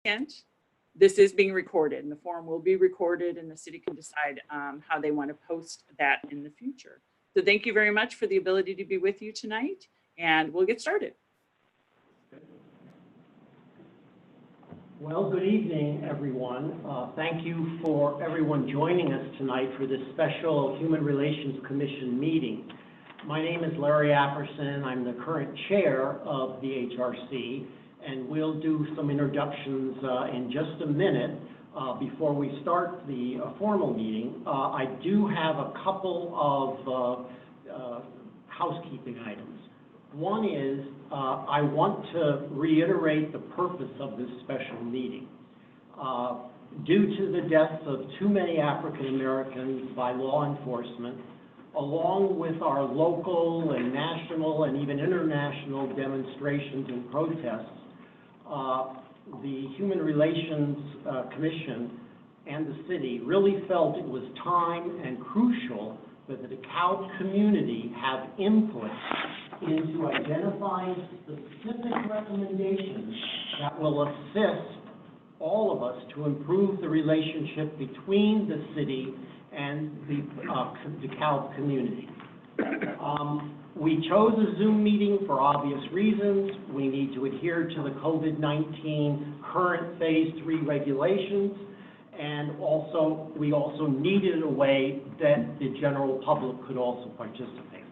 2nd. This is being recorded, and the forum will be recorded, and the city can decide how they want to post that in the future. So thank you very much for the ability to be with you tonight, and we'll get started. Well, good evening, everyone. Thank you for everyone joining us tonight for this special Human Relations Commission meeting. My name is Larry Apperson. I'm the current chair of the HRC, and we'll do some introductions in just a minute before we start the formal meeting. I do have a couple of housekeeping items. One is I want to reiterate the purpose of this special meeting. Due to the deaths of too many African Americans by law enforcement, along with our local and national and even international demonstrations and protests, the Human Relations Commission and the city really felt it was time and crucial that the Dekalb community have input into identifying specific recommendations that will assist all of us to improve the relationship between the city and the Dekalb community. We chose a Zoom meeting for obvious reasons. We need to adhere to the COVID-19 current phase 3 regulations, and we also needed a way that the general public could also participate.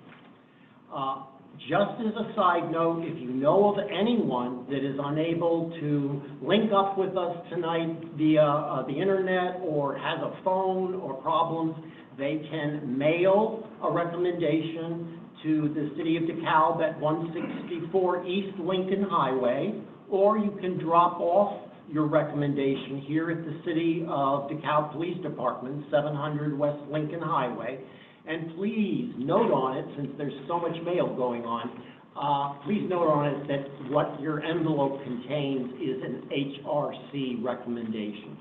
Just as a side note, if you know of anyone that is unable to link up with us tonight via the internet or has a phone or problems, they can mail a recommendation to the City of Dekalb at 164 East Lincoln Highway, or you can drop off your recommendation here at the City of Dekalb Police Department, 700 West Lincoln Highway. And please note on it, since there's so much mail going on, please note on it that what your envelope contains is an HRC recommendation.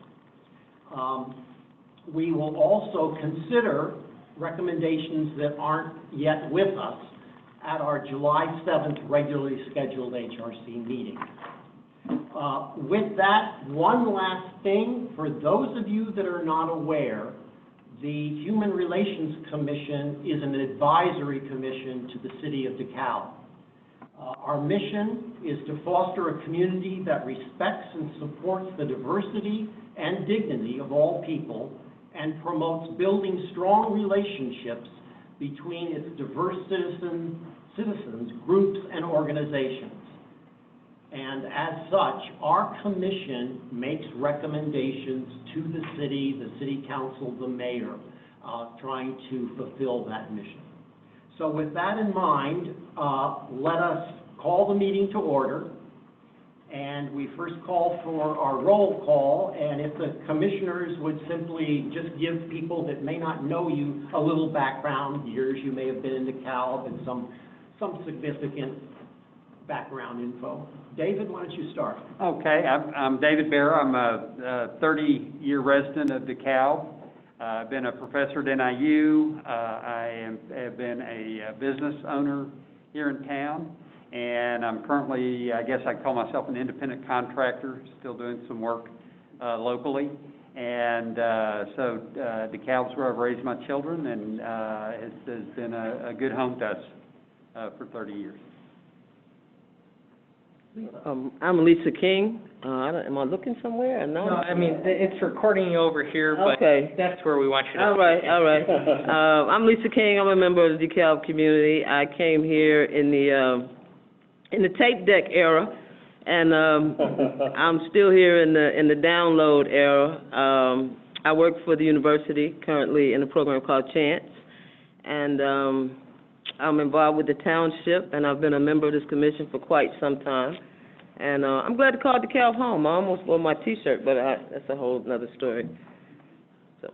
We will also consider recommendations that aren't yet with us at our July 7th regularly scheduled HRC meeting. With that, one last thing, for those of you that are not aware, the Human Relations Commission is an advisory commission to the City of Dekalb. Our mission is to foster a community that respects and supports the diversity and dignity of all people and promotes building strong relationships between its diverse citizens, groups, and organizations. And as such, our commission makes recommendations to the city council, the mayor, trying to fulfill that mission. So with that in mind, let us call the meeting to order. And we first call for our roll call, and if the commissioners would simply just give people that may not know you a little background, years you may have been in DeKalb, and some significant background info. David, why don't you start? Okay, I'm David Barrow. I'm a 30-year resident of DeKalb. I've been a professor at NIU. Have been a business owner here in town, and I'm currently, I guess I call myself an independent contractor, still doing some work locally. And so DeKalb's where I've raised my children, and it has been a good home to us for 30 years. I'm Lisa King. Am I looking somewhere? No, I mean, it's recording you over here, but okay. That's where we want you to All right. I'm Lisa King. I'm a member of the DeKalb community. I came here in the tape deck era, and I'm still here in the download era. I work for the university currently in a program called Chance, and I'm involved with the township, and I've been a member of this commission for quite some time. And I'm glad to call DeKalb home. I almost wore my T-shirt, but that's a whole other story. So.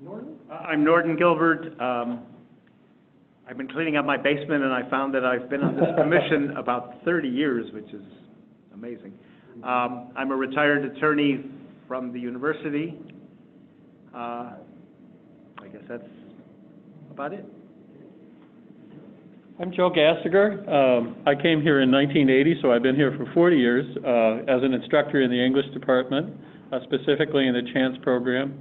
Norton? I'm Norton Gilbert. I've been cleaning up my basement, and I found that I've been on this commission about 30 years, which is amazing. I'm a retired attorney from the university. I guess that's about it. I'm Joe Gassiger. I came here in 1980, so I've been here for 40 years as an instructor in the English department, specifically in the Chance program.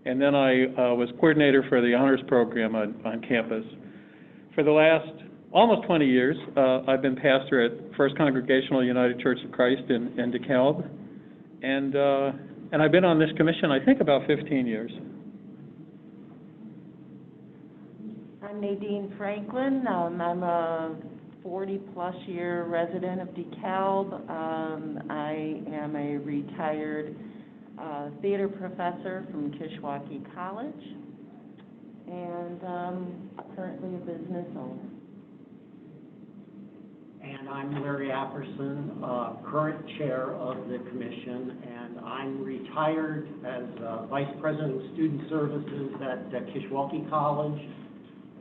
And then I was coordinator for the honors program on campus. For the last almost 20 years, I've been pastor at First Congregational United Church of Christ in Dekalb. And I've been on this commission, I think, about 15 years. I'm Nadine Franklin. I'm a 40-plus year resident of DeKalb. I am a retired theater professor from Kishwaukee College, and currently a business owner. And I'm Larry Apperson, current chair of the commission, and I'm retired as Vice President of Student Services at Kishwaukee College,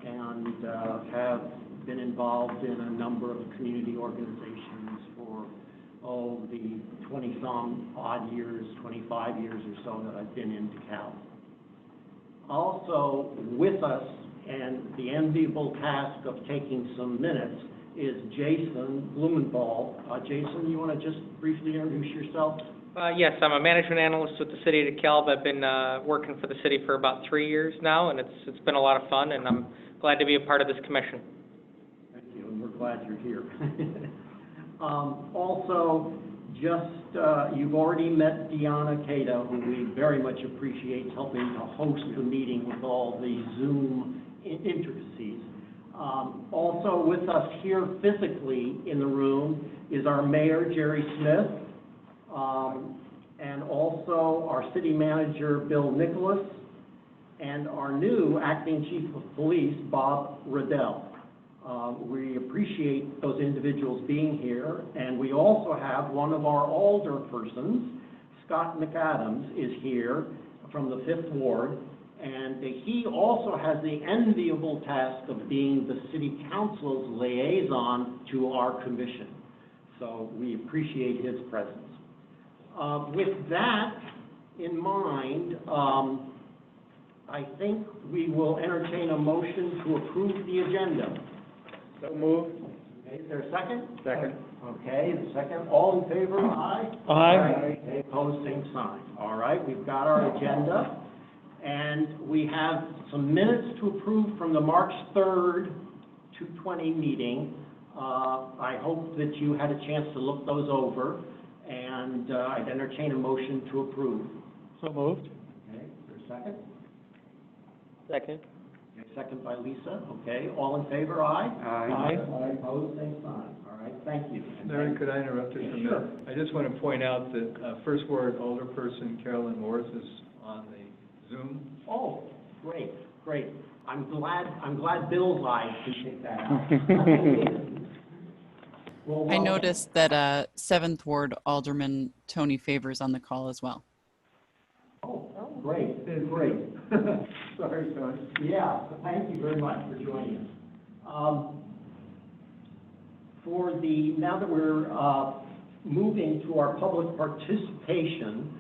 and have been involved in a number of community organizations for, the 20-some odd years, 25 years or so that I've been in DeKalb. Also with us, and the enviable task of taking some minutes, is Jason Blumenthal. Jason, you want to just briefly introduce yourself? Yes, I'm a management analyst with the city of DeKalb. I've been working for the city for about 3 years now, and it's been a lot of fun, and I'm glad to be a part of this commission. Thank you, and we're glad you're here. Also, you've already met Deanna Cada, who we very much appreciate helping to host the meeting with all the Zoom intricacies. Also with us here physically in the room is our mayor, Jerry Smith, and also our city manager, Bill Nicholas, and our new acting chief of police, Bob Riddell. We appreciate those individuals being here, and we also have one of our alder persons, Scott McAdams, is here from the 5th Ward, and he also has the enviable task of being the city council's liaison to our commission. So we appreciate his presence. With that in mind, I think we will entertain a motion to approve the agenda. So moved. Okay, is there a second? Second. Okay, the second. All in favor, aye? Aye. Okay, opposed, same sign. All right, we've got our agenda, and we have some minutes to approve from the March 3rd, 2020 meeting. I hope that you had a chance to look those over, and I'd entertain a motion to approve. So moved. Okay, is there a second? Second. Okay, second by Lisa. Okay, all in favor, aye? Aye. Aye, opposed, same sign. All right, thank you. Larry, could I interrupt just a minute? Sure. I just want to point out that First Ward Alderperson Carolyn Morris is on the Zoom. Oh, great, great. I'm glad Bill's eyes can take that out. Well, I noticed that 7th Ward Alderman Tony Favors on the call as well. Oh, great, great. Sorry, Tony. Yeah, thank you very much for joining us. Now that we're moving to our public participation,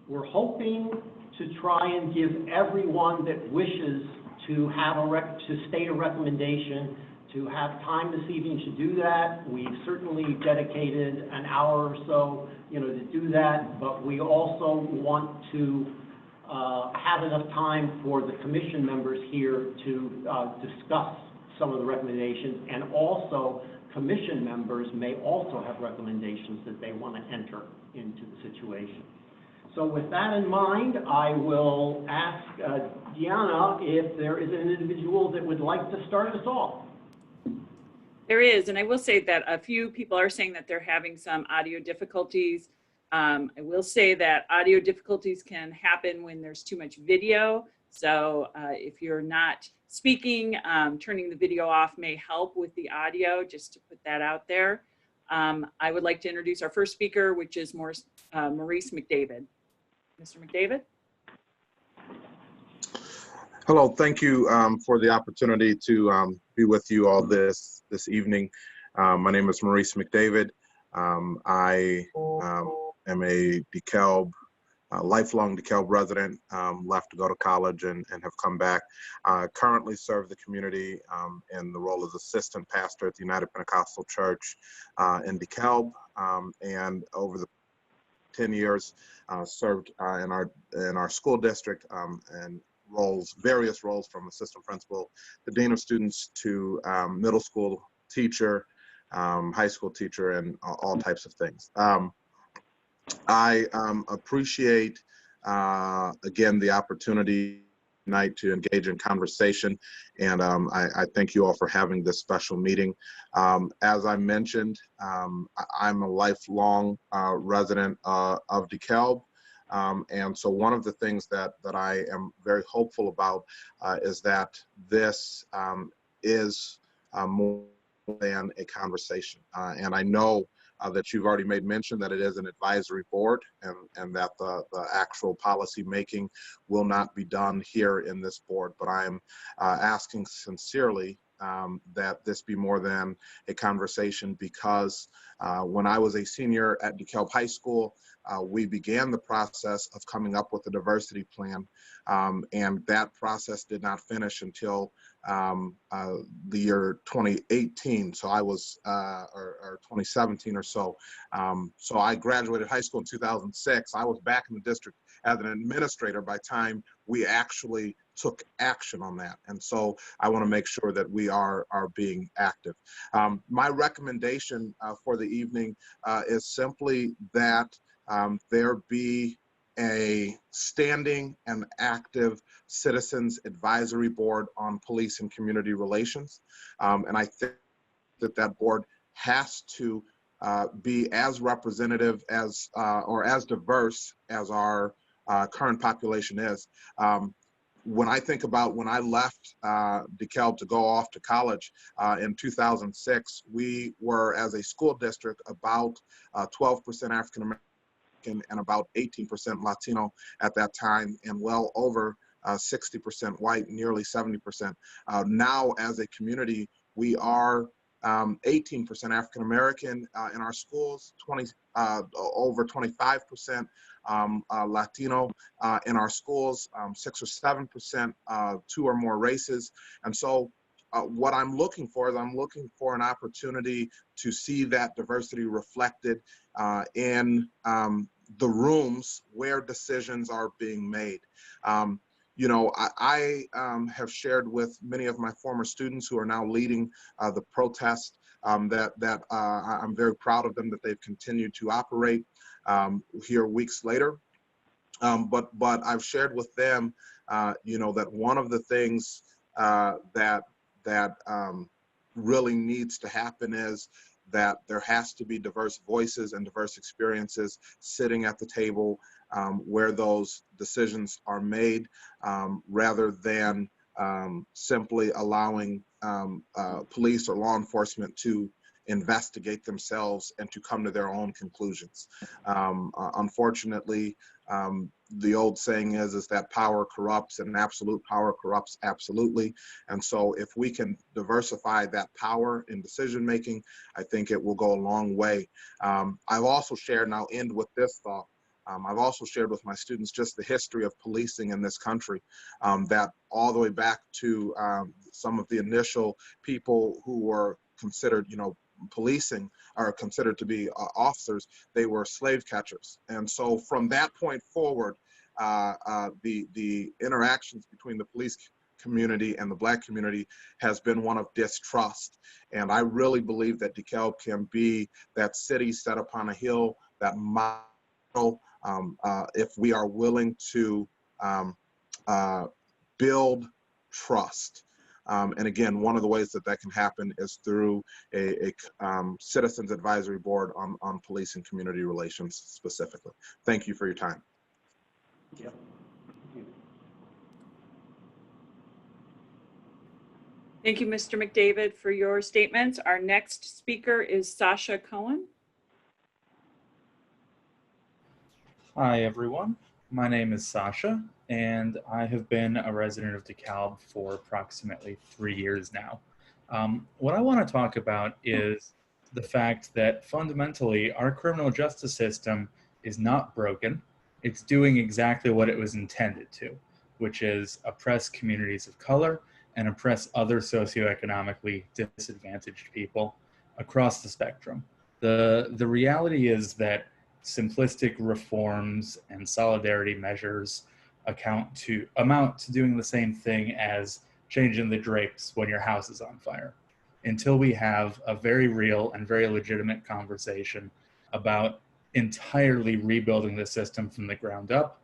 we're hoping to try and give everyone that wishes to have to state a recommendation to have time this evening to do that. We've certainly dedicated an hour or so, to do that, but we also want to have enough time for the commission members here to discuss some of the recommendations, and also commission members may also have recommendations that they want to enter into the situation. So with that in mind, I will ask Deanna if there is an individual that would like to start us off. There is, and I will say that a few people are saying that they're having some audio difficulties. I will say that audio difficulties can happen when there's too much video. So if you're not speaking, turning the video off may help with the audio, just to put that out there. I would like to introduce our first speaker, which is Maurice McDavid. Mr. McDavid? Hello, thank you for the opportunity to be with you all this evening. My name is Maurice McDavid. I am a DeKalb lifelong DeKalb resident, left to go to college and have come back. Currently serve the community in the role as assistant pastor at the United Pentecostal Church in DeKalb, and over the 10 years served in our school district and various roles from assistant principal to dean of students to middle school teacher, high school teacher, and all types of things. I appreciate, again, the opportunity tonight to engage in conversation, and I thank you all for having this special meeting. As I mentioned, I'm a lifelong resident of DeKalb, and so one of the things that I am very hopeful about is that this is more than a conversation, and I know that you've already made mention that it is an advisory board, and that the actual policy making will not be done here in this board. But I'm asking sincerely that this be more than a conversation, because when I was a senior at DeKalb High School, we began the process of coming up with a diversity plan, and that process did not finish until the year 2018. So I was, or 2017 or so. So I graduated high school in 2006. I was back in the district as an administrator by the time we actually took action on that. And so I want to make sure that we are being active. My recommendation for the evening is simply that there be a standing and active Citizens Advisory Board on Police and Community Relations. And I think that that board has to be as representative as, or as diverse as our current population is. When I think about when I left DeKalb to go off to college in 2006, we were, as a school district, about 12% African American and about 18% Latino at that time, and well over 60% white, nearly 70%. Now, as a community, we are 18% African American in our schools, over 25% Latino in our schools, 6 or 7%, 2 or more races. And so what I'm looking for is I'm looking for an opportunity to see that diversity reflected in the rooms where decisions are being made. You know, I have shared with many of my former students who are now leading the protest that I'm very proud of them, that they've continued to operate here weeks later. But I've shared with them, you know, that one of the things that really needs to happen is that there has to be diverse voices and diverse experiences sitting at the table where those decisions are made, rather than simply allowing police or law enforcement to investigate themselves and to come to their own conclusions. Unfortunately, the old saying is that power corrupts, and absolute power corrupts absolutely. And so if we can diversify that power in decision making, I think it will go a long way. I've also shared, and I'll end with this thought, I've also shared with my students just the history of policing in this country, that all the way back to some of the initial people who were considered, you know, policing are considered to be officers, they were slave catchers. And so from that point forward, the interactions between the police community and the Black community has been one of distrust. And I really believe that DeKalb can be that city set upon a hill, that model, if we are willing to build trust. And again, one of the ways that that can happen is through a Citizens Advisory Board on police and community relations specifically. Thank you for your time. Yep. Thank you, Mr. McDavid, for your statements. Our next speaker is Sasha Cohen. Hi, everyone. My name is Sasha, and I have been a resident of DeKalb for approximately 3 years now. What I want to talk about is the fact that fundamentally our criminal justice system is not broken. it's doing exactly what it was intended to, which is oppress communities of color and oppress other socioeconomically disadvantaged people across the spectrum. The reality is that simplistic reforms and solidarity measures amount to doing the same thing as changing the drapes when your house is on fire. Until we have a very real and very legitimate conversation about entirely rebuilding the system from the ground up,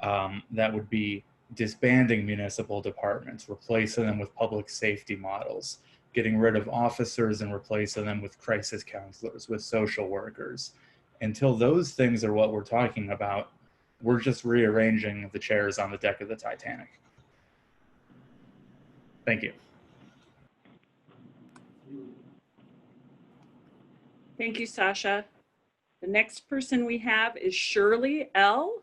that would be disbanding municipal departments, replacing them with public safety models, getting rid of officers and replacing them with crisis counselors, with social workers. Until those things are what we're talking about, we're just rearranging the chairs on the deck of the Titanic. Thank you. Thank you, Sasha. The next person we have is Shirley L.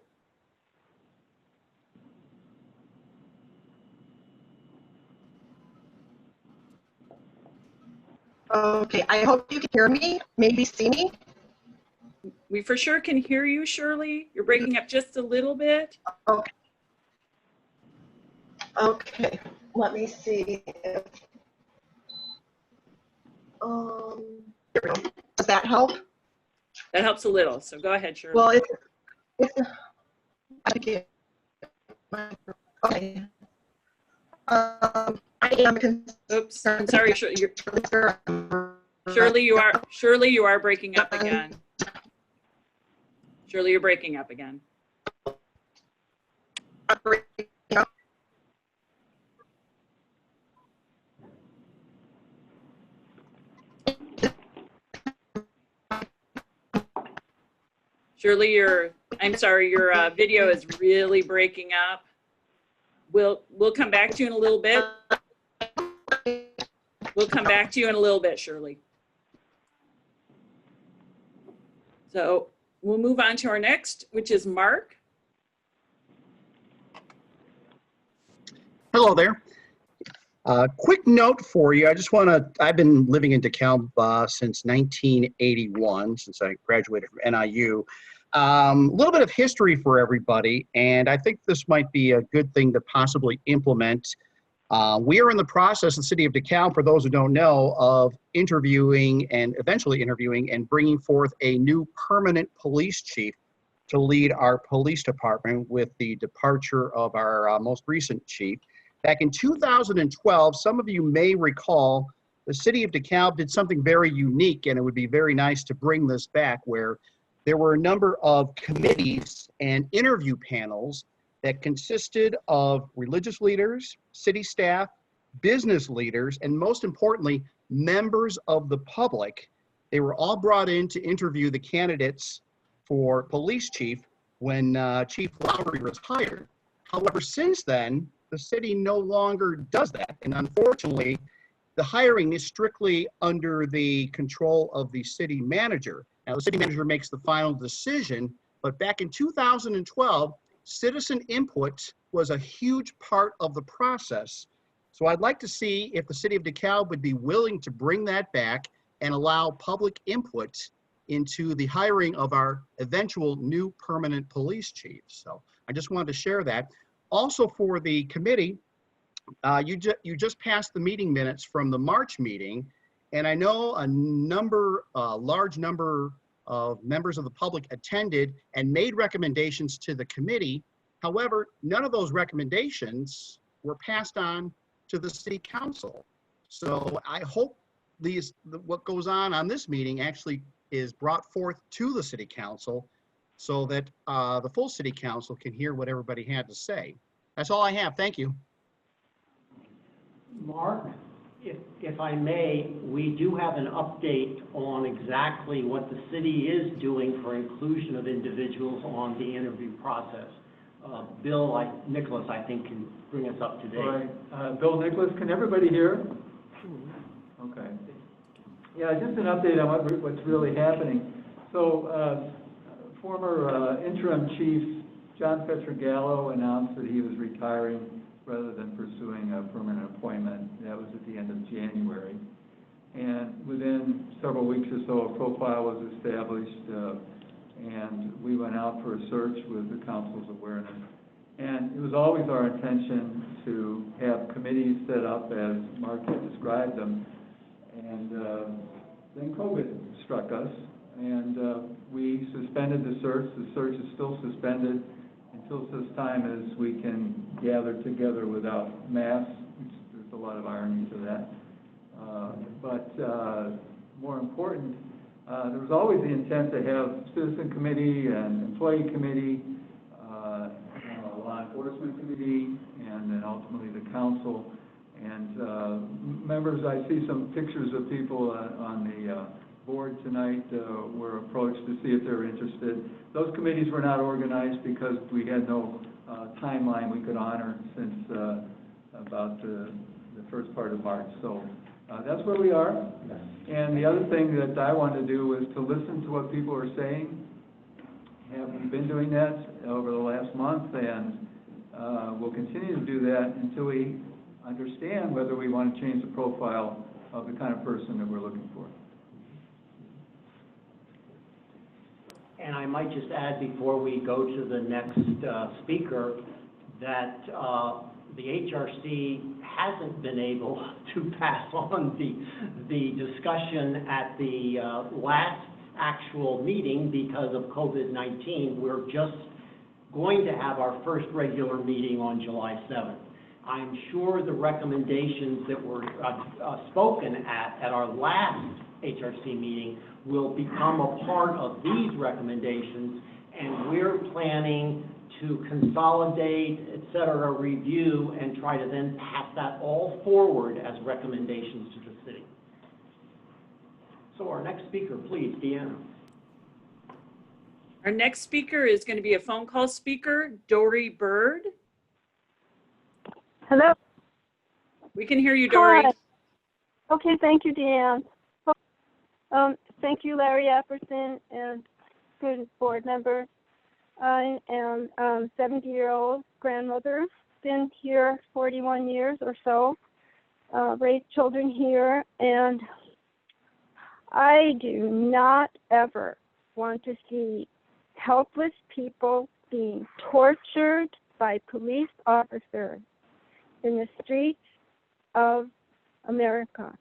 Okay, I hope you can hear me, maybe see me. We for sure can hear you, Shirley. You're breaking up just a little bit. Okay. Okay, let me see if, here we go. Does that help? That helps a little, so go ahead, Shirley. Well, okay. I am. Oops, I'm sorry, Shirley. Shirley, you are breaking up again. Shirley, you're breaking up again. Shirley, I'm sorry, your video is really breaking up. We'll come back to you in a little bit. We'll come back to you in a little bit, Shirley. So we'll move on to our next, which is Mark. Hello there. Quick note for you. I've been living in DeKalb since 1981, since I graduated from NIU. A little bit of history for everybody, and I think this might be a good thing to possibly implement. We are in the process in the city of DeKalb, for those who don't know, of interviewing and eventually interviewing and bringing forth a new permanent police chief to lead our police department with the departure of our most recent chief. Back in 2012, some of you may recall, the city of DeKalb did something very unique, and it would be very nice to bring this back, where there were a number of committees and interview panels that consisted of religious leaders, city staff, business leaders, and most importantly, members of the public. They were all brought in to interview the candidates for police chief when Chief Lowry was hired. However, since then, the city no longer does that. And unfortunately, the hiring is strictly under the control of the city manager. Now, the city manager makes the final decision, but back in 2012, citizen input was a huge part of the process. So I'd like to see if the city of DeKalb would be willing to bring that back and allow public input into the hiring of our eventual new permanent police chief. So I just wanted to share that. Also for the committee, you just passed the meeting minutes from the March meeting, and I know a large number of members of the public attended and made recommendations to the committee. However, none of those recommendations were passed on to the city council. So I hope what goes on this meeting actually is brought forth to the city council so that the full city council can hear what everybody had to say. That's all I have. Thank you. Mark, if I may, we do have an update on exactly what the city is doing for inclusion of individuals on the interview process. Bill Nicholas, I think, can bring us up to date. All right. Bill Nicholas, can everybody hear? Okay. Yeah, just an update on what's really happening. So, former interim chief John Petrogallo announced that he was retiring rather than pursuing a permanent appointment. That was at the end of January. And within several weeks or so, a profile was established. and we went out for a search with the council's awareness. And it was always our intention to have committees set up as Mark had described them. And then COVID struck us, and we suspended the search. The search is still suspended until such time as we can gather together without masks. There's a lot of irony to that. But more important, there was always the intent to have citizen committee and employee committee, law enforcement committee, and then ultimately the council. And members, I see some pictures of people on the board tonight were approached to see if they're interested. Those committees were not organized because we had no timeline we could honor since about the first part of March. So that's where we are. And the other thing that I wanted to do was to listen to what people are saying. We've been doing that over the last month, and we'll continue to do that until we understand whether we want to change the profile of the kind of person that we're looking for. And I might just add before we go to the next speaker that the HRC hasn't been able to pass on the discussion at the last actual meeting because of COVID-19. We're just going to have our first regular meeting on July 7th. I'm sure the recommendations that were spoken at our last HRC meeting will become a part of these recommendations, and we're planning to consolidate, et cetera, review, and try to then pass that all forward as recommendations to the city. So our next speaker, please, Deanna. Our next speaker is going to be a phone call speaker, Dory Bird. Hello. We can hear you, Dory. Hi. Okay, thank you, Deanne. Thank you, Larry Apperson, and good board members. I am a 70-year-old grandmother, been here 41 years or so, raised children here, and I do not ever want to see helpless people being tortured by police officers in the streets of America.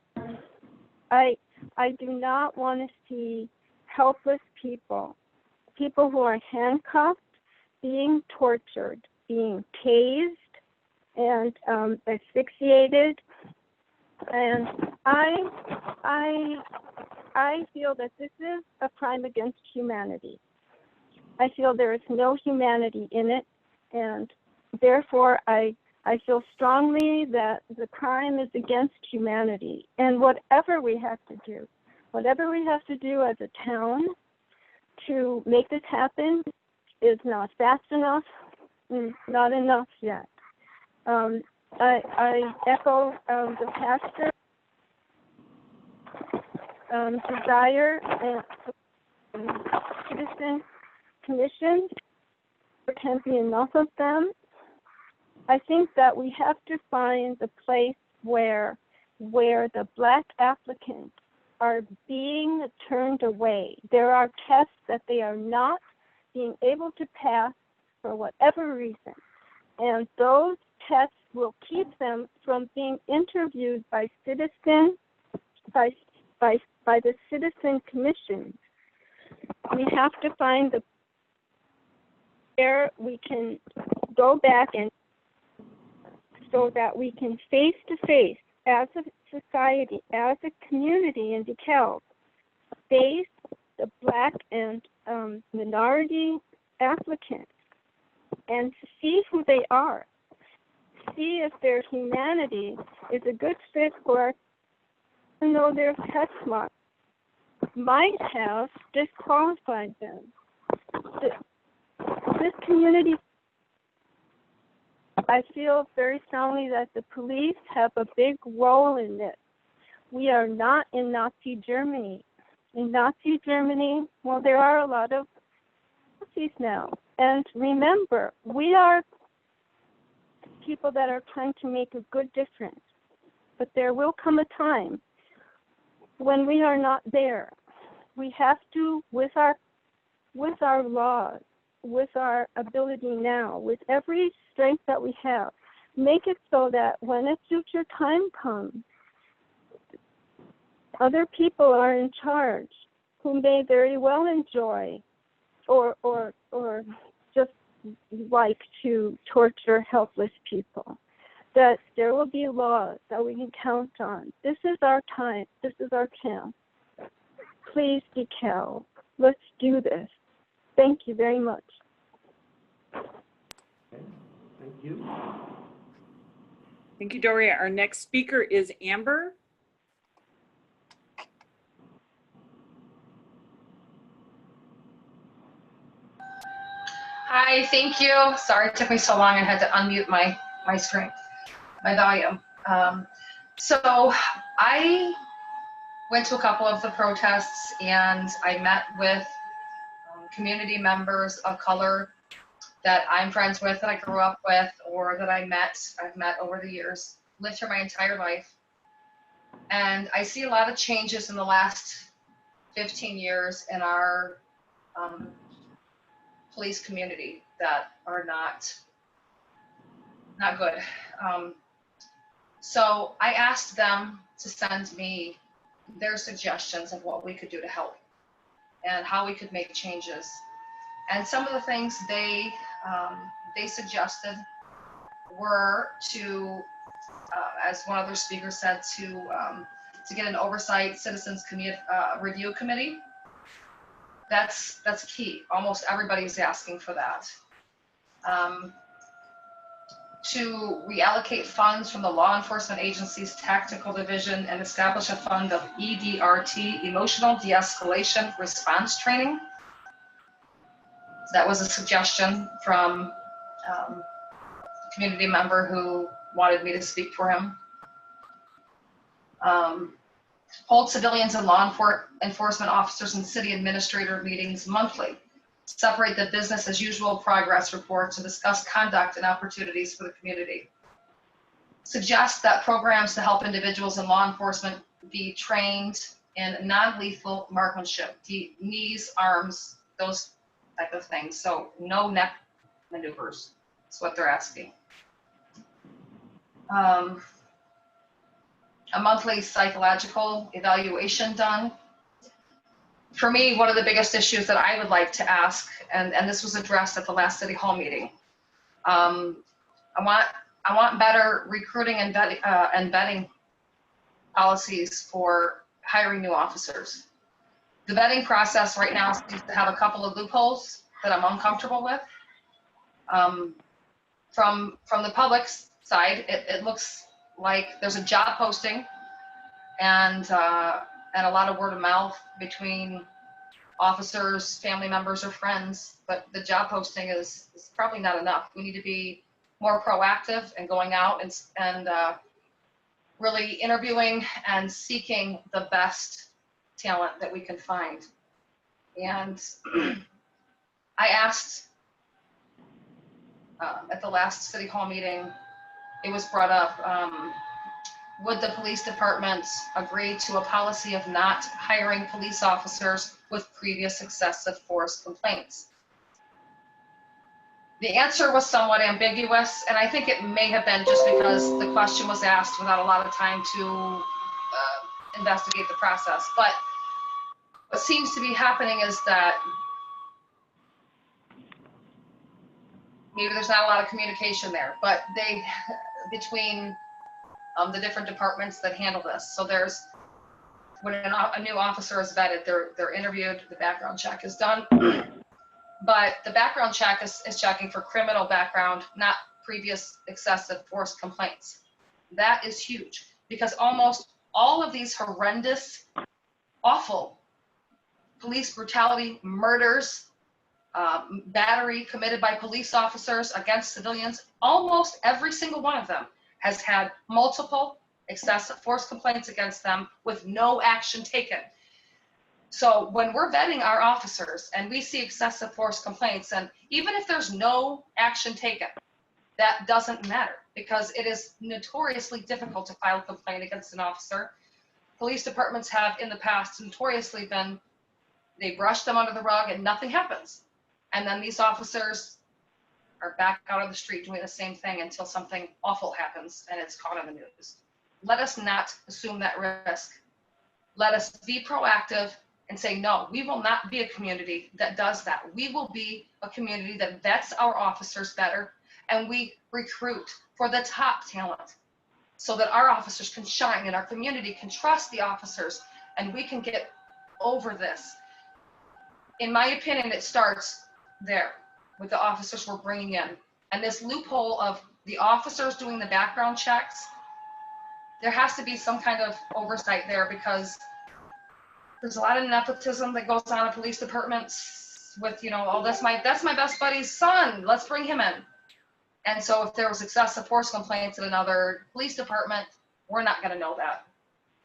I do not want to see helpless people who are handcuffed, being tortured, being tased, and asphyxiated. And I feel that this is a crime against humanity. I feel there is no humanity in it, and therefore I feel strongly that the crime is against humanity. And whatever we have to do as a town to make this happen is not fast enough, not enough yet. I echo the pastor's desire and citizen commissions. There can't be enough of them. I think that we have to find the place where the Black applicants are being turned away. There are tests that they are not being able to pass for whatever reason, and those tests will keep them from being interviewed by the citizen commission. We have to find where we can go back and so that we can face to face as a society, as a community in DeKalb, face the Black and minority applicants and see who they are. See if their humanity is a good fit for us, even though their test marks might have disqualified them. This community, I feel very strongly that the police have a big role in this. We are not in Nazi Germany. In Nazi Germany, well, there are a lot of Nazis now. And remember, we are people that are trying to make a good difference. But there will come a time when we are not there. We have to, with our with our laws, with our ability now, with every strength that we have, make it so that when a future time comes, other people are in charge who may very well enjoy or just like to torture helpless people. That there will be laws that we can count on. This is our time. This is our chance. Please, Dekalb, let's do this. Thank you very much. Okay, thank you. Thank you, Doria. Our next speaker is Amber. Hi, thank you. Sorry it took me so long. I had to unmute my screen, my volume. So I went to a couple of the protests and I met with community members of color that I'm friends with, that I grew up with, or that I've met over the years, lived here my entire life. And I see a lot of changes in the last 15 years in our police community that are not good. So I asked them to send me their suggestions of what we could do to help and how we could make changes. And some of the things they suggested were to, as one other speaker said, to get an oversight citizens review committee. That's key. Almost everybody's asking for that. To reallocate funds from the law enforcement agency's tactical division and establish a fund of EDRT, emotional de-escalation response training. That was a suggestion from a community member who wanted me to speak for him. Hold civilians and law enforcement officers and city administrator meetings monthly. Separate the business as usual progress report to discuss conduct and opportunities for the community. Suggest that programs to help individuals in law enforcement be trained in non-lethal marksmanship, knees, arms, those type of things. So no neck maneuvers, is what they're asking. A monthly psychological evaluation done. For me, one of the biggest issues that I would like to ask, and this was addressed at the last City Hall meeting, I want better recruiting and vetting policies for hiring new officers. The vetting process right now seems to have a couple of loopholes that I'm uncomfortable with. From the public's side, it looks like there's a job posting and a lot of word of mouth between officers, family members, or friends, but the job posting is probably not enough. We need to be more proactive and going out and really interviewing and seeking the best talent that we can find. And I asked at the last City Hall meeting, it was brought up, would the police department agree to a policy of not hiring police officers with previous excessive force complaints? The answer was somewhat ambiguous, and I think it may have been just because the question was asked without a lot of time to investigate the process. But what seems to be happening is that maybe there's not a lot of communication there, but between the different departments that handle this. So when a new officer is vetted, they're interviewed, the background check is done, but the background check is checking for criminal background, not previous excessive force complaints. That is huge because almost all of these horrendous, awful police brutality, murders, battery committed by police officers against civilians, almost every single one of them has had multiple excessive force complaints against them with no action taken. So when we're vetting our officers and we see excessive force complaints, and even if there's no action taken, that doesn't matter because it is notoriously difficult to file a complaint against an officer. Police departments have in the past notoriously been they brush them under the rug and nothing happens. And then these officers are back out on the street doing the same thing until something awful happens and it's caught on the news. Let us not assume that risk. Let us be proactive and say, no, we will not be a community that does that. We will be a community that vets our officers better, and we recruit for the top talent so that our officers can shine and our community can trust the officers, and we can get over this. In my opinion, it starts there with the officers we're bringing in. And this loophole of the officers doing the background checks, there has to be some kind of oversight there, because there's a lot of nepotism that goes on in police departments with, you know, oh, that's my best buddy's son, let's bring him in. And so if there was excessive force complaints in another police department, we're not going to know that,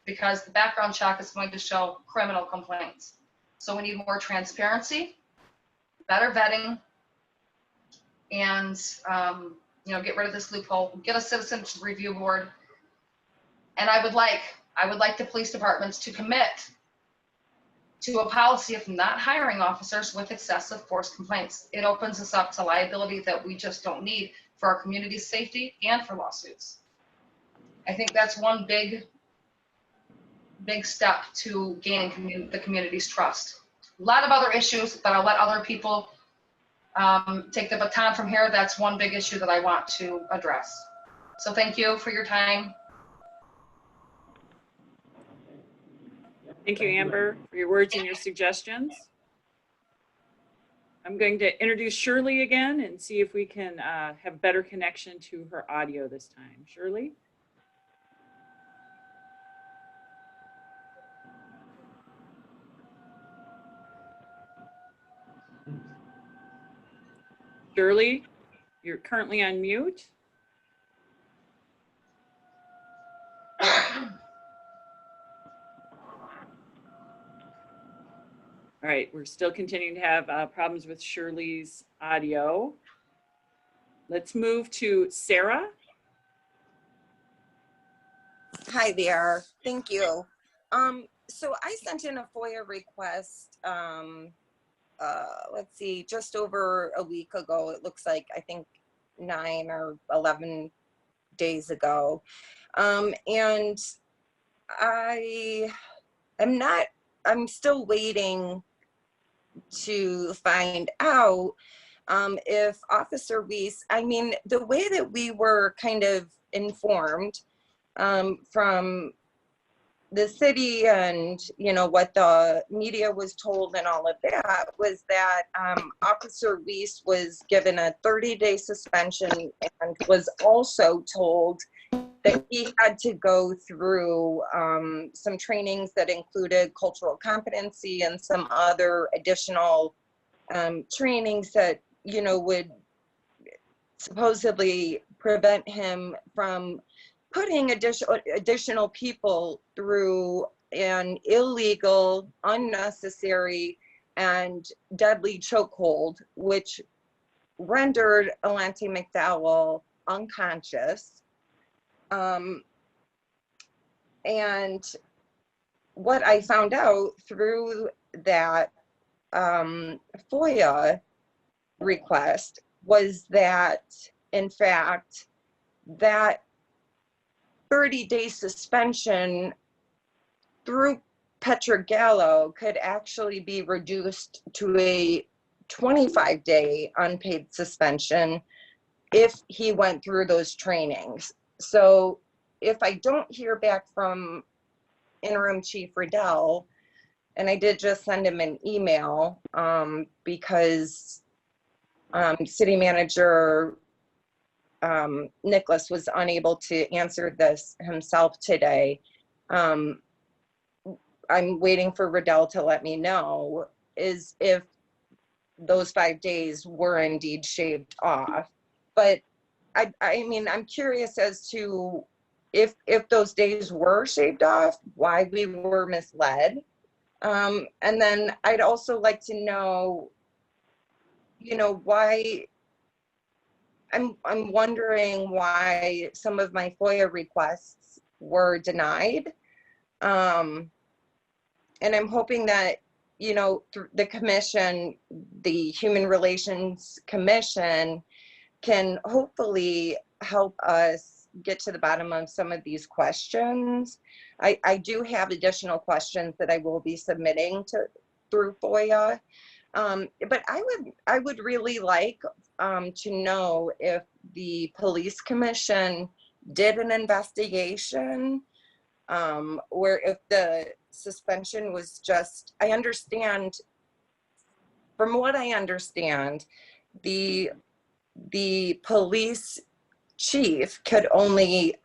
because the background check is going to show criminal complaints. So we need more transparency, better vetting, and you know, get rid of this loophole, get a citizens review board. And I would like the police departments to commit to a policy of not hiring officers with excessive force complaints. It opens us up to liability that we just don't need for our community's safety and for lawsuits. I think that's one big step to gaining the community's trust. A lot of other issues, but I'll let other people take the baton from here. That's one big issue that I want to address. So thank you for your time. Thank you, Amber, for your words and your suggestions. I'm going to introduce Shirley again and see if we can have better connection to her audio this time. Shirley? Shirley, you're currently on mute. All right, we're still continuing to have problems with Shirley's audio. Let's move to Sarah. Hi there, thank you. So I sent in a FOIA request, let's see, just over a week ago. It looks like, I think 9 or 11 days ago. And I'm still waiting to find out if Officer Weiss, I mean, the way that we were kind of informed from the city and, you know, what the media was told and all of that was that Officer Weiss was given a 30-day suspension and was also told that he had to go through some trainings that included cultural competency and some other additional trainings that, you know, would supposedly prevent him from putting additional people through an illegal, unnecessary, and deadly chokehold, which rendered Alante McDowell unconscious. And what I found out through that FOIA request was that, in fact, that 30-day suspension through Petrogallo could actually be reduced to a 25-day unpaid suspension if he went through those trainings. So if I don't hear back from Interim Chief Riddell, and I did just send him an email because City Manager Nicholas was unable to answer this himself today. I'm waiting for Riddell to let me know is if those 5 days were indeed shaved off. But I mean, I'm curious as to if those days were shaved off, why we were misled. And then I'd also like to know, you know, why I'm wondering why some of my FOIA requests were denied. And I'm hoping that you know, the commission, the Human Relations Commission, can hopefully help us get to the bottom of some of these questions. I do have additional questions that I will be submitting through FOIA. But I would really like to know if the police commission did an investigation, or if the suspension was just, I understand, from what I understand, the police chief could only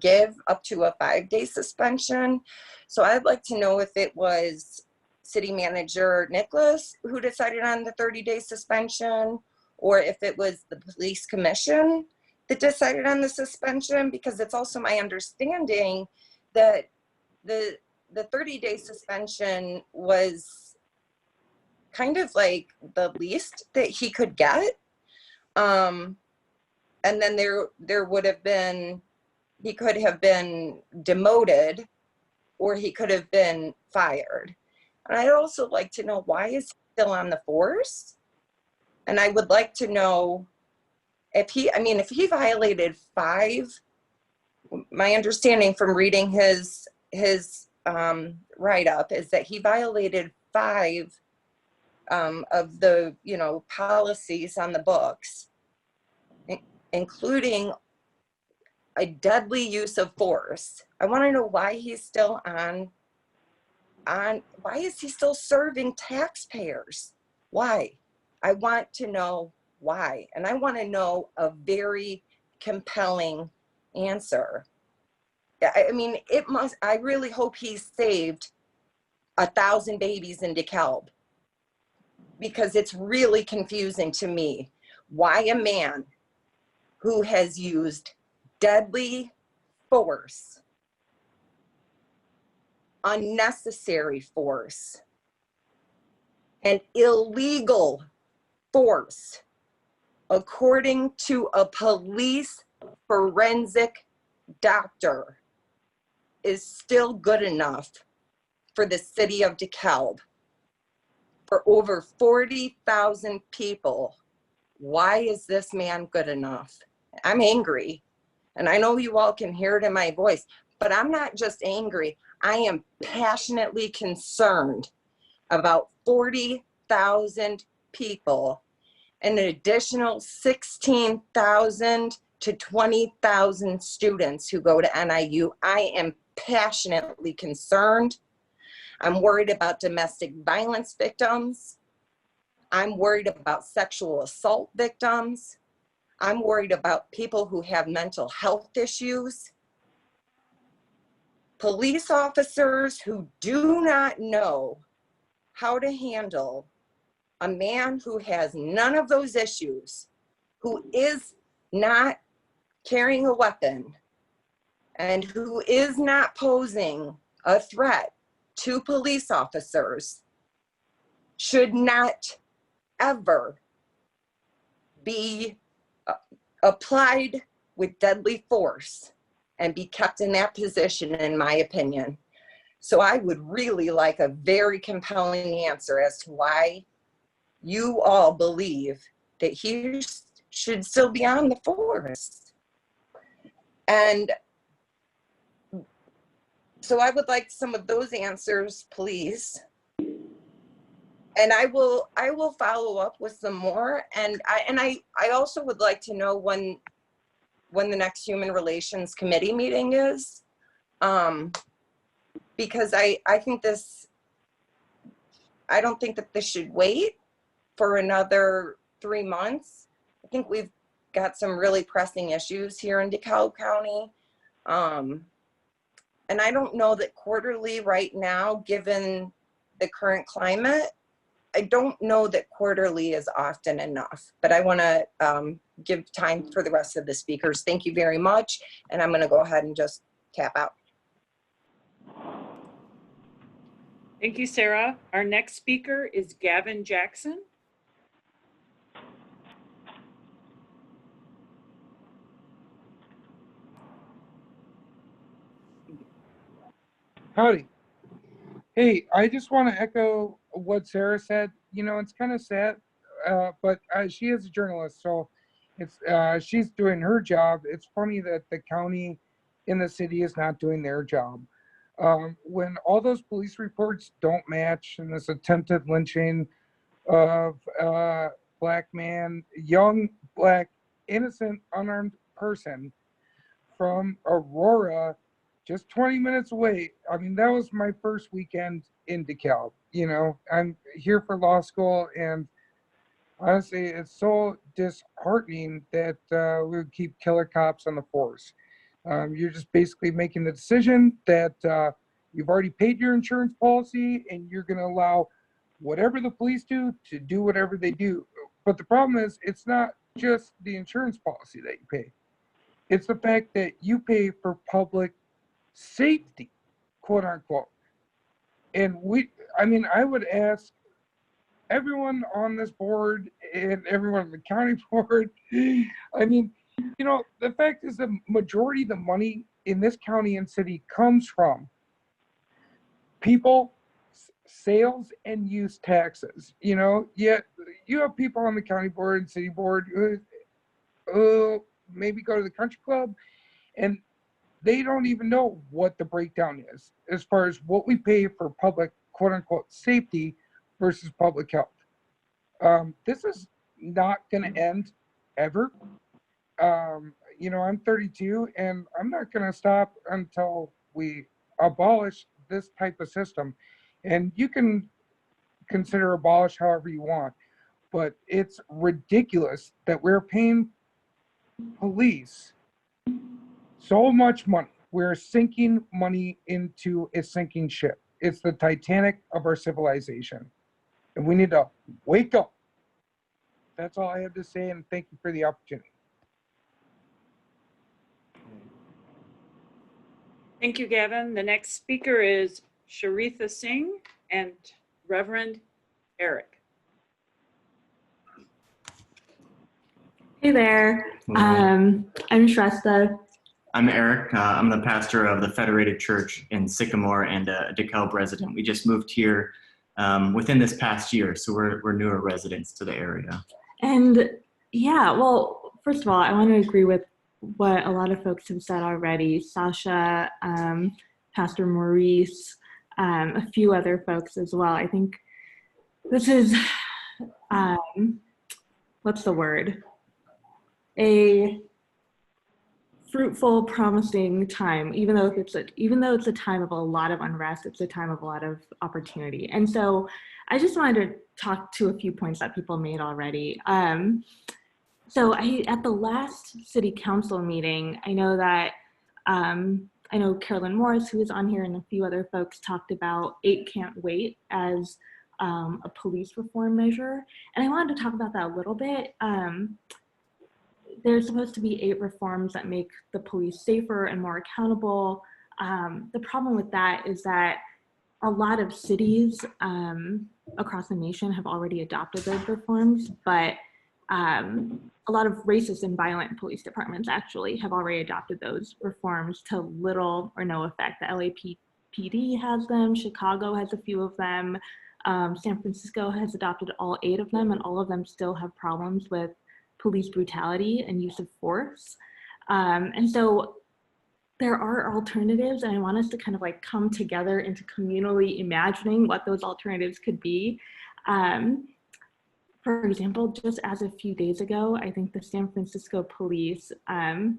give up to a 5-day suspension. So I'd like to know if it was City Manager Nicholas who decided on the 30-day suspension, or if it was the police commission that decided on the suspension, because it's also my understanding that the 30-day suspension was kind of like the least that he could get. And then there would have been, he could have been demoted, or he could have been fired. And I'd also like to know, why is he still on the force? And I would like to know if he violated 5, my understanding from reading his write-up is that he violated 5 of the, you know, policies on the books, including a deadly use of force. I want to know why he's still why is he still serving taxpayers? Why? I want to know why. And I want to know a very compelling answer. I mean, I really hope he saved 1,000 babies in Dekalb, because it's really confusing to me why a man who has used deadly force, unnecessary force, and illegal force, according to a police forensic doctor, is still good enough for the city of Dekalb. For over 40,000 people, why is this man good enough? I'm angry, and I know you all can hear it in my voice, but I'm not just angry. I am passionately concerned about 40,000 people and an additional 16,000 to 20,000 students who go to NIU. I am passionately concerned. I'm worried about domestic violence victims. I'm worried about sexual assault victims. I'm worried about people who have mental health issues. Police officers who do not know how to handle a man who has none of those issues, who is not carrying a weapon, and who is not posing a threat to police officers, should not ever be applied with deadly force and be kept in that position, in my opinion. So I would really like a very compelling answer as to why you all believe that he should still be on the force. And so I would like some of those answers, please. And I will follow up with some more. And I also would like to know when the next Human Relations Committee meeting is, because I don't think that this should wait for another 3 months. I think we've got some really pressing issues here in DeKalb County. And I don't know that quarterly right now, given the current climate, I don't know that quarterly is often enough, but I want to give time for the rest of the speakers. Thank you very much. And I'm going to go ahead and just tap out. Thank you, Sarah. Our next speaker is Gavin Jackson. Howdy. Hey, I just want to echo what Sarah said. You know, it's kind of sad, but she is a journalist, so she's doing her job. It's funny that the county and the city is not doing their job. When all those police reports don't match, and this attempted lynching of black man, young black, innocent, unarmed person from Aurora, just 20 minutes away. I mean, that was my first weekend in DeKalb. You know, I'm here for law school, and honestly, it's so disheartening that we would keep killer cops on the force. You're just basically making the decision that you've already paid your insurance policy, and you're going to allow whatever the police do to do whatever they do. But the problem is, it's not just the insurance policy that you pay. It's the fact that you pay for public safety, quote unquote. And I would ask everyone on this board and everyone on the county board, I mean, you know, the fact is the majority of the money in this county and city comes from people, sales, and use taxes. You know, yet you have people on the county board and city board who maybe go to the country club, and they don't even know what the breakdown is as far as what we pay for public, quote unquote, safety versus public health. This is not going to end ever. You know, I'm 32, and I'm not going to stop until we abolish this type of system. And you can consider abolish however you want, but it's ridiculous that we're paying police so much money. We're sinking money into a sinking ship. It's the Titanic of our civilization, and we need to wake up. That's all I have to say, and thank you for the opportunity. Thank you, Gavin. The next speaker is Shrestha Singh and Reverend Eric. Hey there. I'm Shrestha. I'm Eric. I'm the pastor of the Federated Church in Sycamore and a DeKalb resident. We just moved here within this past year, so we're newer residents to the area. And yeah, well, first of all, I want to agree with what a lot of folks have said already. Sasha, Pastor Maurice, a few other folks as well. I think this is, what's the word? A fruitful, promising time, even though it's a time of a lot of unrest, it's a time of a lot of opportunity. And so I just wanted to talk to a few points that people made already. So at the last city council meeting, I know that, I know Carolyn Morris, who was on here, and a few other folks talked about 8 Can't Wait as a police reform measure. And I wanted to talk about that a little bit. There's supposed to be 8 reforms that make the police safer and more accountable. The problem with that is that a lot of cities across the nation have already adopted those reforms, but a lot of racist and violent police departments actually have already adopted those reforms to little or no effect. The LAPD has them, Chicago has a few of them, San Francisco has adopted all 8 of them, and all of them still have problems with police brutality and use of force. And so there are alternatives, and I want us to kind of like come together into communally imagining what those alternatives could be. For example, just as a few days ago, I think the San Francisco police, the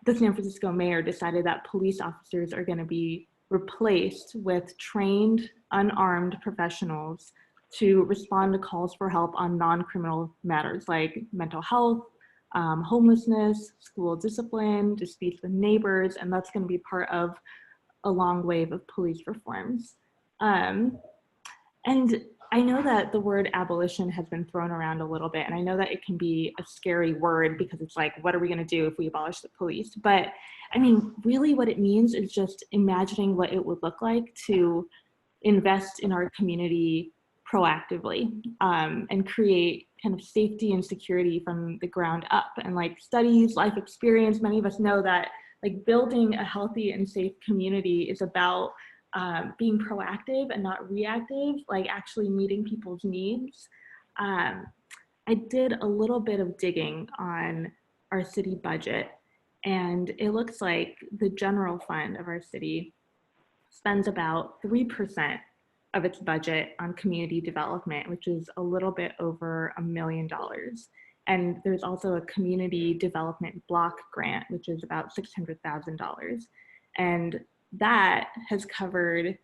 San Francisco mayor decided that police officers are going to be replaced with trained, unarmed professionals to respond to calls for help on non-criminal matters like mental health, homelessness, school discipline, disputes with neighbors, and that's going to be part of a long wave of police reforms. And I know that the word abolition has been thrown around a little bit, and I know that it can be a scary word because it's like, what are we going to do if we abolish the police? But I mean, really what it means is just imagining what it would look like to invest in our community proactively and create kind of safety and security from the ground up. And like studies, life experience, many of us know that like building a healthy and safe community is about being proactive and not reactive, like actually meeting people's needs. I did a little bit of digging on our city budget, and it looks like the general fund of our city spends about 3% of its budget on community development, which is a little bit over $1 million. And there's also a community development block grant, which is about $600,000. And that has covered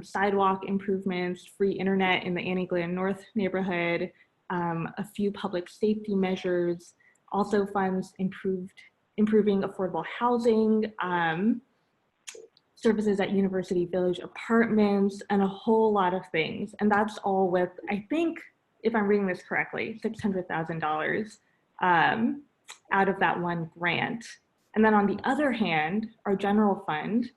sidewalk improvements, free internet in the Annie Glenn North neighborhood, a few public safety measures, also funds improving affordable housing, services at University Village Apartments, and a whole lot of things. And that's all with, I think, if I'm reading this correctly, $600,000 out of that one grant. And then on the other hand, our general fund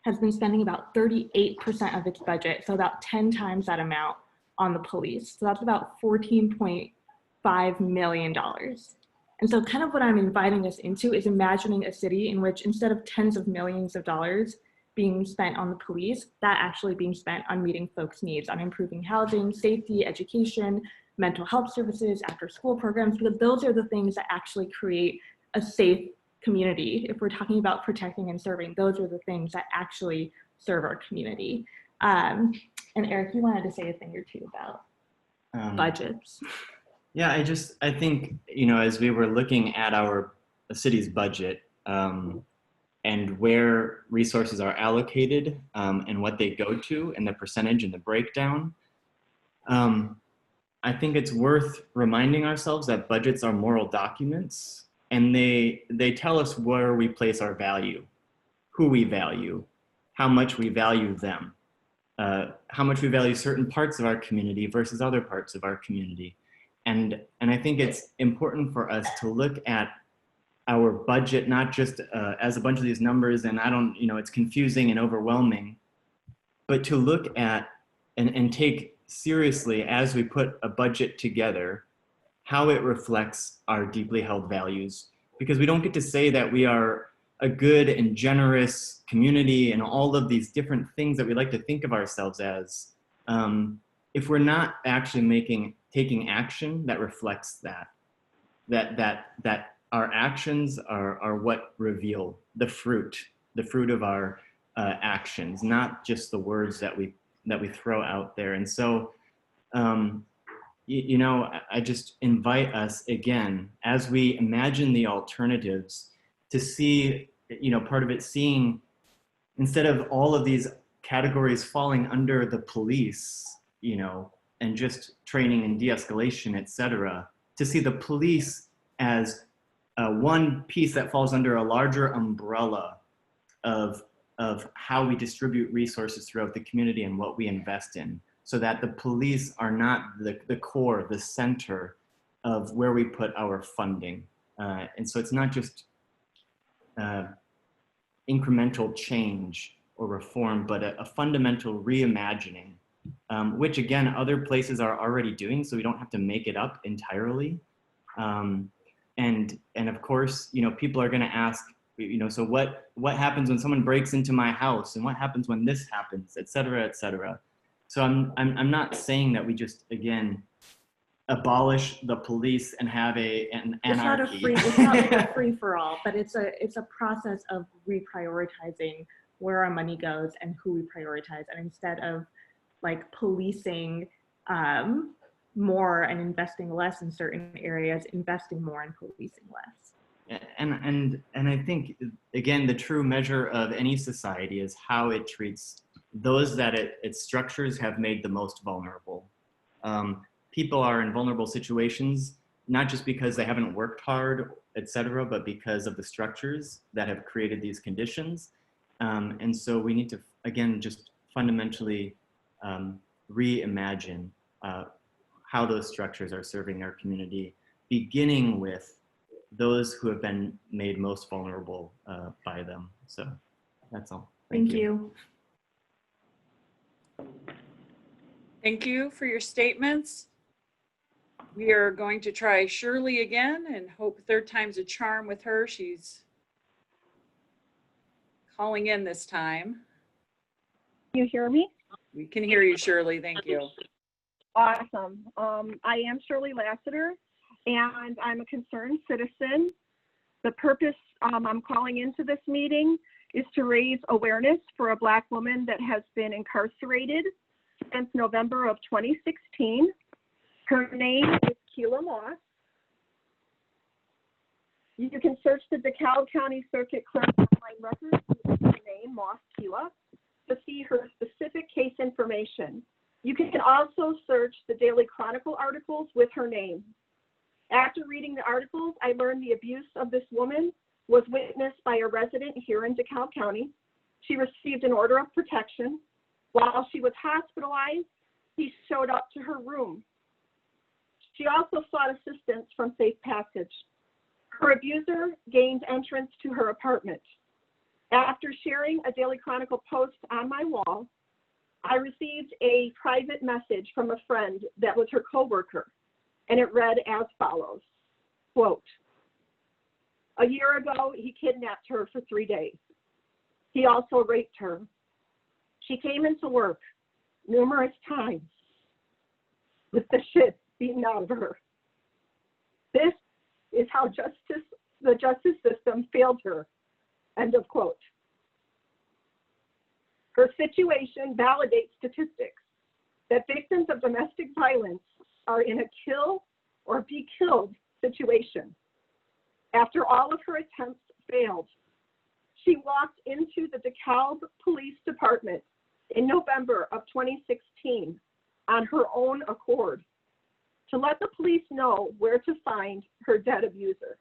has been spending about 38% of its budget, so about 10 times that amount on the police. So that's about $14.5 million. And so kind of what I'm inviting us into is imagining a city in which instead of tens of millions of dollars being spent on the police, that actually being spent on meeting folks' needs, on improving housing, safety, education, mental health services, after school programs, because those are the things that actually create a safe community. If we're talking about protecting and serving, those are the things that actually serve our community. And Eric, you wanted to say a thing or two about budgets. Yeah, I think, as we were looking at our city's budget and where resources are allocated and what they go to and the percentage and the breakdown, I think it's worth reminding ourselves that budgets are moral documents, and they tell us where we place our value, who we value, how much we value them, how much we value certain parts of our community versus other parts of our community. And I think it's important for us to look at our budget, not just as a bunch of these numbers, and it's confusing and overwhelming, but to look at and take seriously as we put a budget together, how it reflects our deeply held values. Because we don't get to say that we are a good and generous community and all of these different things that we like to think of ourselves as, if we're not actually taking action that reflects that our actions are what reveal the fruit of our actions, not just the words that we throw out there. And so, I just invite us again, as we imagine the alternatives, to see, part of it seeing, instead of all of these categories falling under the police, and just training and de-escalation, et cetera, to see the police as one piece that falls under a larger umbrella of how we distribute resources throughout the community and what we invest in, so that the police are not the core, the center of where we put our funding. And so it's not just incremental change or reform, but a fundamental reimagining, which again, other places are already doing, so we don't have to make it up entirely. And of course, people are gonna ask, so what happens when someone breaks into my house, and what happens when this happens, et cetera, et cetera. So I'm not saying that we just, again, abolish the police and have an anarchy. It's not like a free for all, but it's a process of reprioritizing where our money goes and who we prioritize. And instead of like policing more and investing less in certain areas, investing more and policing less. And I think, again, the true measure of any society is how it treats those that its structures have made the most vulnerable. People are in vulnerable situations, not just because they haven't worked hard, et cetera, but because of the structures that have created these conditions. And so we need to, again, just fundamentally reimagine how those structures are serving our community, beginning with those who have been made most vulnerable by them. So that's all. Thank you. Thank you for your statements. We are going to try Shirley again and hope third time's a charm with her. She's calling in this time. you hear me? We can hear you, Shirley. Thank you. Awesome. I am Shirley Lassiter, and I'm a concerned citizen. The purpose I'm calling into this meeting is to raise awareness for a Black woman that has been incarcerated since November of 2016. Her name is Keela Moss. You can search the Dekalb County Circuit Clerk online records with her name, Moss Keela, to see her specific case information. You can also search the Daily Chronicle articles with her name. After reading the articles, I learned the abuse of this woman was witnessed by a resident here in Dekalb County. She received an order of protection. While she was hospitalized, he showed up to her room. She also sought assistance from Safe Passage. Her abuser gained entrance to her apartment. After sharing a Daily Chronicle post on my wall, I received a private message from a friend that was her coworker, and it read as follows, quote, "A year ago, he kidnapped her for 3 days. He also raped her. She came into work numerous times with the shit beaten out of her. This is how the justice system failed her," end of quote. Her situation validates statistics that victims of domestic violence are in a kill or be killed situation. After all of her attempts failed, she walked into the Dekalb Police Department in November of 2016 on her own accord to let the police know where to find her dead abuser.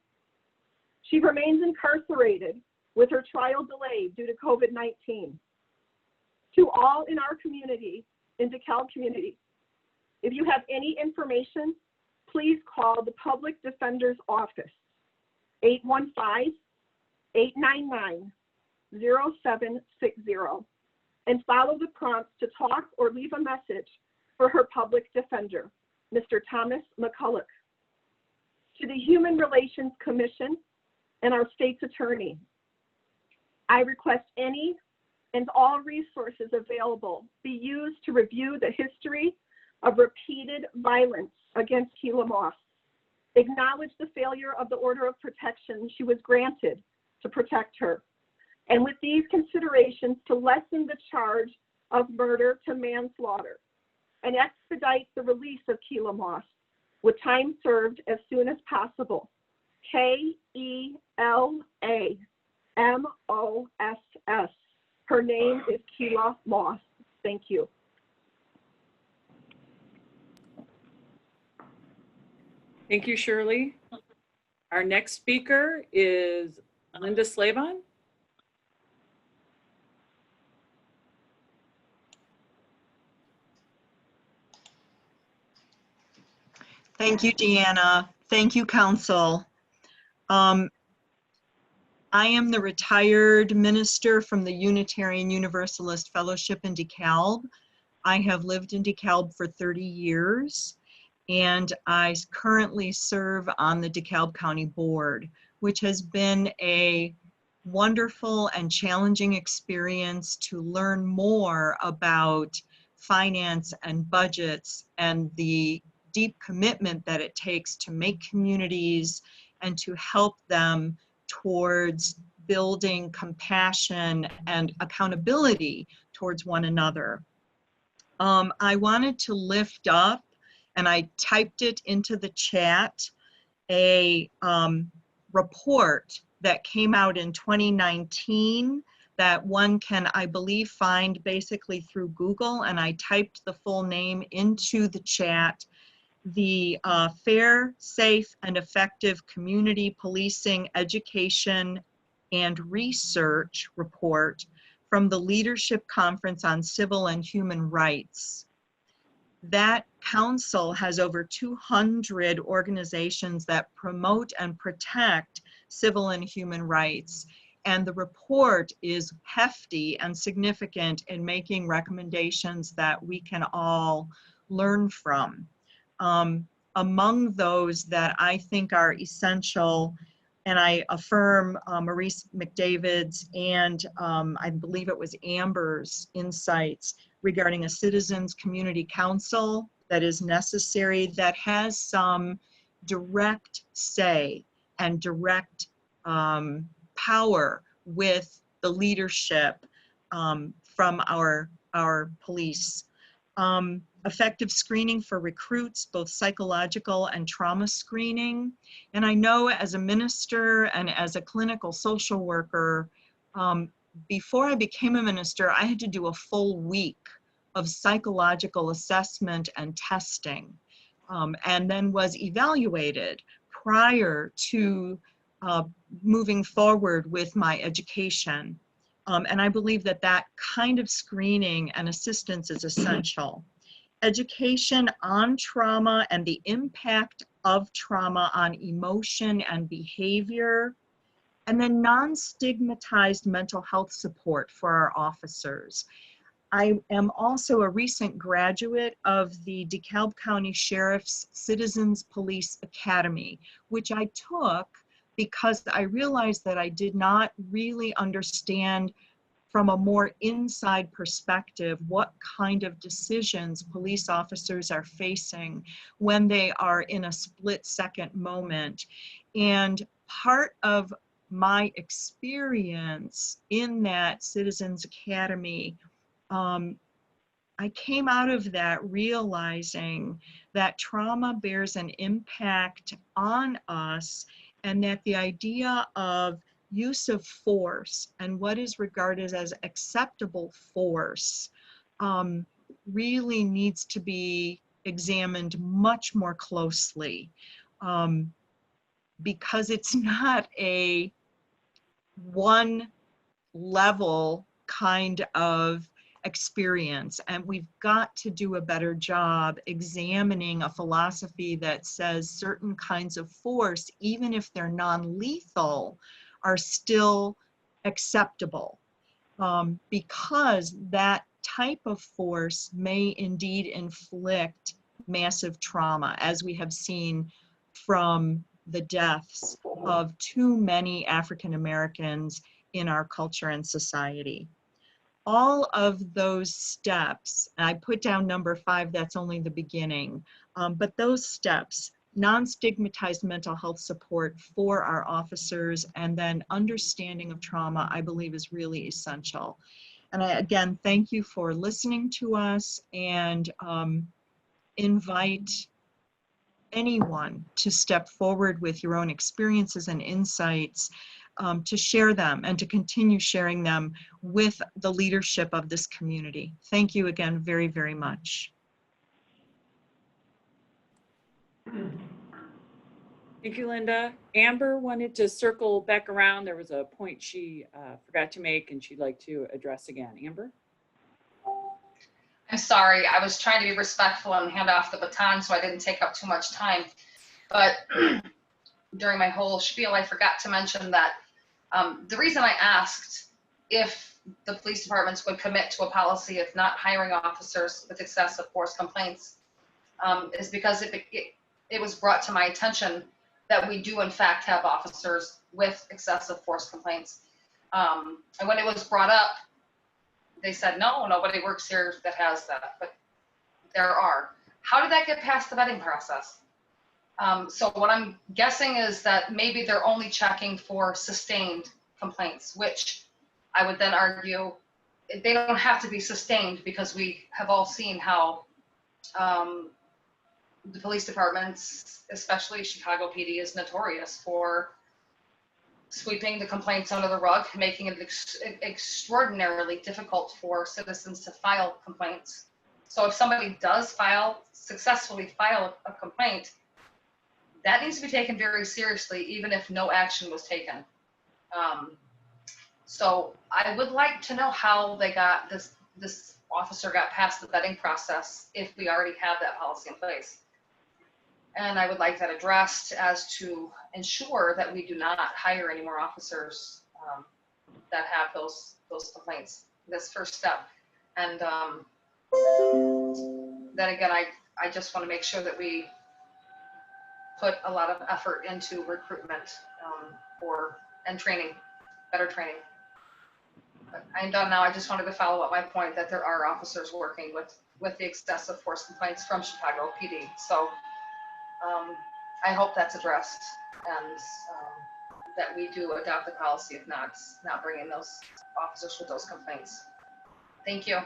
She remains incarcerated with her trial delayed due to COVID-19. To all in our community, in DeKalb community, if you have any information, please call the Public Defender's Office, 815-899-0760, and follow the prompts to talk or leave a message for her public defender, Mr. Thomas McCulloch. To the Human Relations Commission and our state's attorney, I request any and all resources available be used to review the history of repeated violence against Keela Moss. Acknowledge the failure of the order of protection she was granted to protect her. And with these considerations, to lessen the charge of murder to manslaughter and expedite the release of Keela Moss with time served as soon as possible. K-E-L-A-M-O-S-S. Her name is Keela Moss. Thank you. Thank you, Shirley. Our next speaker is Linda Slavon. Thank you, Deanna. Thank you, Council. I am the retired minister from the Unitarian Universalist Fellowship in DeKalb. I have lived in DeKalb for 30 years, and I currently serve on the DeKalb County Board, which has been a wonderful and challenging experience to learn more about finance and budgets and the deep commitment that it takes to make communities and to help them towards building compassion and accountability towards one another. I wanted to lift up, and I typed it into the chat, a report that came out in 2019 that one can, I believe, find basically through Google, and I typed the full name into the chat. The Fair, Safe, and Effective Community Policing Education and Research Report from the Leadership Conference on Civil and Human Rights. That council has over 200 organizations that promote and protect civil and human rights, and the report is hefty and significant in making recommendations that we can all learn from. Among those that I think are essential And I affirm Maurice McDavid's and I believe it was Amber's insights regarding a citizens community council that is necessary, that has some direct say and direct power with the leadership from our police. Effective screening for recruits, both psychological and trauma screening. And I know as a minister and as a clinical social worker, before I became a minister, I had to do a full week of psychological assessment and testing, and then was evaluated prior to moving forward with my education. And I believe that that kind of screening and assistance is essential. Education on trauma and the impact of trauma on emotion and behavior, and then non-stigmatized mental health support for our officers. I am also a recent graduate of the DeKalb County Sheriff's Citizens Police Academy, which I took because I realized that I did not really understand from a more inside perspective what kind of decisions police officers are facing when they are in a split-second moment. And part of my experience in that Citizens Academy, I came out of that realizing that trauma bears an impact on us, and that the idea of use of force and what is regarded as acceptable force really needs to be examined much more closely, because it's not a one level kind of experience, and we've got to do a better job examining a philosophy that says certain kinds of force, even if they're non-lethal, are still acceptable, because that type of force may indeed inflict massive trauma, as we have seen from the deaths of too many African Americans in our culture and society. All of those steps, and I put down number 5, that's only the beginning, but those steps, non-stigmatized mental health support for our officers, and then understanding of trauma, I believe is really essential. And I, again, thank you for listening to us, and invite anyone to step forward with your own experiences and insights, to share them and to continue sharing them with the leadership of this community. Thank you again very, very much. Thank you, Linda. Amber wanted to circle back around. There was a point she forgot to make and she'd like to address again. Amber? I'm sorry, I was trying to be respectful and hand off the baton so I didn't take up too much time. But during my whole spiel, I forgot to mention that the reason I asked if the police departments would commit to a policy of not hiring officers with excessive force complaints is because it was brought to my attention that we do in fact have officers with excessive force complaints. And when it was brought up, they said, no, nobody works here that has that, but there are. How did that get past the vetting process? So what I'm guessing is that maybe they're only checking for sustained complaints, which I would then argue they don't have to be sustained, because we have all seen how the police departments, especially Chicago PD, is notorious for sweeping the complaints under the rug, making it extraordinarily difficult for citizens to file complaints. So if somebody does successfully file a complaint, that needs to be taken very seriously, even if no action was taken. So I would like to know how they got this officer got past the vetting process if we already have that policy in place. And I would like that addressed as to ensure that we do not hire any more officers that have those complaints, this first step. And then again, I just want to make sure that we put a lot of effort into recruitment and training, better training. But I'm done now. I just wanted to follow up my point that there are officers working with the excessive force complaints from Chicago PD. So I hope that's addressed and that we do adopt the policy of not bringing those officers with those complaints. Thank you.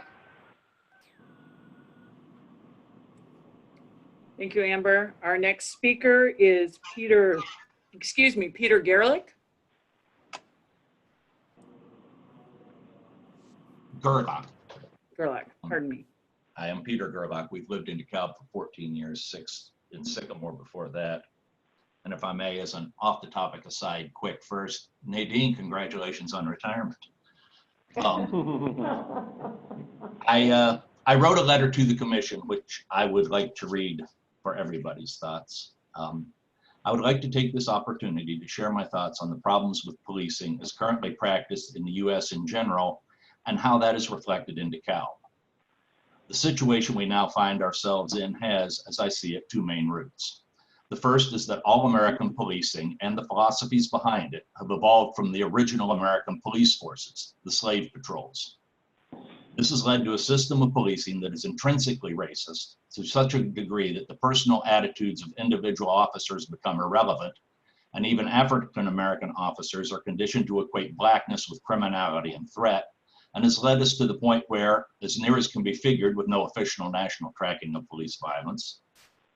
Thank you, Amber. Our next speaker is Peter Gerlich. Gerlach. Gerlich, pardon me. I am Peter Gerlach. We've lived in DeKalb for 14 years, 6 in Sycamore before that. And if I may, as an off-the-topic aside, quick first, Nadine, congratulations on retirement. I wrote a letter to the commission, which I would like to read for everybody's thoughts. I would like to take this opportunity to share my thoughts on the problems with policing as currently practiced in the U.S. in general, and how that is reflected in DeKalb. The situation we now find ourselves in has, as I see it, 2 main roots. The first is that all American policing and the philosophies behind it have evolved from the original American police forces, the slave patrols. This has led to a system of policing that is intrinsically racist to such a degree that the personal attitudes of individual officers become irrelevant, and even African American officers are conditioned to equate blackness with criminality and threat, and has led us to the point where, as near as can be figured with no official national tracking of police violence,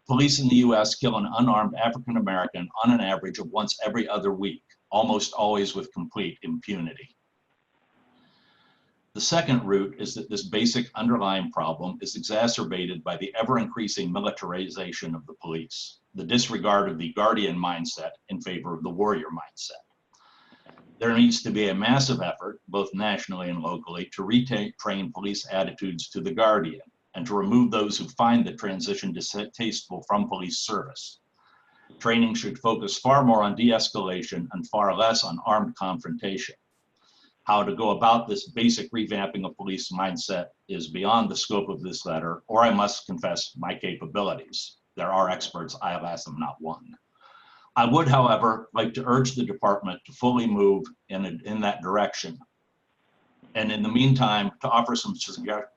police in the U.S. kill an unarmed African American on an average of once every other week, almost always with complete impunity. The second root is that this basic underlying problem is exacerbated by the ever-increasing militarization of the police, the disregard of the guardian mindset in favor of the warrior mindset. There needs to be a massive effort, both nationally and locally, to retrain police attitudes to the guardian and to remove those who find the transition distasteful from police service. Training should focus far more on de-escalation and far less on armed confrontation. How to go about this basic revamping of police mindset is beyond the scope of this letter, or I must confess my capabilities. There are experts, I'll ask them not one. I would, however, like to urge the department to fully move in that direction. And in the meantime, to offer some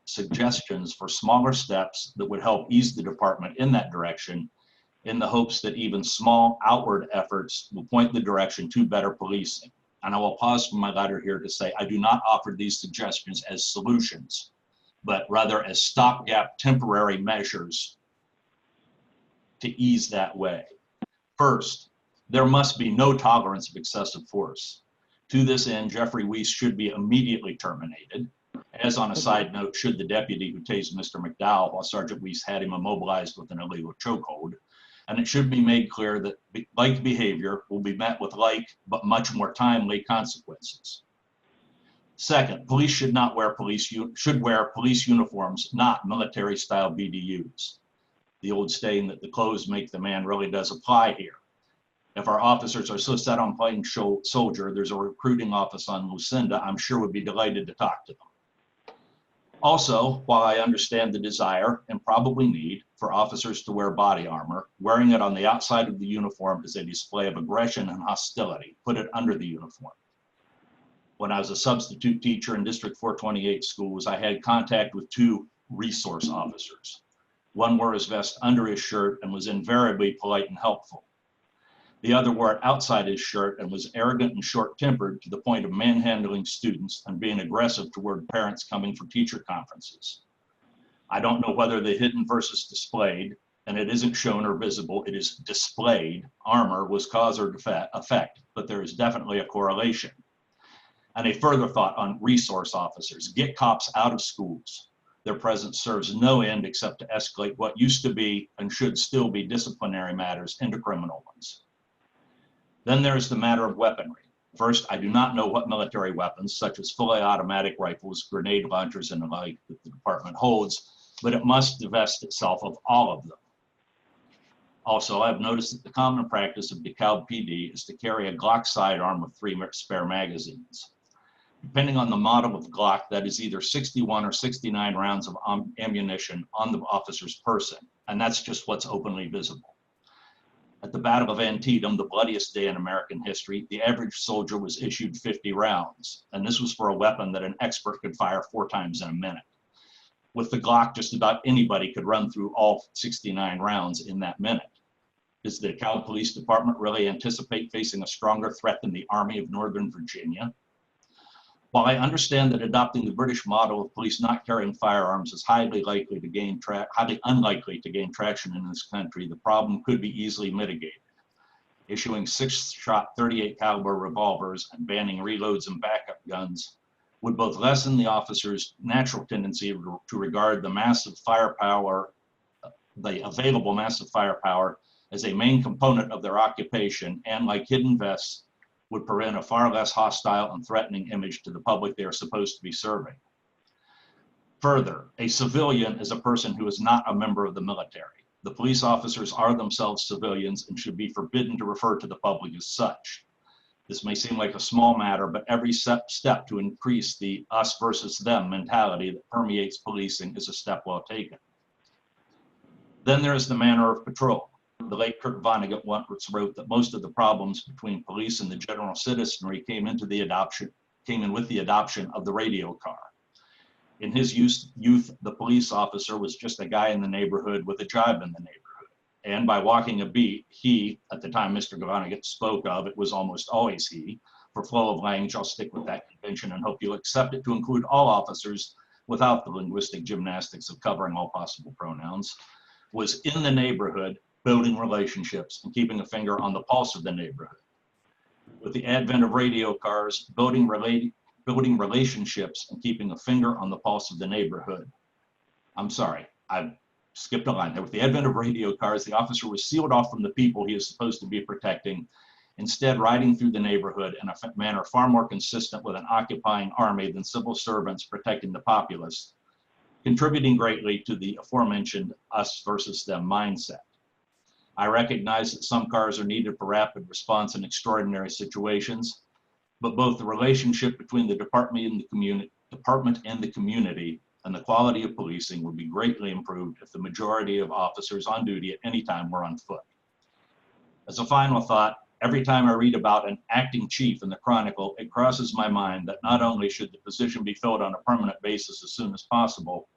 suggestions for smaller steps that would help ease the department in that direction, in the hopes that even small outward efforts will point the direction to better policing. And I will pause from my letter here to say I do not offer these suggestions as solutions, but rather as stopgap temporary measures to ease that way. First, there must be no tolerance of excessive force. To this end, Jeffrey Weiss should be immediately terminated. As on a side note, should the deputy who tased Mr. McDowell while Sergeant Weiss had him immobilized with an illegal chokehold. And it should be made clear that like behavior will be met with like, but much more timely consequences. Second, police should wear police uniforms, not military-style BDUs. The old saying that the clothes make the man really does apply here. If our officers are so set on playing soldier, there's a recruiting office on Lucinda, I'm sure would be delighted to talk to them. Also, while I understand the desire and probably need for officers to wear body armor, wearing it on the outside of the uniform is a display of aggression and hostility. Put it under the uniform. When I was a substitute teacher in District 428 schools, I had contact with 2 resource officers. One wore his vest under his shirt and was invariably polite and helpful. The other wore it outside his shirt and was arrogant and short-tempered to the point of manhandling students and being aggressive toward parents coming for teacher conferences. I don't know whether the hidden versus displayed, and it isn't shown or visible, it is displayed, armor was cause or effect, but there is definitely a correlation. And a further thought on resource officers. Get cops out of schools. Their presence serves no end except to escalate what used to be and should still be disciplinary matters into criminal ones. Then there is the matter of weaponry. First, I do not know what military weapons, such as fully automatic rifles, grenade launchers, and the like that the department holds, but it must divest itself of all of them. Also, I've noticed that the common practice of DeKalb PD is to carry a Glock sidearm with 3 spare magazines. Depending on the model of Glock, that is either 61 or 69 rounds of ammunition on the officer's person, and that's just what's openly visible. At the Battle of Antietam, the bloodiest day in American history, the average soldier was issued 50 rounds, and this was for a weapon that an expert could fire 4 times in a minute. With the Glock, just about anybody could run through all 69 rounds in that minute. Does the DeKalb Police Department really anticipate facing a stronger threat than the Army of Northern Virginia? While I understand that adopting the British model of police not carrying firearms is highly unlikely to gain traction in this country, the problem could be easily mitigated. Issuing 6-shot 38 caliber revolvers and banning reloads and backup guns would both lessen the officer's natural tendency to regard the available massive firepower as a main component of their occupation, and like hidden vests, would present a far less hostile and threatening image to the public they are supposed to be serving. Further, a civilian is a person who is not a member of the military. The police officers are themselves civilians and should be forbidden to refer to the public as such. This may seem like a small matter, but every step to increase the us versus them mentality that permeates policing is a step well taken. Then there is the manner of patrol. The late Kurt Vonnegut once wrote that most of the problems between police and the general citizenry came in with the adoption of the radio car. In his youth, the police officer was just a guy in the neighborhood with a job in the neighborhood. And by walking a beat, he, at the time Mr. Vonnegut spoke of, it was almost always he. For flow of language, I'll stick with that convention and hope you'll accept it to include all officers without the linguistic gymnastics of covering all possible pronouns, was in the neighborhood, building relationships and keeping a finger on the pulse of the neighborhood. With the advent of radio cars, building relationships and keeping a finger on the pulse of the neighborhood. I'm sorry, I skipped a line there. With the advent of radio cars, the officer was sealed off from the people he is supposed to be protecting, instead riding through the neighborhood in a manner far more consistent with an occupying army than civil servants protecting the populace, contributing greatly to the aforementioned us versus them mindset. I recognize that some cars are needed for rapid response in extraordinary situations, but both the relationship between the department and the community and the quality of policing would be greatly improved if the majority of officers on duty at any time were on foot. As a final thought, every time I read about an acting chief in the Chronicle, it crosses my mind that not only should the position be filled on a permanent basis as soon as possible,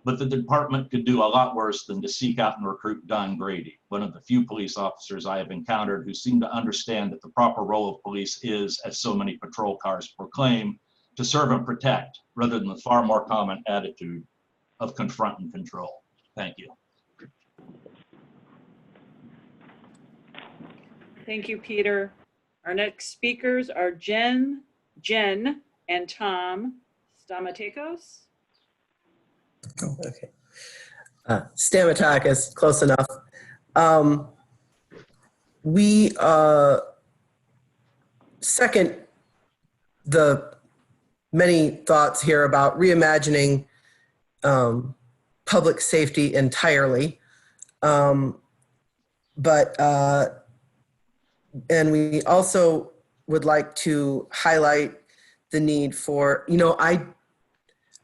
but the department could do a lot worse than to seek out and recruit Don Grady, one of the few police officers I have encountered who seem to understand that the proper role of police is, as so many patrol cars proclaim, to serve and protect, rather than the far more common attitude of confront and control. Thank you. Thank you, Peter. Our next speakers are Jen, and Tom Stamatakos. Oh, okay. Stamatakis, close enough. We second the many thoughts here about reimagining public safety entirely. And we also would like to highlight the need for,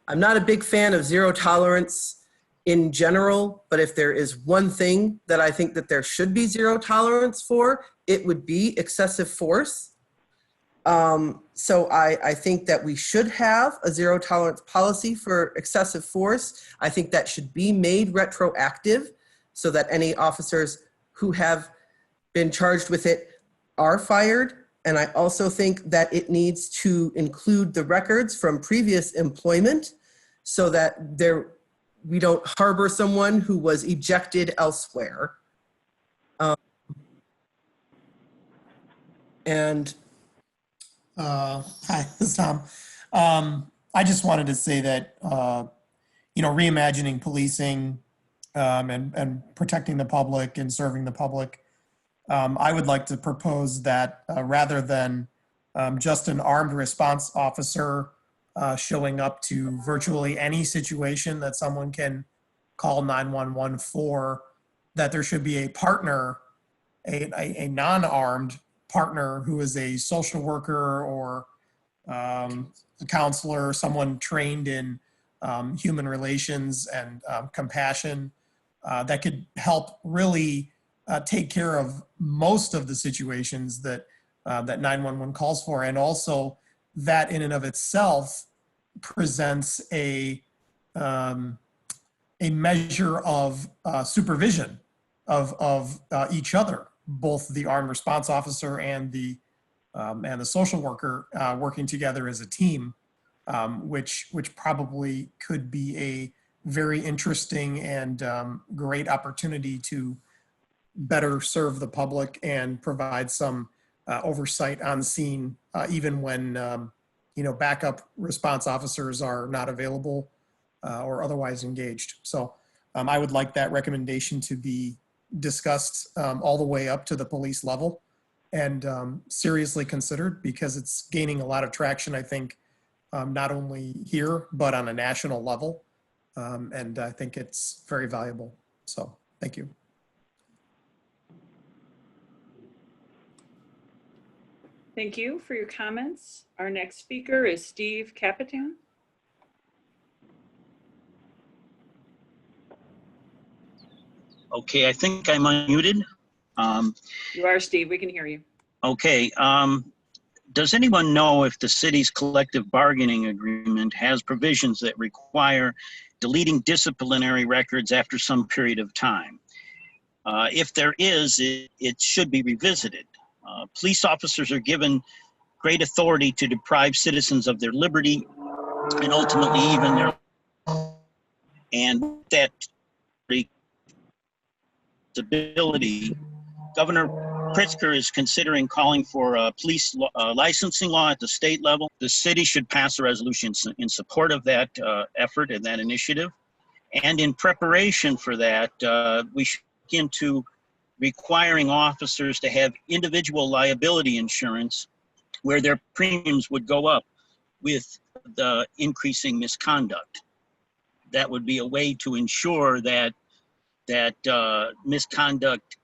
I'm not a big fan of zero tolerance in general, but if there is one thing that I think that there should be zero tolerance for, it would be excessive force. So I think that we should have a zero tolerance policy for excessive force. I think that should be made retroactive so that any officers who have been charged with it are fired. And I also think that it needs to include the records from previous employment so that we don't harbor someone who was ejected elsewhere. Hi, this is Tom. I just wanted to say that, reimagining policing and protecting the public and serving the public, I would like to propose that rather than just an armed response officer showing up to virtually any situation that someone can call 911 for, that there should be a partner, a non-armed partner who is a social worker or a counselor, someone trained in human relations and compassion that could help really take care of most of the situations that that 911 calls for, and also that in and of itself presents a measure of supervision of each other, both the armed response officer and the social worker working together as a team, which probably could be a very interesting and great opportunity to better serve the public and provide some oversight on scene, even when backup response officers are not available or otherwise engaged. So I would like that recommendation to be discussed all the way up to the police level and seriously considered, because it's gaining a lot of traction, I think, not only here, but on a national level. And I think it's very valuable. So thank you. Thank you for your comments. Our next speaker is Steve Capitan. Okay, I think I'm unmuted. You are, Steve. We can hear you. Okay. Does anyone know if the city's collective bargaining agreement has provisions that require deleting disciplinary records after some period of time? If there is, it should be revisited. Police officers are given great authority to deprive citizens of their liberty and ultimately even their, and that ability. Governor Pritzker is considering calling for a police licensing law at the state level. The city should pass a resolution in support of that effort and that initiative. And in preparation for that, we should look into requiring officers to have individual liability insurance where their premiums would go up with the increasing misconduct. That would be a way to ensure that misconduct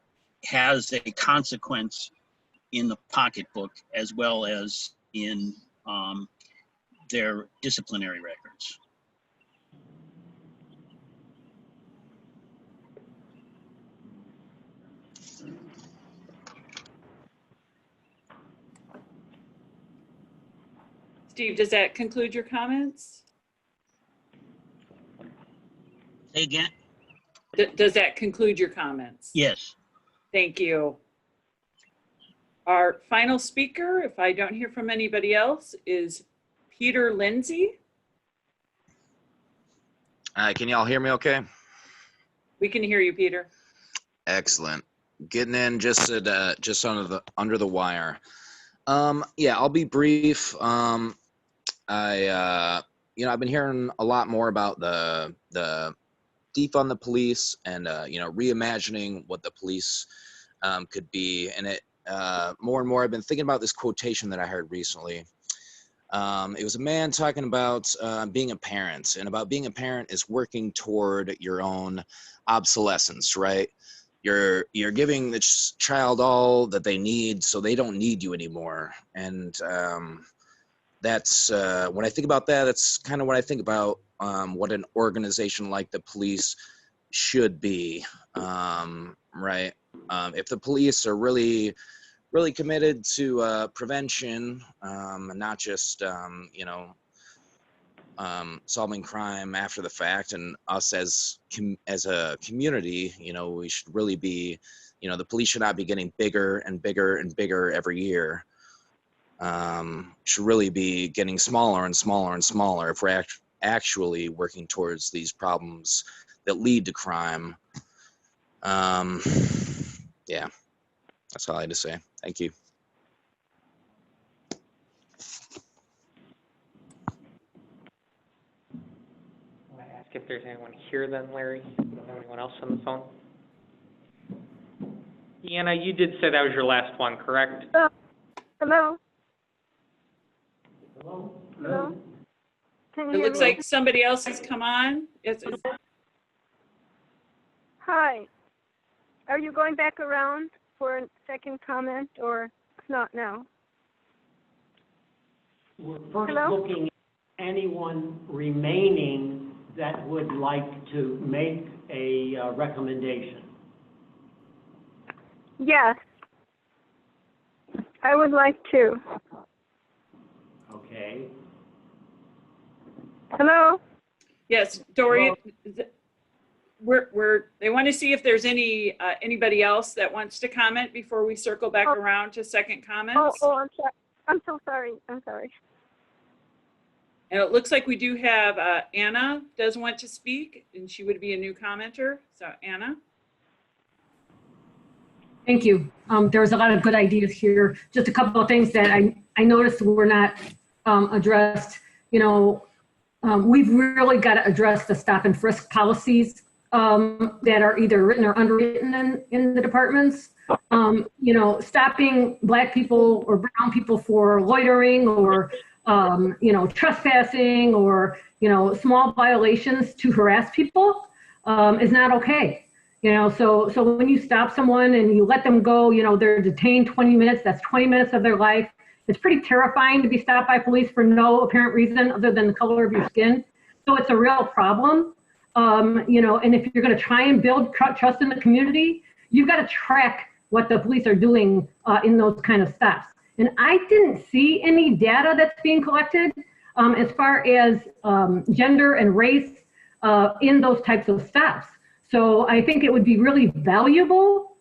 has a consequence in the pocketbook as well as in their disciplinary records. Steve, does that conclude your comments? Say again? Does that conclude your comments? Yes. Thank you. Our final speaker, if I don't hear from anybody else, is Peter Lindsay. Can y'all hear me okay? We can hear you, Peter. Excellent. Getting in just under the wire. Yeah, I'll be brief. I've been hearing a lot more about the defund the police and reimagining what the police could be, and it more and more I've been thinking about this quotation that I heard recently. It was a man talking about being a parent, and about being a parent is working toward your own obsolescence, right? You're giving the child all that they need so they don't need you anymore. And that's when I think about that, that's kind of what I think about what an organization like the police should be, right? If the police are really committed to prevention, not just solving crime after the fact, and us as a community, we should really be, the police should not be getting bigger and bigger and bigger every year. Should really be getting smaller and smaller and smaller if we're actually working towards these problems that lead to crime. Yeah, that's all I had to say. Thank you. I ask if there's anyone here then, Larry? You don't have anyone else on the phone? Deanna, you did say that was your last one, correct? Hello? Hello? Hello? Can you It hear looks me? like somebody else has come on. Hi. Are you going back around for a second comment, or not now? We're first Hello? looking at anyone remaining that would like to make a recommendation. Yes, I would like to. Okay. Hello? Yes, Dory, they want to see if there's anybody else that wants to comment before we circle back around to second comments. Oh, I'm sorry. I'm so sorry. I'm sorry. And it looks like we do have Anna does want to speak, and she would be a new commenter. So Anna. Thank you. There was a lot of good ideas here. Just a couple of things that I noticed were not addressed. You know, we've really got to address the stop and frisk policies that are either written or unwritten in the departments. You know, stopping Black people or brown people for loitering or you know, trespassing or, you know, small violations to harass people is not okay. You know, so when you stop someone and you let them go, you know, they're detained 20 minutes, that's 20 minutes of their life. It's pretty terrifying to be stopped by police for no apparent reason other than the color of your skin. So it's a real problem. You know, and if you're going to try and build trust in the community, you've got to track what the police are doing in those kind of stops. And I didn't see any data that's being collected as far as gender and race in those types of stops. So I think it would be really valuable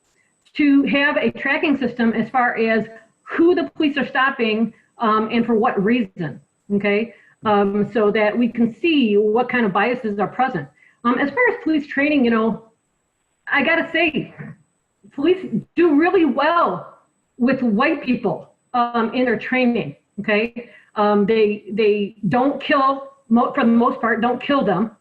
to have a tracking system as far as who the police are stopping and for what reason, okay? So that we can see what kind of biases are present. As far as police training, you know, I gotta say, police do really well with white people in their training, okay? They don't kill, for the most part, don't kill them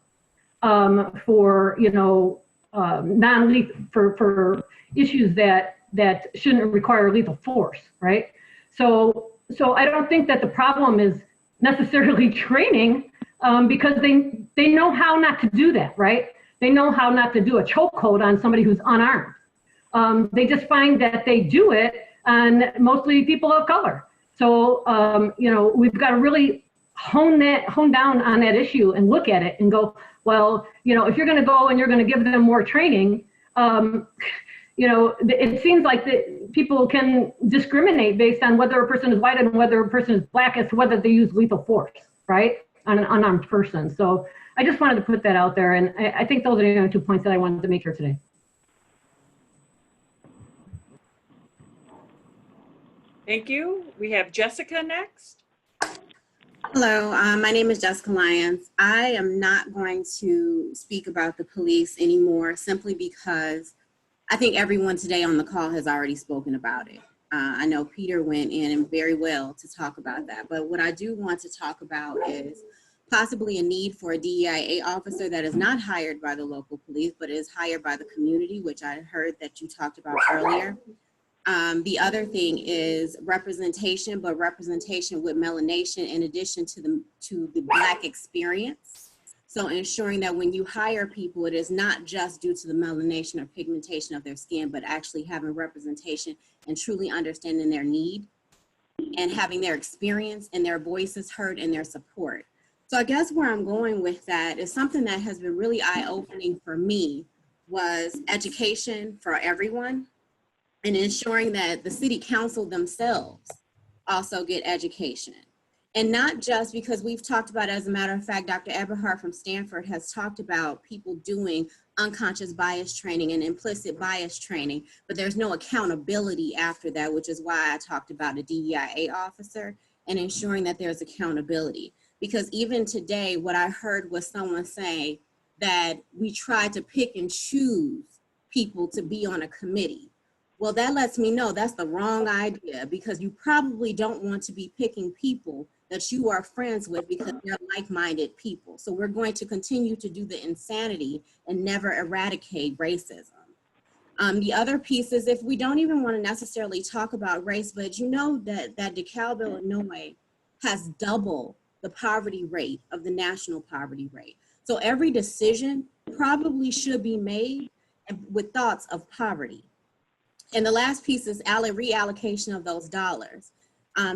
for, you know, non-lethal, for issues that shouldn't require lethal force, right? So I don't think that the problem is necessarily training because they know how not to do that, right? They know how not to do a chokehold on somebody who's unarmed. They just find that they do it on mostly people of color. So, you know, we've got to really hone down on that issue and look at it and go, well, you know, if you're going to go and you're going to give them more training, you know, it seems like that people can discriminate based on whether a person is white and whether a person is Black as to whether they use lethal force, right, on an unarmed person. So I just wanted to put that out there. And I think those are the only 2 points that I wanted to make here today. Thank you. We have Jessica next. Hello, my name is Jessica Lyons. I am not going to speak about the police anymore simply because I think everyone today on the call has already spoken about it. I know Peter went in and very well to talk about that, but what I do want to talk about is possibly a need for a DEIA officer that is not hired by the local police, but is hired by the community, which I heard that you talked about earlier. The other thing is representation, but representation with melanation in addition to the Black experience. So ensuring that when you hire people, it is not just due to the melanation or pigmentation of their skin, but actually having representation and truly understanding their need and having their experience and their voices heard and their support. So I guess where I'm going with that is something that has been really eye-opening for me was education for everyone. And ensuring that the city council themselves also get education. And not just because we've talked about, as a matter of fact, Dr. Eberhard from Stanford has talked about people doing unconscious bias training and implicit bias training, but there's no accountability after that, which is why I talked about a DEIA officer and ensuring that there's accountability. Because even today, what I heard was someone say that we try to pick and choose people to be on a committee. Well, that lets me know that's the wrong idea because you probably don't want to be picking people that you are friends with because they're like-minded people. So we're going to continue to do the insanity and never eradicate racism. The other piece is if we don't even want to necessarily talk about race, but you know that Dekalb, Illinois has double the poverty rate of the national poverty rate. So every decision probably should be made with thoughts of poverty. And the last piece is reallocation of those dollars.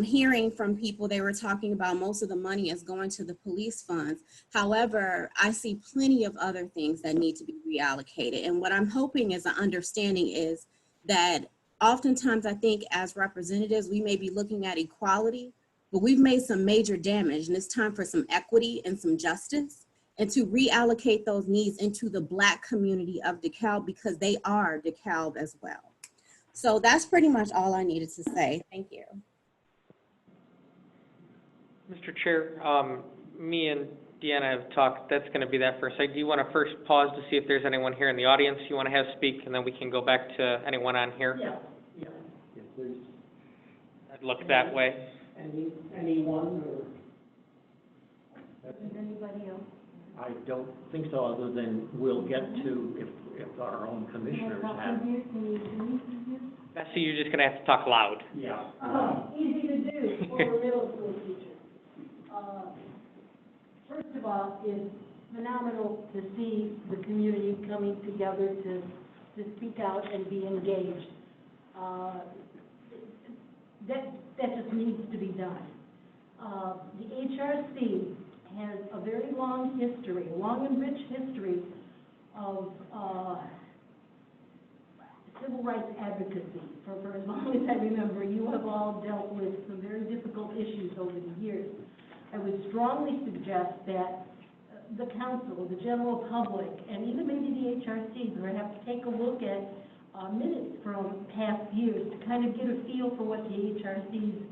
Hearing from people, they were talking about most of the money is going to the police funds. However, I see plenty of other things that need to be reallocated. And what I'm hoping is an understanding is that oftentimes I think as representatives, we may be looking at equality, but we've made some major damage, and it's time for some equity and some justice, and to reallocate those needs into the Black community of DeKalb, because they are DeKalb as well. So that's pretty much all I needed to say. Thank you. Mr. Chair, me and Deanna have talked. That's going to be that first. Do you want to first pause to see if there's anyone here in the audience you want to have speak, and then we can go back to anyone on here? Yeah, please. I'd look that way. Anyone or? Anybody else? I don't think so, other than we'll get to if our own commissioners have. Bessie, you're just going to have to talk loud. Yeah. Easy to do for a middle school teacher. First of all, it's phenomenal to see the community coming together to speak out and be engaged. That just needs to be done. The HRC has a very long history, a long and rich history of civil rights advocacy. For as long as I remember, you have all dealt with some very difficult issues over the years. I would strongly suggest that the council, the general public, and even maybe the HRC perhaps take a look at minutes from past years to kind of get a feel for what the HRC's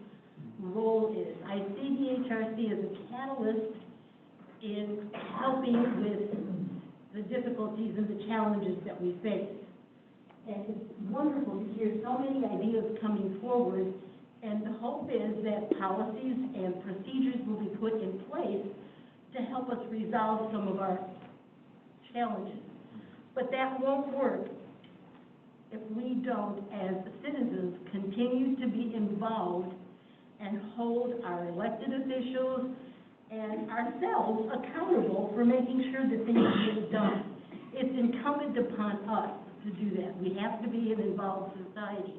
role is. I see the HRC as a catalyst in helping with the difficulties and the challenges that we face. And it's wonderful to hear so many ideas coming forward, and the hope is that policies and procedures will be put in place to help us resolve some of our challenges. But that won't work if we don't, as citizens, continue to be involved and hold our elected officials and ourselves accountable for making sure that things get done. It's incumbent upon us to do that. We have to be an involved society.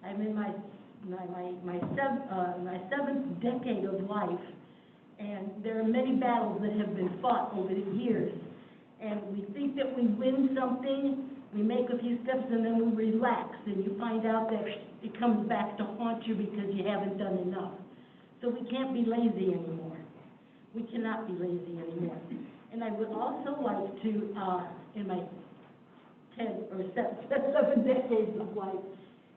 I'm in my seventh decade of life, and there are many battles that have been fought over the years. And we think that we win something, we make a few steps, and then we relax, and you find out that it comes back to haunt you because you haven't done enough. So we can't be lazy anymore. We cannot be lazy anymore. And I would also like to, in my 10 or 7 decades of life,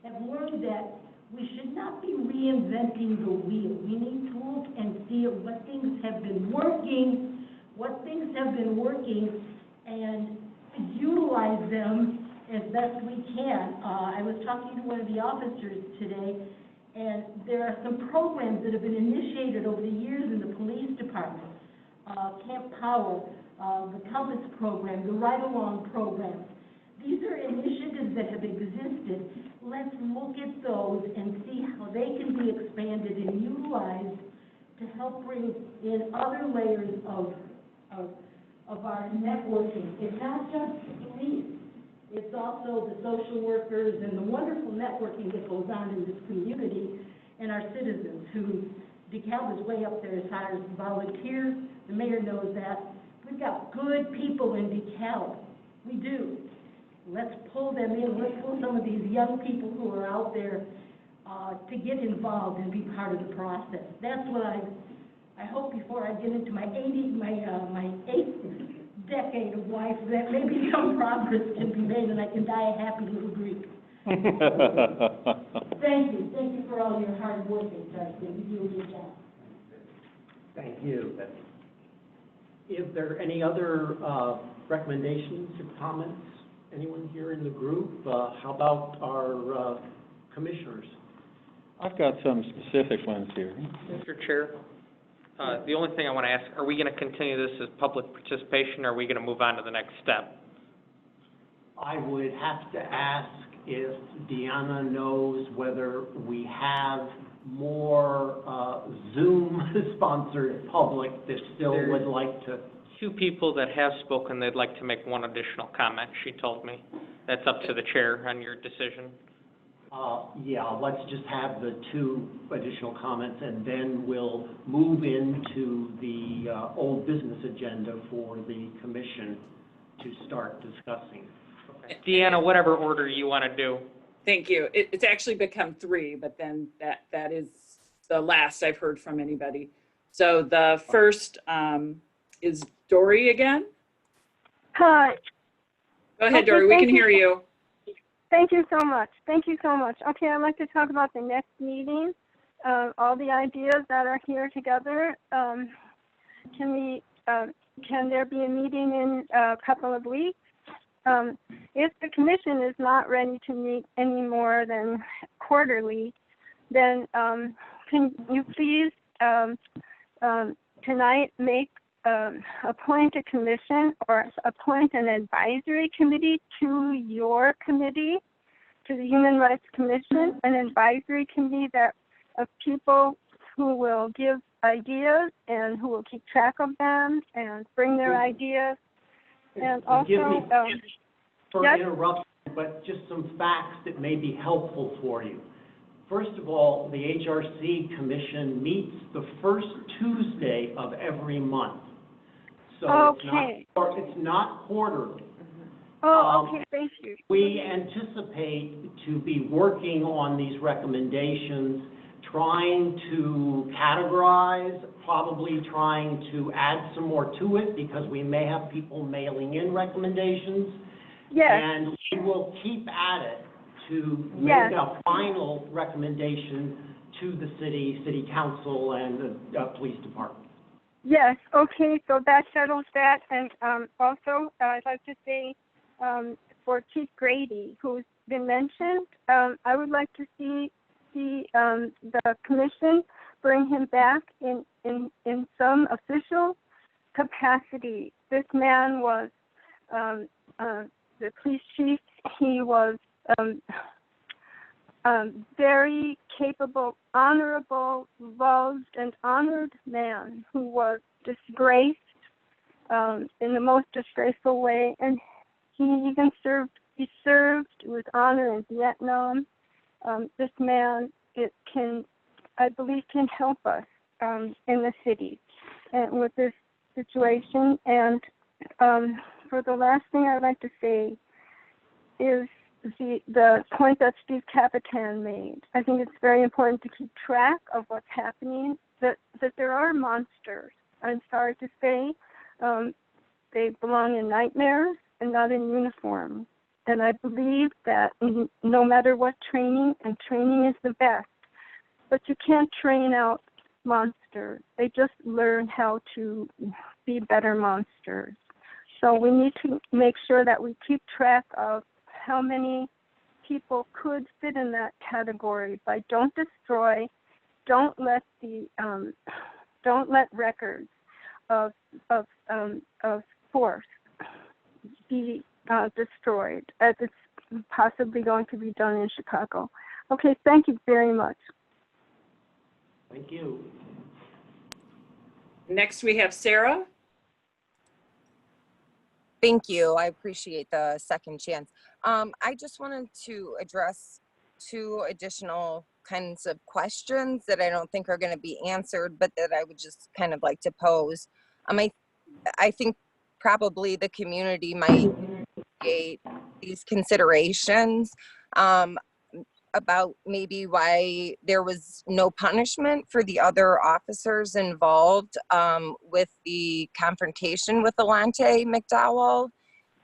have learned that we should not be reinventing the wheel. We need to look and see what things have been working, and utilize them as best we can. I was talking to one of the officers today, and there are some programs that have been initiated over the years in the police department. Camp Power, the Compass program, the Ride Along programs. These are initiatives that have existed. Let's look at those and see how they can be expanded and utilized to help bring in other layers of our networking. It's not just police. It's also the social workers and the wonderful networking that goes on in this community and our citizens who DeKalb is way up there as far as volunteers. The mayor knows that. We've got good people in DeKalb. We do. Let's pull them in. Let's pull some of these young people who are out there to get involved and be part of the process. That's what I hope before I get into my 8th decade of life, that maybe some progress can be made and I can die a happy little Greek. Thank you. Thank you for all your hard work and such. You do a good job. Thank you. Is there any other recommendations or comments? Anyone here in the group? How about our commissioners? I've got some specific ones here. Mr. Chair, the only thing I want to ask, are we going to continue this as public participation, or are we going to move on to the next step? I would have to ask if Deanna knows whether we have more Zoom-sponsored public that still would like to. 2 people that have spoken, they'd like to make one additional comment, she told me. That's up to the chair on your decision. Yeah, let's just have the 2 additional comments, and then we'll move into the old business agenda for the commission to start discussing. Okay. Deanna, whatever order you want to do. Thank you. It's actually become 3, but then that is the last I've heard from anybody. So the first is Dory again. Hi. Go ahead, Okay, Dory. We thank can hear you. Thank you so much. Thank you so much. Okay, I'd like to talk about the next meeting. All the ideas that are here together. Can there be a meeting in a couple of weeks? If the commission is not ready to meet any more than quarterly, then can you please tonight appoint a commission or appoint an advisory committee to your committee, to the Human Rights Commission, an advisory committee of people who will give ideas and who will keep track of them and bring their ideas. And also, for yes? interruption, but just some facts that may be helpful for you. First of all, the HRC Commission meets the first Tuesday of every month. So okay. It's not quarterly. Oh, okay, thank you. We anticipate to be working on these recommendations, trying to categorize, probably trying to add some more to it because we may have people mailing in recommendations. Yes. And we will keep at it to make Yes. a final recommendation to the city council and the police department. Yes, okay, so that settles that. And also, I'd like to say for Chief Grady, who's been mentioned, I would like to see the commission bring him back in some official capacity. This man was the police chief. He was very capable, honorable, loved, and honored man who was disgraced in the most disgraceful way, and he even served with honor in Vietnam. This man, I believe, can help us in the city and with this situation. And for the last thing I'd like to say is the point that Steve Capitan made. I think it's very important to keep track of what's happening, that there are monsters. I'm sorry to say, they belong in nightmares and not in uniform. And I believe that no matter what training, and training is the best, but you can't train out monsters. They just learn how to be better monsters. So we need to make sure that we keep track of how many people could fit in that category by don't destroy, don't let records of force be destroyed, as it's possibly going to be done in Chicago. Okay, thank you very much. Thank you. Next we have Sarah. Thank you. I appreciate the second chance. I just wanted to address 2 additional kinds of questions that I don't think are going to be answered, but that I would just kind of like to pose. I think probably the community might appreciate these considerations about maybe why there was no punishment for the other officers involved with the confrontation with Alante McDowell.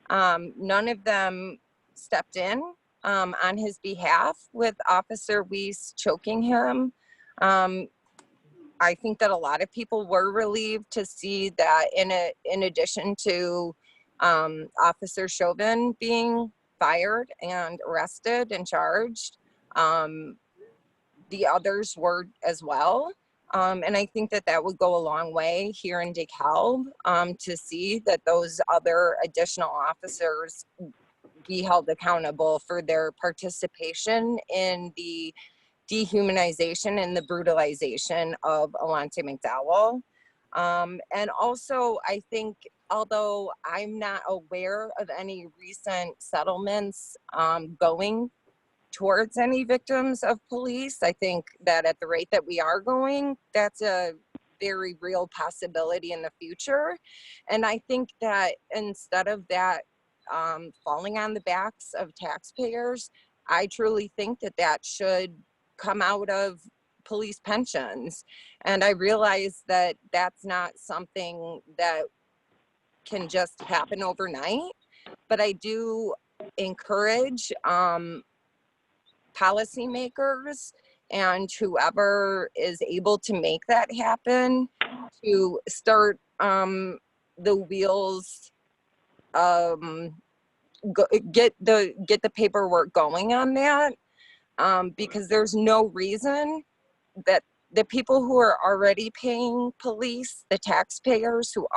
None of them stepped in on his behalf with Officer Weiss choking him. I think that a lot of people were relieved to see that in addition to Officer Chauvin being fired and arrested and charged, the others were as well. And I think that would go a long way here in Dekalb to see that those other additional officers be held accountable for their participation in the dehumanization and the brutalization of Alante McDowell. And also, I think, although I'm not aware of any recent settlements going towards any victims of police, I think that at the rate that we are going, that's a very real possibility in the future. And I think that instead of that falling on the backs of taxpayers, I truly think that that should come out of police pensions. And I realize that that's not something that can just happen overnight, but I do encourage policymakers and whoever is able to make that happen to start the wheels, get the paperwork going on that, because there's no reason that the people who are already paying police, the taxpayers who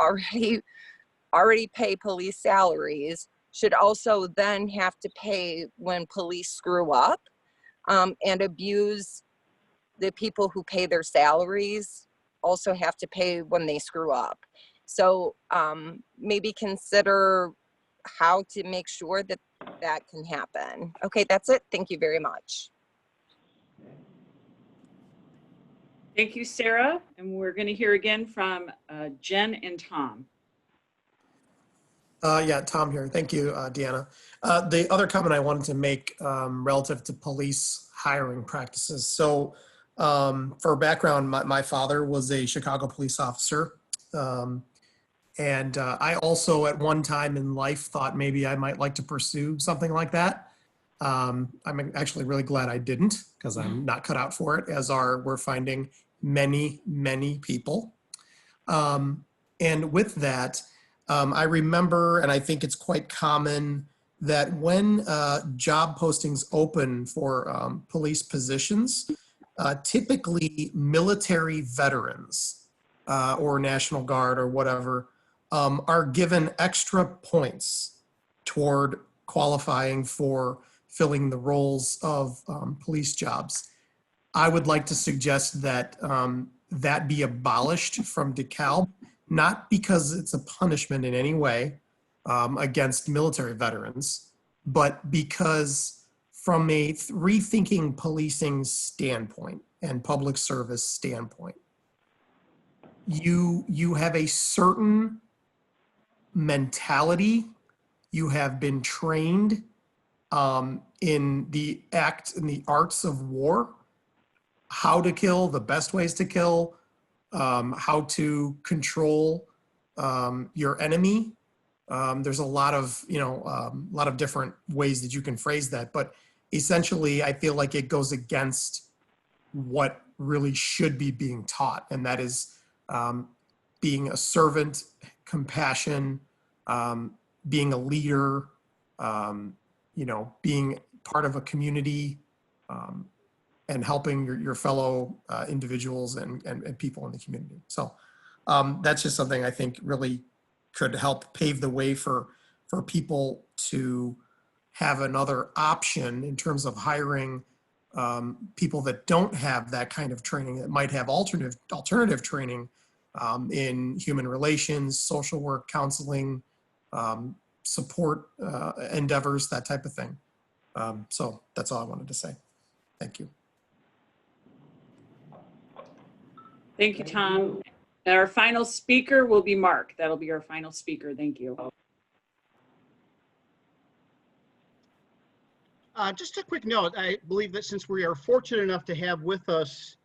already pay police salaries, should also then have to pay when police screw up, and abuse the people who pay their salaries also have to pay when they screw up. So maybe consider how to make sure that that can happen. Okay, that's it. Thank you very much. Thank you, Sarah. And we're going to hear again from Jen and Tom. Yeah, Tom here. Thank you, Deanna. The other comment I wanted to make relative to police hiring practices. So for background, my father was a Chicago police officer. And I also at one time in life thought maybe I might like to pursue something like that. I'm actually really glad I didn't, because I'm not cut out for it, as we're finding many people. And with that, I remember, and I think it's quite common, that when job postings open for police positions, typically military veterans or National Guard or whatever are given extra points toward qualifying for filling the roles of police jobs. I would like to suggest that that be abolished from Dekalb, not because it's a punishment in any way against military veterans, but because from a rethinking policing standpoint and public service standpoint, you have a certain mentality, you have been trained in the arts of war, how to kill, the best ways to kill, how to control your enemy. There's a lot of different ways that you can phrase that, but essentially I feel like it goes against what really should be being taught, and that is being a servant, compassion, being a leader, being part of a community, and helping your fellow individuals and people in the community. So that's just something I think really could help pave the way for people to have another option in terms of hiring people that don't have that kind of training, that might have alternative training in human relations, social work, counseling, support endeavors, that type of thing. So that's all I wanted to say. Thank you. Thank you, Tom. And our final speaker will be Mark. That'll be our final speaker. Thank you. Just a quick note. I believe that since we are fortunate enough to have with us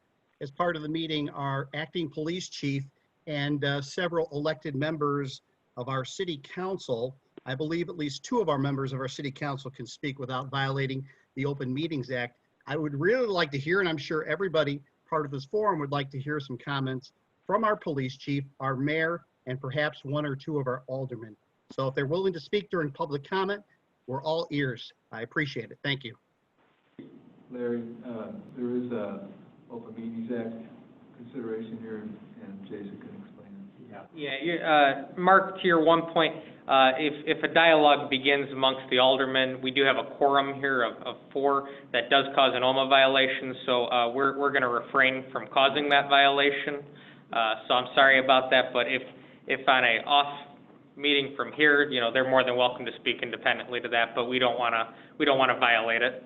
as part of the meeting our acting police chief and several elected members of our city council, I believe at least 2 of our members of our city council can speak without violating the Open Meetings Act. I would really like to hear, and I'm sure everybody part of this forum would like to hear some comments from our police chief, our mayor, and perhaps 1 or 2 of our aldermen. So if they're willing to speak during public comment, we're all ears. I appreciate it. Thank you. Larry, there is a Open Meetings Act consideration here, and Jason can explain it. Yeah, Mark, to your one point, if a dialogue begins amongst the aldermen, we do have a quorum here of 4 that does cause an OMA violation, so we're going to refrain from causing that violation. So I'm sorry about that, but if on a off meeting from here, they're more than welcome to speak independently to that, but we don't want to violate it.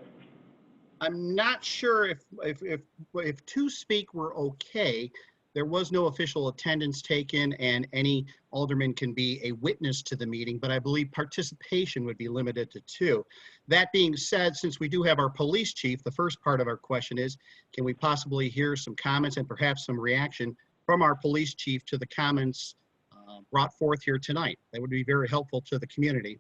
I'm not sure if 2 speak were okay. There was no official attendance taken, and any alderman can be a witness to the meeting, but I believe participation would be limited to 2. That being said, since we do have our police chief, the first part of our question is, can we possibly hear some comments and perhaps some reaction from our police chief to the comments brought forth here tonight? That would be very helpful to the community.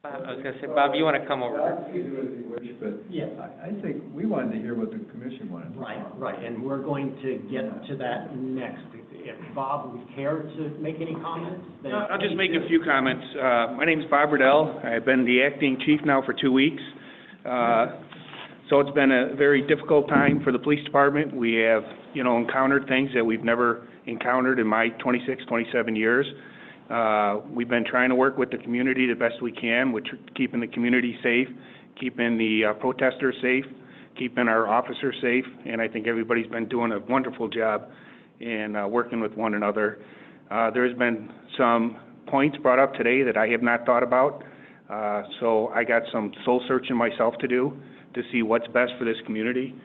I was gonna say, Bob, you wanna come over? Bob, you do as you wish, but Yes. I think we wanted to hear what the commission wanted. Right, and we're going to get to that next. If Bob would care to make any comments? then I'll just please make do. a few comments. My name's Bob Riddell. I've been the acting chief now for 2 weeks. So it's been a very difficult time for the police department. We have, encountered things that we've never encountered in my 26, 27 years. We've been trying to work with the community the best we can, with keeping the community safe, keeping the protesters safe, keeping our officers safe, and I think everybody's been doing a wonderful job in working with one another. There's been some points brought up today that I have not thought about, so I got some soul searching myself to do to see what's best for this community,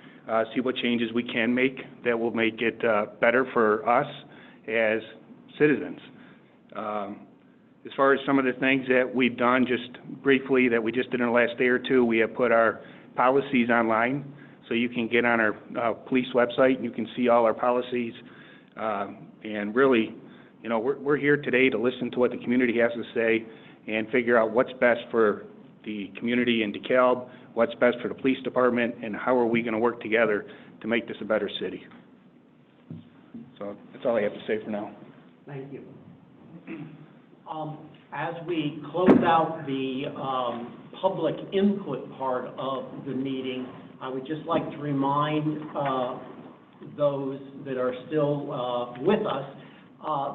see what changes we can make that will make it better for us as citizens. As far as some of the things that we've done, just briefly, that we just did in the last day or two, we have put our policies online, so you can get on our police website and you can see all our policies. And really, we're here today to listen to what the community has to say and figure out what's best for the community in DeKalb, what's best for the police department, and how are we going to work together to make this a better city. So that's all I have to say for now. Thank you. As we close out the public input part of the meeting, I would just like to remind those that are still with us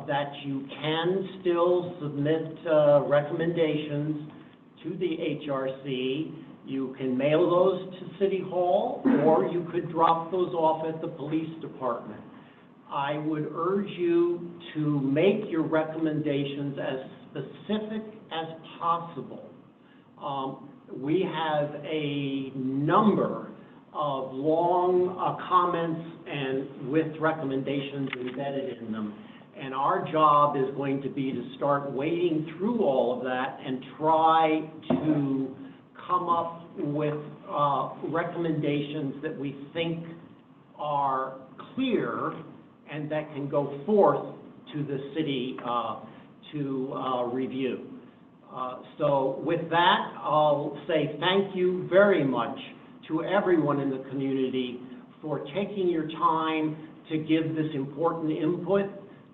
that you can still submit recommendations to the HRC. You can mail those to City Hall, or you could drop those off at the police department. I would urge you to make your recommendations as specific as possible. We have a number of long comments and with recommendations embedded in them. And our job is going to be to start wading through all of that and try to come up with recommendations that we think are clear and that can go forth to the city to review. So with that, I'll say thank you very much to everyone in the community for taking your time to give this important input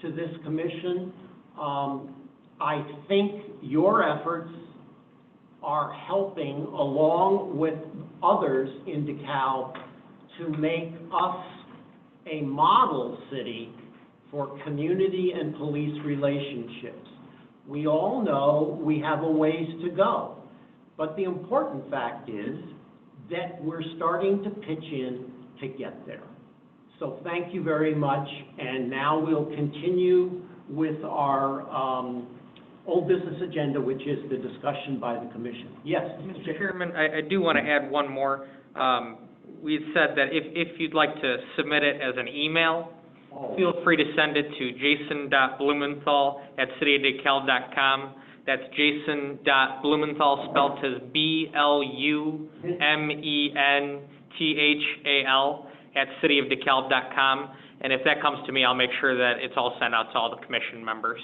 to this commission. I think your efforts are helping, along with others in DeKalb, to make us a model city for community and police relationships. We all know we have a ways to go, but the important fact is that we're starting to pitch in to get there. So thank you very much, and now we'll continue with our old business agenda, which is the discussion by the commission. Yes, Mr. Chairman, I do want to add one more. We said that if you'd like to submit it as an email, feel free to send it to jason.blumenthal@cityofdekalb.com. That's jason.blumenthal, spelled as BLUMENTHAL @cityofdekalb.com. And if that comes to me, I'll make sure that it's all sent out to all the commission members.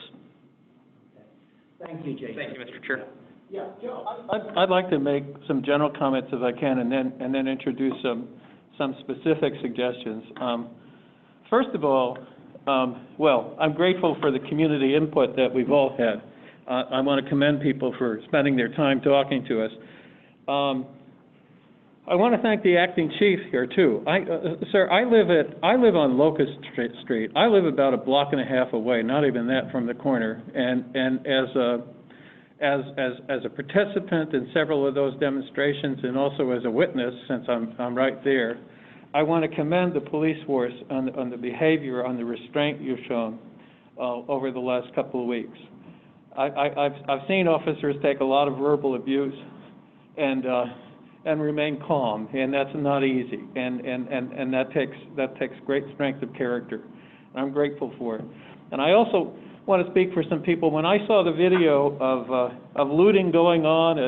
Thank you, Jason. Thank you, Mr. Chair. Yeah, Joe. I'd like to make some general comments if I can, and then introduce some specific suggestions. First of all, I'm grateful for the community input that we've all had. I want to commend people for spending their time talking to us. I want to thank the acting chief here too. Sir, I live on Locust Street. I live about a block and a half away, not even that from the corner. And as a participant in several of those demonstrations, and also as a witness, since I'm right there, I want to commend the police force on the behavior, on the restraint you've shown over the last couple of weeks. I've seen officers take a lot of verbal abuse, and and remain calm, and that's not easy, and that takes great strength of character. I'm grateful for it. And I also want to speak for some people. When I saw the video of looting going on,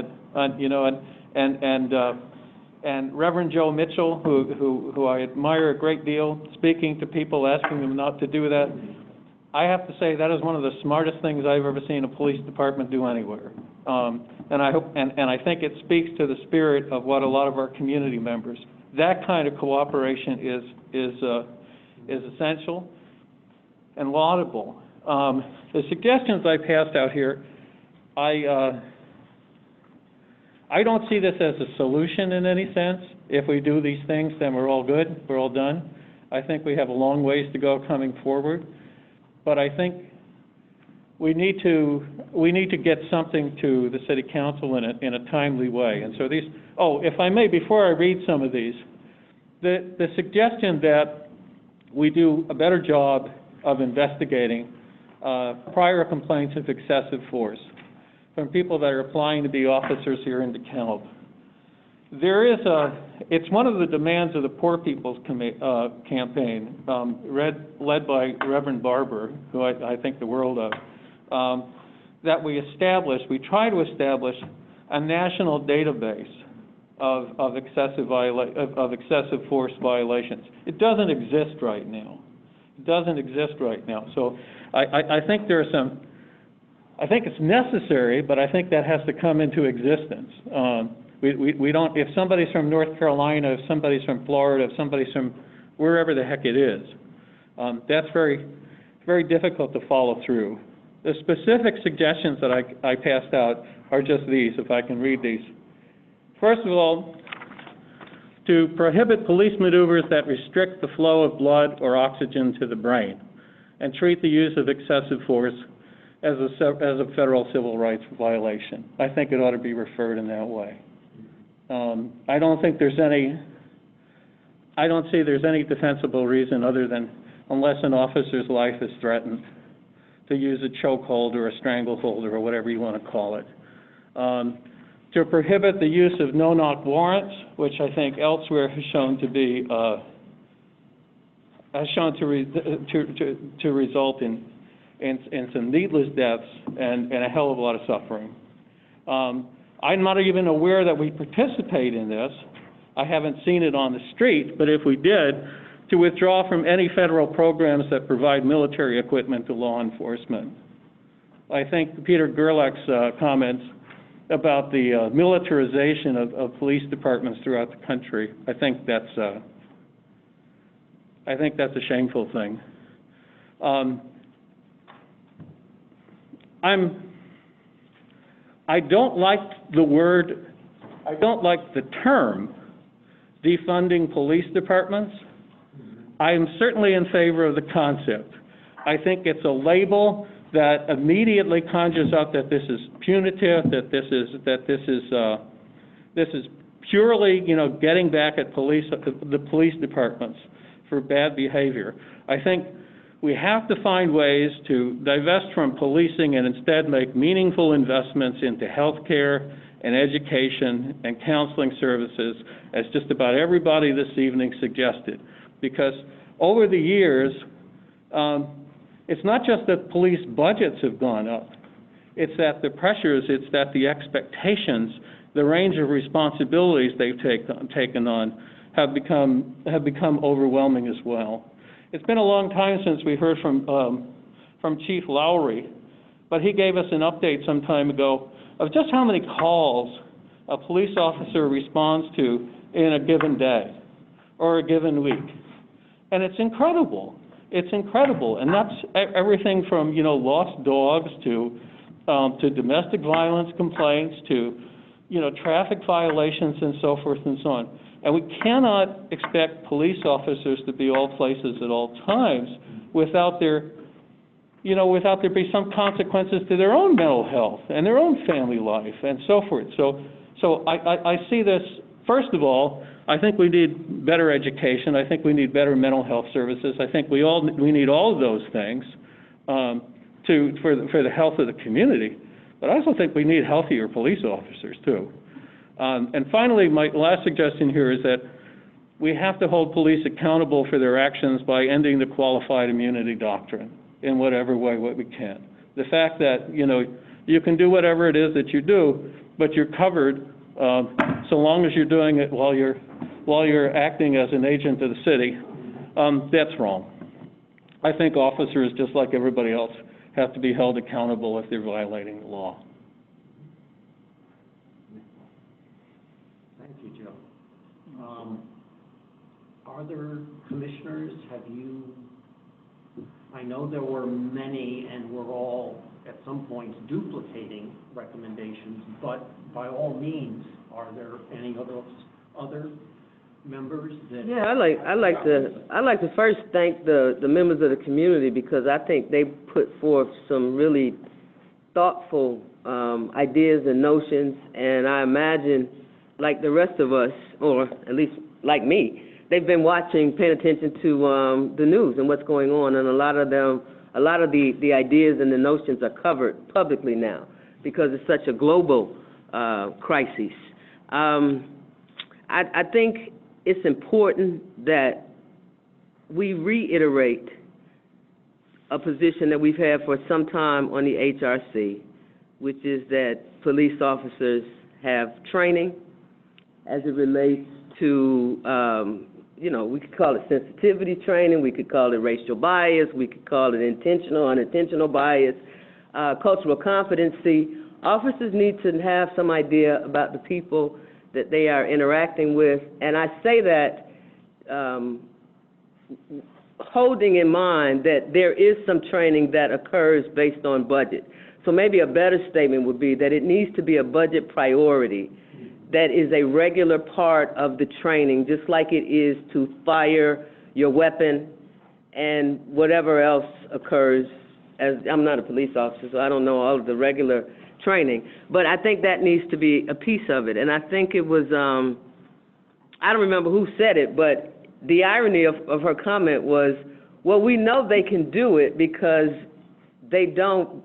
and Reverend Joe Mitchell, who I admire a great deal, speaking to people, asking them not to do that, I have to say that is one of the smartest things I've ever seen a police department do anywhere. And I hope, and I think it speaks to the spirit of what a lot of our community members. That kind of cooperation is essential and laudable. The suggestions I passed out here, I don't see this as a solution in any sense. If we do these things, then we're all good, we're all done. I think we have a long ways to go coming forward, but I think we need to get something to the City Council in a timely way. And so these, if I may, before I read some of these, the suggestion that we do a better job of investigating prior complaints of excessive force from people that are applying to be officers here in DeKalb. It's one of the demands of the Poor People's Campaign, led by Reverend Barber, who I think the world of, that we try to establish a national database of excessive force violations. It doesn't exist right now. So I think there are some, I think it's necessary, but I think that has to come into existence. We don't, if somebody's from North Carolina, if somebody's from Florida, if somebody's from wherever the heck it is, that's very, very difficult to follow through. The specific suggestions that I passed out are just these, if I can read these. First of all, to prohibit police maneuvers that restrict the flow of blood or oxygen to the brain and treat the use of excessive force as a federal civil rights violation. I think it ought to be referred in that way. I don't see there's any defensible reason other than unless an officer's life is threatened to use a chokehold or a stranglehold or whatever you want to call it. To prohibit the use of no-knock warrants, which I think elsewhere has shown to be to result in some needless deaths and a hell of a lot of suffering. I'm not even aware that we participate in this. I haven't seen it on the street, but if we did, to withdraw from any federal programs that provide military equipment to law enforcement. I think Peter Gerlach's comments about the militarization of police departments throughout the country, I think that's a shameful thing. I don't like the term defunding police departments. I am certainly in favor of the concept. I think it's a label that immediately conjures up that this is punitive, that this is purely, getting back at the police departments for bad behavior. I think we have to find ways to divest from policing and instead make meaningful investments into health care and education and counseling services, as just about everybody this evening suggested. Because over the years, it's not just that police budgets have gone up, it's that the pressures, it's that the expectations, the range of responsibilities they've taken on have become overwhelming as well. It's been a long time since we heard from Chief Lowry, but he gave us an update some time ago of just how many calls a police officer responds to in a given day or a given week. And it's incredible. It's incredible. And that's everything from, lost dogs to domestic violence complaints to, traffic violations and so forth and so on. And we cannot expect police officers to be all places at all times without there be some consequences to their own mental health and their own family life and so forth. So I see this, first of all, I think we need better education. I think we need better mental health services. I think we need all of those things for the health of the community. But I also think we need healthier police officers too. And finally, my last suggestion here is that we have to hold police accountable for their actions by ending the qualified immunity doctrine in whatever way we can. The fact that, you know, you can do whatever it is that you do, but you're covered so long as you're doing it while you're acting as an agent of the city, that's wrong. I think officers, just like everybody else, have to be held accountable if they're violating the law. Thank you, Joe. Other commissioners, I know there were many and we're all at some points duplicating recommendations, but by all means, are there any other members that? Yeah, I like to first thank the members of the community, because I think they put forth some really thoughtful ideas and notions, and I imagine, like the rest of us, or at least like me, they've been watching, paying attention to the news and what's going on, and a lot of the ideas and the notions are covered publicly now because it's such a global crisis. I think it's important that we reiterate a position that we've had for some time on the HRC, which is that police officers have training as it relates to, we could call it sensitivity training, we could call it racial bias, we could call it intentional, unintentional bias, cultural competency. Officers need to have some idea about the people that they are interacting with, and I say that holding in mind that there is some training that occurs based on budget. So maybe a better statement would be that it needs to be a budget priority that is a regular part of the training, just like it is to fire your weapon and whatever else occurs. As I'm not a police officer, so I don't know all of the regular training, but I think that needs to be a piece of it. And I think it was, I don't remember who said it, but the irony of her comment was, well, we know they can do it because they don't,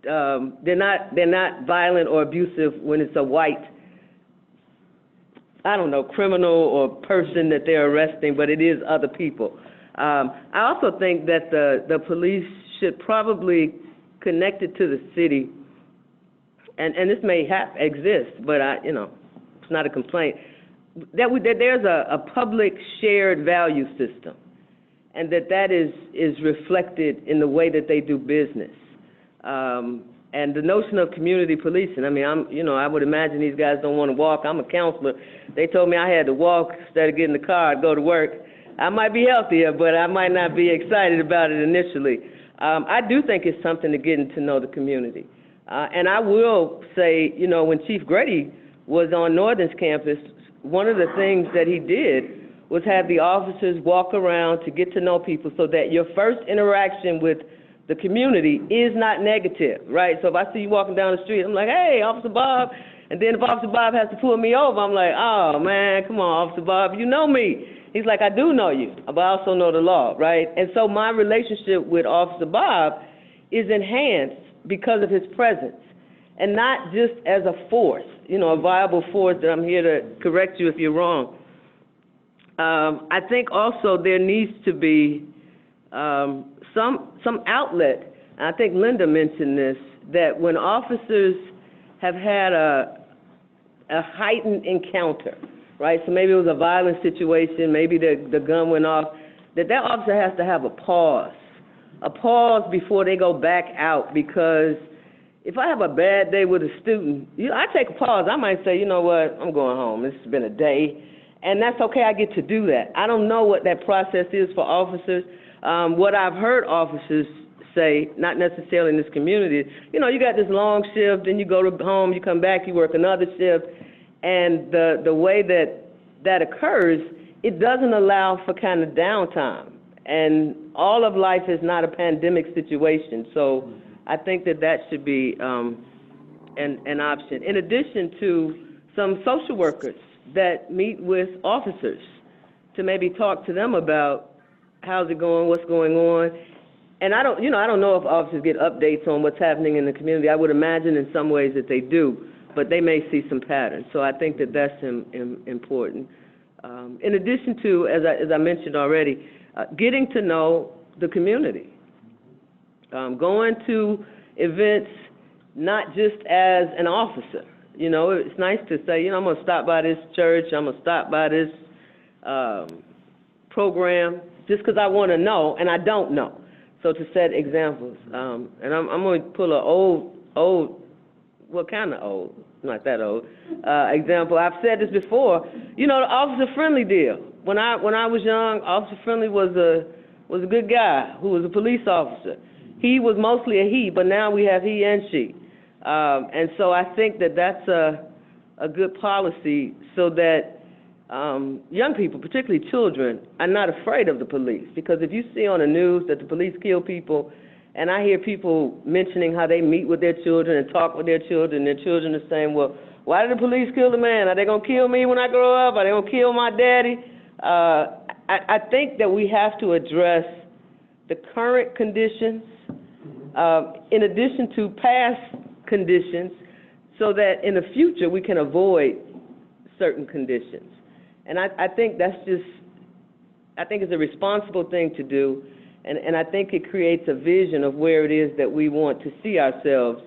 they're not violent or abusive when it's a white, I don't know, criminal or person that they're arresting, but it is other people. I also think that the police should probably connect it to the city, and this may exist, but it's not a complaint, that there's a public shared value system, and that is reflected in the way that they do business. And the notion of community policing, I mean, I would imagine these guys don't want to walk. I'm a counselor. They told me I had to walk instead of getting in the car and go to work. I might be healthier, but I might not be excited about it initially. I do think it's something to getting to know the community. And I will say, when Chief Grady was on Northern's campus, one of the things that he did was have the officers walk around to get to know people so that your first interaction with the community is not negative, right? So if I see you walking down the street, I'm like, hey, Officer Bob. And then if Officer Bob has to pull me over, I'm like, oh, man, come on, Officer Bob, you know me. He's like, I do know you, but I also know the law, right? And so my relationship with Officer Bob is enhanced because of his presence, and not just as a force, a viable force that I'm here to correct you if you're wrong. I think also there needs to be some outlet, and I think Linda mentioned this, that when officers have had a heightened encounter, right? So maybe it was a violent situation, maybe the gun went off, that officer has to have a pause before they go back out, because if I have a bad day with a student, I take a pause. I might say, you know what, I'm going home. It's been a day, and that's okay. I get to do that. I don't know what that process is for officers. What I've heard officers say, not necessarily in this community, you got this long shift, then you go to home, you come back, you work another shift, and the way that occurs, it doesn't allow for kind of downtime. And all of life is not a pandemic situation, so I think that should be an option. In addition to some social workers that meet with officers to maybe talk to them about how's it going, what's going on. And I don't know if officers get updates on what's happening in the community. I would imagine in some ways that they do. but they may see some patterns. So I think that that's important. In addition to, as I mentioned already, getting to know the community. Going to events not just as an officer. You know, it's nice to say, you know, I'm going to stop by this church, I'm going to stop by this program, just because I want to know, and I don't know. So to set examples. And I'm going to pull an old, well, kind of old, not that old, example. I've said this before. You know, the Officer Friendly deal. When I was young, Officer Friendly was a good guy who was a police officer. He was mostly a he, but now we have he and she. And so I think that that's a good policy so that young people, particularly children, are not afraid of the police. Because if you see on the news that the police kill people, and I hear people mentioning how they meet with their children and talk with their children are saying, well, why did the police kill the man? Are they going to kill me when I grow up? Are they going to kill my daddy? I think that we have to address the current conditions in addition to past conditions so that in the future we can avoid certain conditions. And I think that's just, I think it's a responsible thing to do, and I think it creates a vision of where it is that we want to see ourselves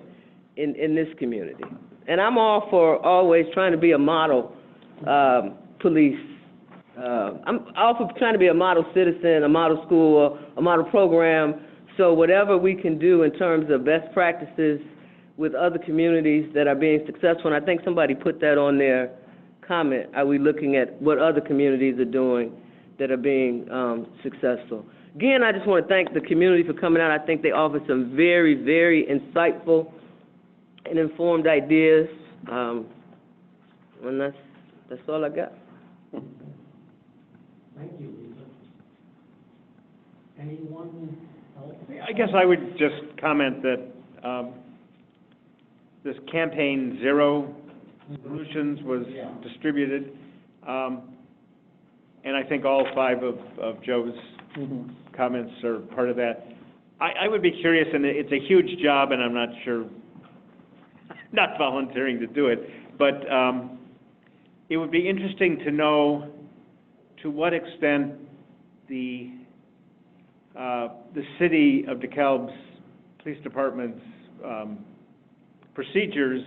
in this community. And I'm all for always trying to be a model police. I'm all for trying to be a model citizen, a model school, a model program. So whatever we can do in terms of best practices with other communities that are being successful, and I think somebody put that on their comment, are we looking at what other communities are doing that are being successful? Again, I just want to thank the community for coming out. I think they offered some very, very insightful and informed ideas, and that's all I got. Thank you, Lisa. Anyone else? I guess I would just comment that this campaign Zero Solutions was distributed, and I think all 5 of Joe's comments are part of that. I would be curious, and it's a huge job, and I'm not sure, not volunteering to do it, but it would be interesting to know to what extent the city of DeKalb's police department's procedures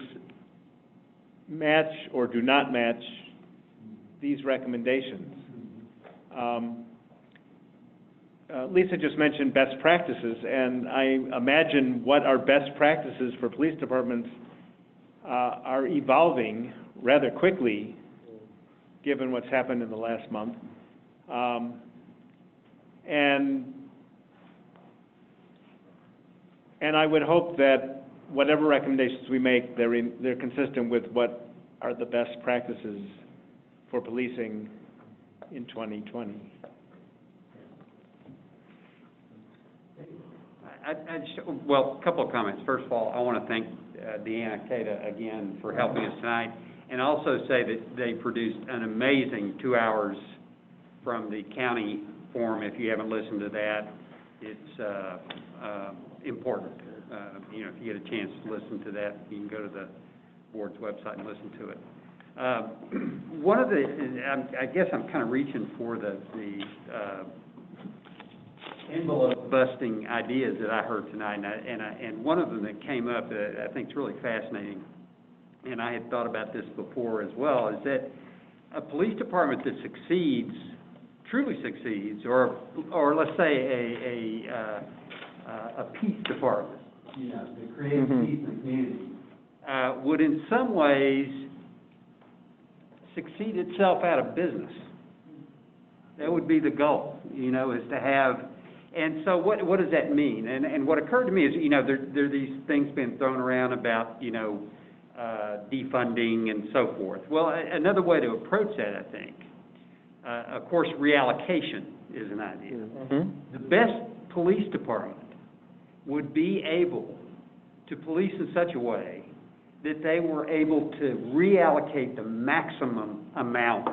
match or do not match these recommendations. Lisa just mentioned best practices, and I imagine what our best practices for police departments are evolving rather quickly, given what's happened in the last month. And I would hope that whatever recommendations we make, they're consistent with what are the best practices for policing in 2020. Well, a couple of comments. First of all, I want to thank Deanna Cada again for helping us tonight, and also say that they produced an amazing 2 hours from the county forum. If you haven't listened to that, it's important. You know, if you get a chance to listen to that, you can go to the board's website and listen to it. One of the, I guess I'm kind of reaching for the envelope busting ideas that I heard tonight, and one of them that came up that I think is really fascinating, and I had thought about this before as well, is that a police department that succeeds, truly succeeds, or let's say a peace department, you know, that creates peace in the community, would in some ways succeed itself out of business. That would be the goal, you know, is to have. And so what does that mean? And what occurred to me is, you know, there are these things being thrown around about, you know, defunding and so forth. Well, another way to approach that, I think, of course, reallocation is an idea. The best police department would be able to police in such a way that they were able to reallocate the maximum amount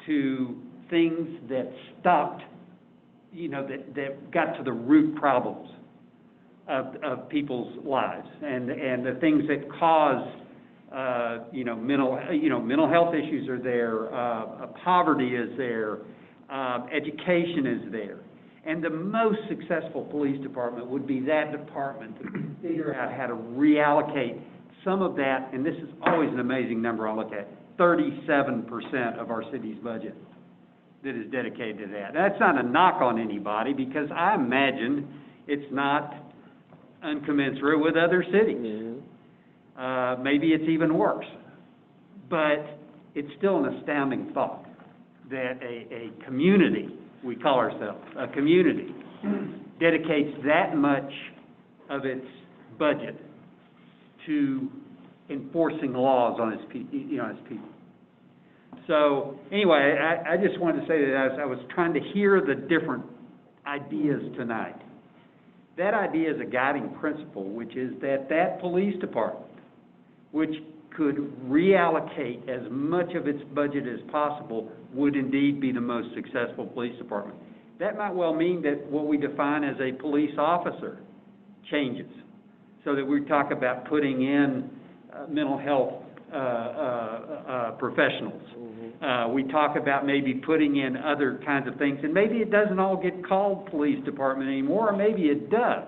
to things that stopped, you know, that got to the root problems of people's lives, and the things that cause mental health issues are there, poverty is there, education is there. And the most successful police department would be that department to figure out how to reallocate some of that, and this is always an amazing number I look at, 37% of our city's budget that is dedicated to that. That's not a knock on anybody, because I imagine it's not uncommensurate with other cities. Maybe it's even worse. But it's still an astounding thought that a community, we call ourselves a community, dedicates that much of its budget to enforcing laws on its people. So anyway, I just wanted to say that as I was trying to hear the different ideas tonight, that idea is a guiding principle, which is that police department, which could reallocate as much of its budget as possible, would indeed be the most successful police department. That might well mean that what we define as a police officer changes, so that we talk about putting in mental health professionals. We talk about maybe putting in other kinds of things, and maybe it doesn't all get called police department anymore, or maybe it does.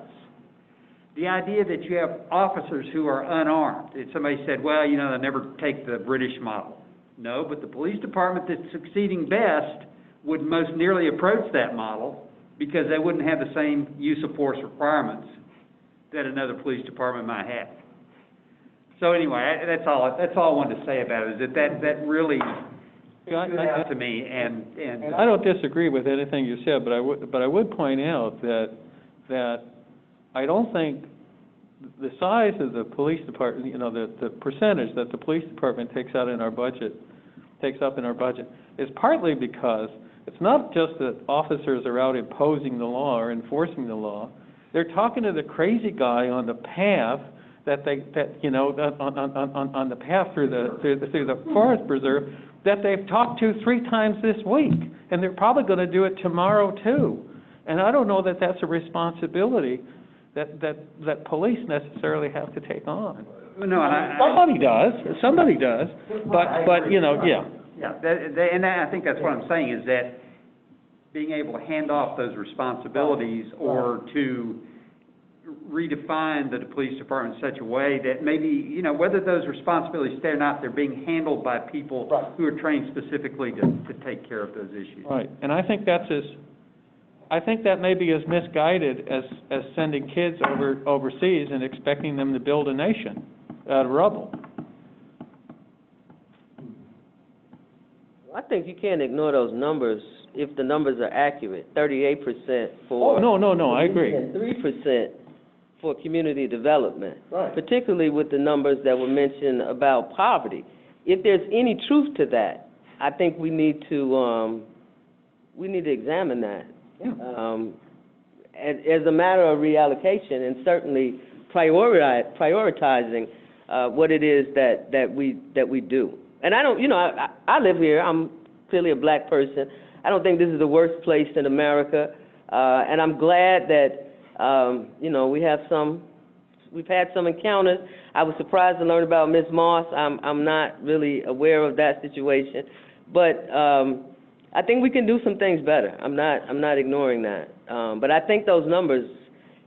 The idea that you have officers who are unarmed. Somebody said, well, they never take the British model. No, but the police department that's succeeding best would most nearly approach that model, because they wouldn't have the same use of force requirements that another police department might have. So anyway, that's all I wanted to say about it, is that really stood out to me. And I don't disagree with anything you said, but I would point out that I don't think the size of the police department, the percentage that the police department takes up in our budget, is partly because it's not just that officers are out imposing the law or enforcing the law. They're talking to the crazy guy on the path on the path through the forest preserve that they've talked to 3 times this week, and they're probably going to do it tomorrow too. And I don't know that that's a responsibility that police necessarily have to take on. No, Somebody does, but yeah. Yeah, and I think that's what I'm saying, is that being able to hand off those responsibilities, or to redefine the police department in such a way that maybe, whether those responsibilities stay or not, they're being handled by people who are trained specifically to take care of those issues. Right, and I think that may be as misguided as sending kids overseas and expecting them to build a nation out of rubble. I think you can't ignore those numbers if the numbers are accurate. 38% for... No, I agree. And 3% for community development, particularly with the numbers that were mentioned about poverty. If there's any truth to that, I think we need to examine that. As a matter of reallocation, and certainly prioritizing what it is that we do. And I don't, I live here. I'm clearly a black person. I don't think this is the worst place in America, and I'm glad that we've had some encounters. I was surprised to learn about Ms. Moss. I'm not really aware of that situation, but I think we can do some things better. I'm not ignoring that, but I think those numbers,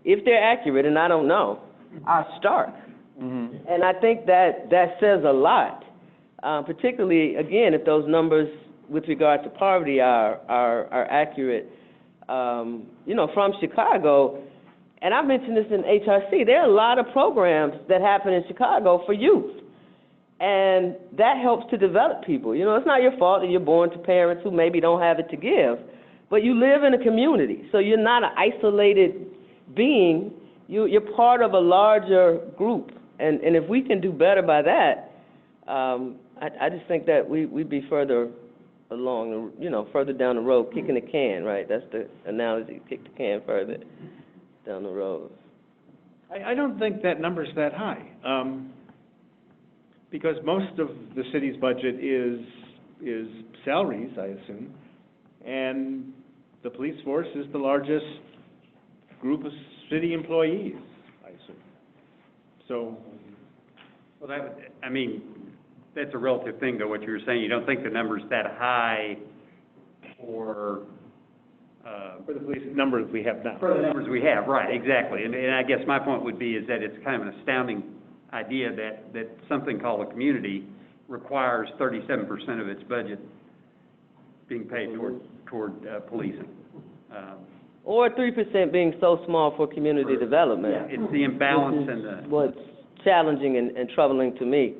if they're accurate, and I don't know, are stark, and I think that says a lot. Particularly, again, if those numbers with regard to poverty are accurate, from Chicago, and I mentioned this in HRC, there are a lot of programs that happen in Chicago for youth, and that helps to develop people. It's not your fault that you're born to parents who maybe don't have it to give, but you live in a community, so you're not an isolated being. You're part of a larger group, and if we can do better by that, I just think that we'd be further along, further down the road, kicking the can, right? That's the analogy, kick the can further down the road. I don't think that number's that high, because most of the city's budget is salaries, I assume, and the police force is the largest group of city employees, I assume. So Well, that would, I mean, that's a relative thing, though, what you were saying. You don't think the number's that high for For the police numbers we have now. for the numbers we have, right, exactly. And I guess my point would be is that it's kind of an astounding idea that something called a community requires 37% of its budget being paid toward policing. Or 3% being so small for community development. Yeah, it's the imbalance and the... What's challenging and troubling to me.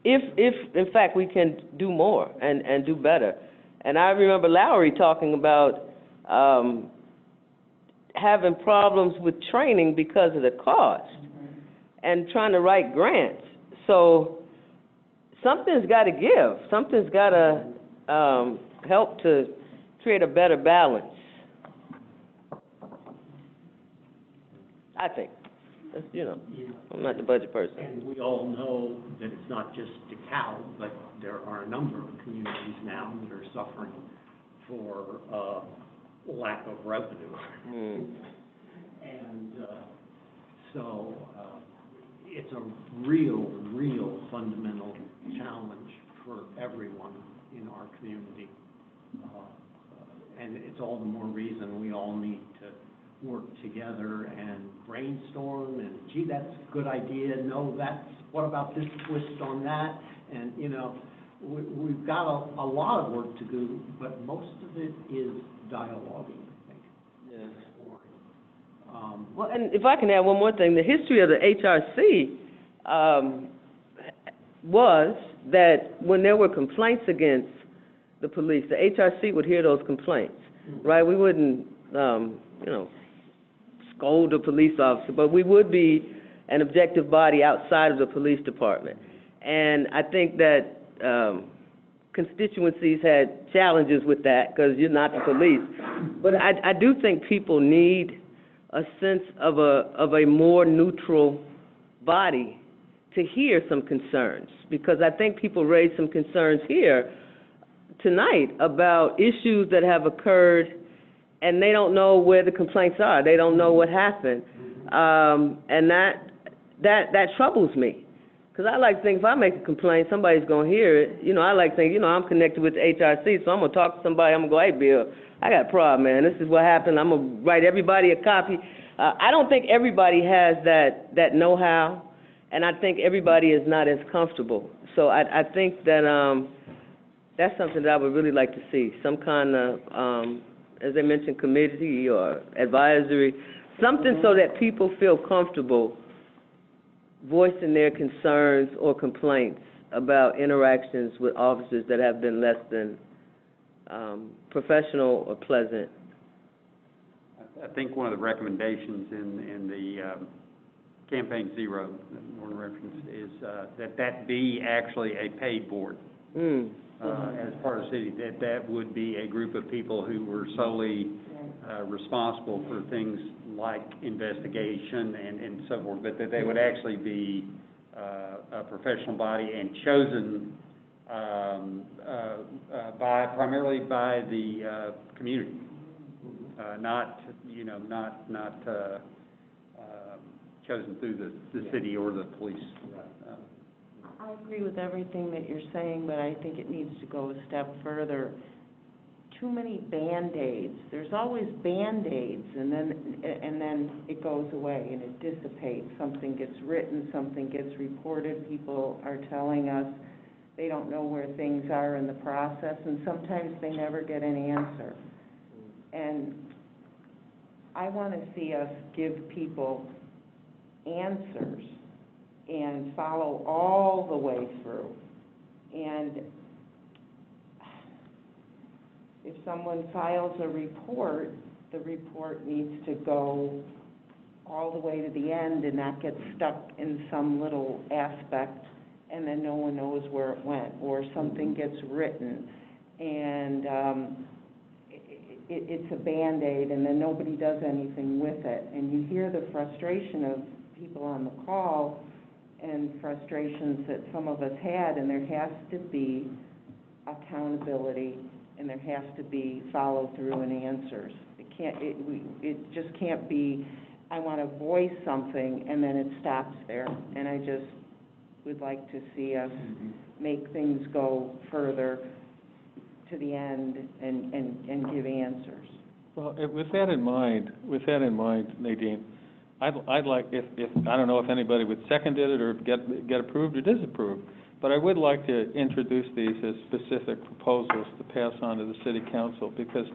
If in fact we can do more and do better. And I remember Lowry talking about having problems with training because of the cost and trying to write grants. So something's got to give. Something's got to help to create a better balance, I think. That's, I'm not the budget person. And we all know that it's not just Dekalb, but there are a number of communities now that are suffering for lack of revenue. And so it's a real fundamental challenge for everyone in our community. And it's all the more reason we all need to work together and brainstorm and, gee, that's a good idea. No, what about this twist on that? And, we've got a lot of work to do, but most of it is dialoguing, I think. Yeah. Well, and if I can add one more thing, the history of the HRC was that when there were complaints against the police, the HRC would hear those complaints, right? We wouldn't, scold a police officer, but we would be an objective body outside of the police department. And I think that constituencies had challenges with that because you're not the police. But I do think people need a sense of a more neutral body to hear some concerns, because I think people raised some concerns here tonight about issues that have occurred and they don't know where the complaints are. They don't know what happened. And that troubles me. Because I like to think if I make a complaint, somebody's going to hear it. I like to think, I'm connected with the HRC, so I'm going to talk to somebody. I'm going to go, hey, Bill, I got a problem, man. This is what happened. I'm going to write everybody a copy. I don't think everybody has that know-how, and I think everybody is not as comfortable. So I think that that's something that I would really like to see, some kind of, as they mentioned, committee or advisory, something so that people feel comfortable voicing their concerns or complaints about interactions with officers that have been less than professional or pleasant. I think one of the recommendations in the Campaign Zero that Norton referenced is that be actually a paid board. As part of the city, that would be a group of people who were solely responsible for things like investigation and so forth, but that they would actually be a professional body and chosen primarily by the community, not chosen through the city or the police. I agree with everything that you're saying, but I think it needs to go a step further. Too many Band-Aids. There's always Band-Aids, and then it goes away and it dissipates. Something gets written, something gets reported. People are telling us they don't know where things are in the process, and sometimes they never get an answer. And I want to see us give people answers and follow all the way through. And if someone files a report, the report needs to go all the way to the end and not get stuck in some little aspect and then no one knows where it went, or something gets written and it's a Band-Aid and then nobody does anything with it. And you hear the frustration of people on the call and frustrations that some of us had, and there has to be accountability and there has to be follow through and answers. It just can't be, I want to voice something and then it stops there. And would like to see us make things go further to the end and give answers. Well, with that in mind, Nadine, I'd like, if I don't know if anybody would second it or get approved or disapprove, but I would like to introduce these as specific proposals to pass on to the city council, because,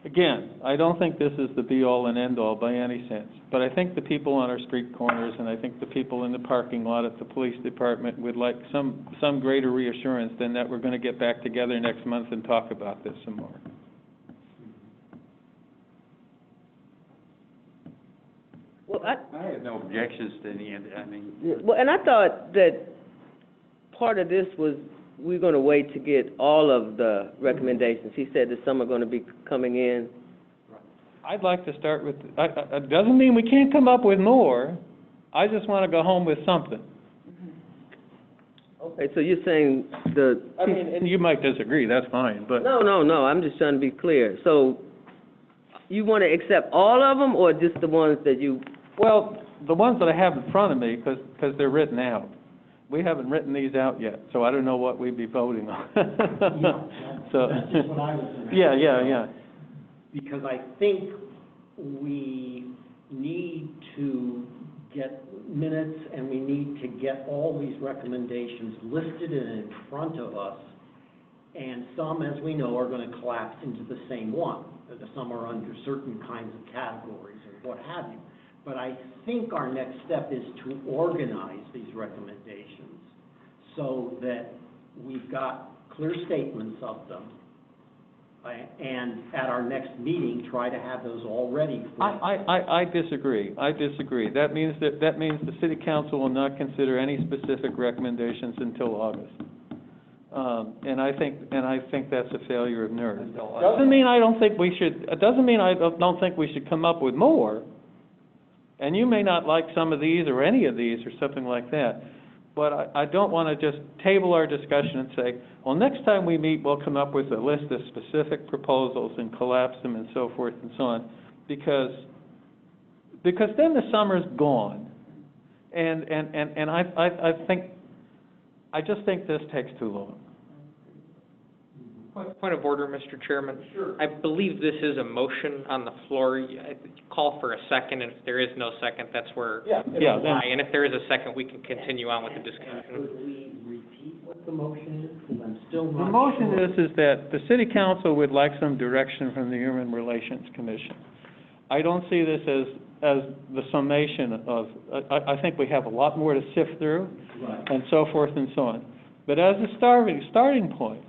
again, I don't think this is the be-all and end-all by any sense, but I think the people on our street corners and I think the people in the parking lot at the police department would like some greater reassurance than that we're going to get back together next month and talk about this some more. Well, I have no objections to any of it. I mean, Well, and I thought that part of this was we're going to wait to get all of the recommendations. He said that some are going to be coming in. I'd like to start with, it doesn't mean we can't come up with more. I just want to go home with something. Okay, so you're saying I mean, and you might disagree, that's fine, but. No, I'm just trying to be clear. So you want to accept all of them or just the ones that you? Well, the ones that I have in front of me, because they're written out. We haven't written these out yet, so I don't know what we'd be voting on. So, That's just what I was going to yeah. Because I think we need to get minutes and we need to get all these recommendations listed and in front of us. And some, as we know, are going to collapse into the same one. Some are under certain kinds of categories or what have you. But I think our next step is to organize these recommendations so that we've got clear statements of them. And at our next meeting, try to have those all ready for. I disagree. That means the city council will not consider any specific recommendations until August. And I think that's a failure of nerve. Doesn't mean I don't think we should. It doesn't mean I don't think we should come up with more. And you may not like some of these or any of these or something like that. But I don't want to just table our discussion and say, well, next time we meet, we'll come up with a list of specific proposals and collapse them and so forth and so on, because then the summer's gone. And I just think this takes too long. Point of order, Mr. Chairman. Sure. I believe this is a motion on the floor. I call for a second, and if there is no second, that's where. Yeah. And if there is a second, we can continue on with the discussion. Could we repeat what the motion is? Because I'm still not The motion sure. is that the city council would like some direction from the Human Relations Commission. I don't see this as the summation of, I think we have a lot more to sift through, Right. and so forth and so on. But as a starting point,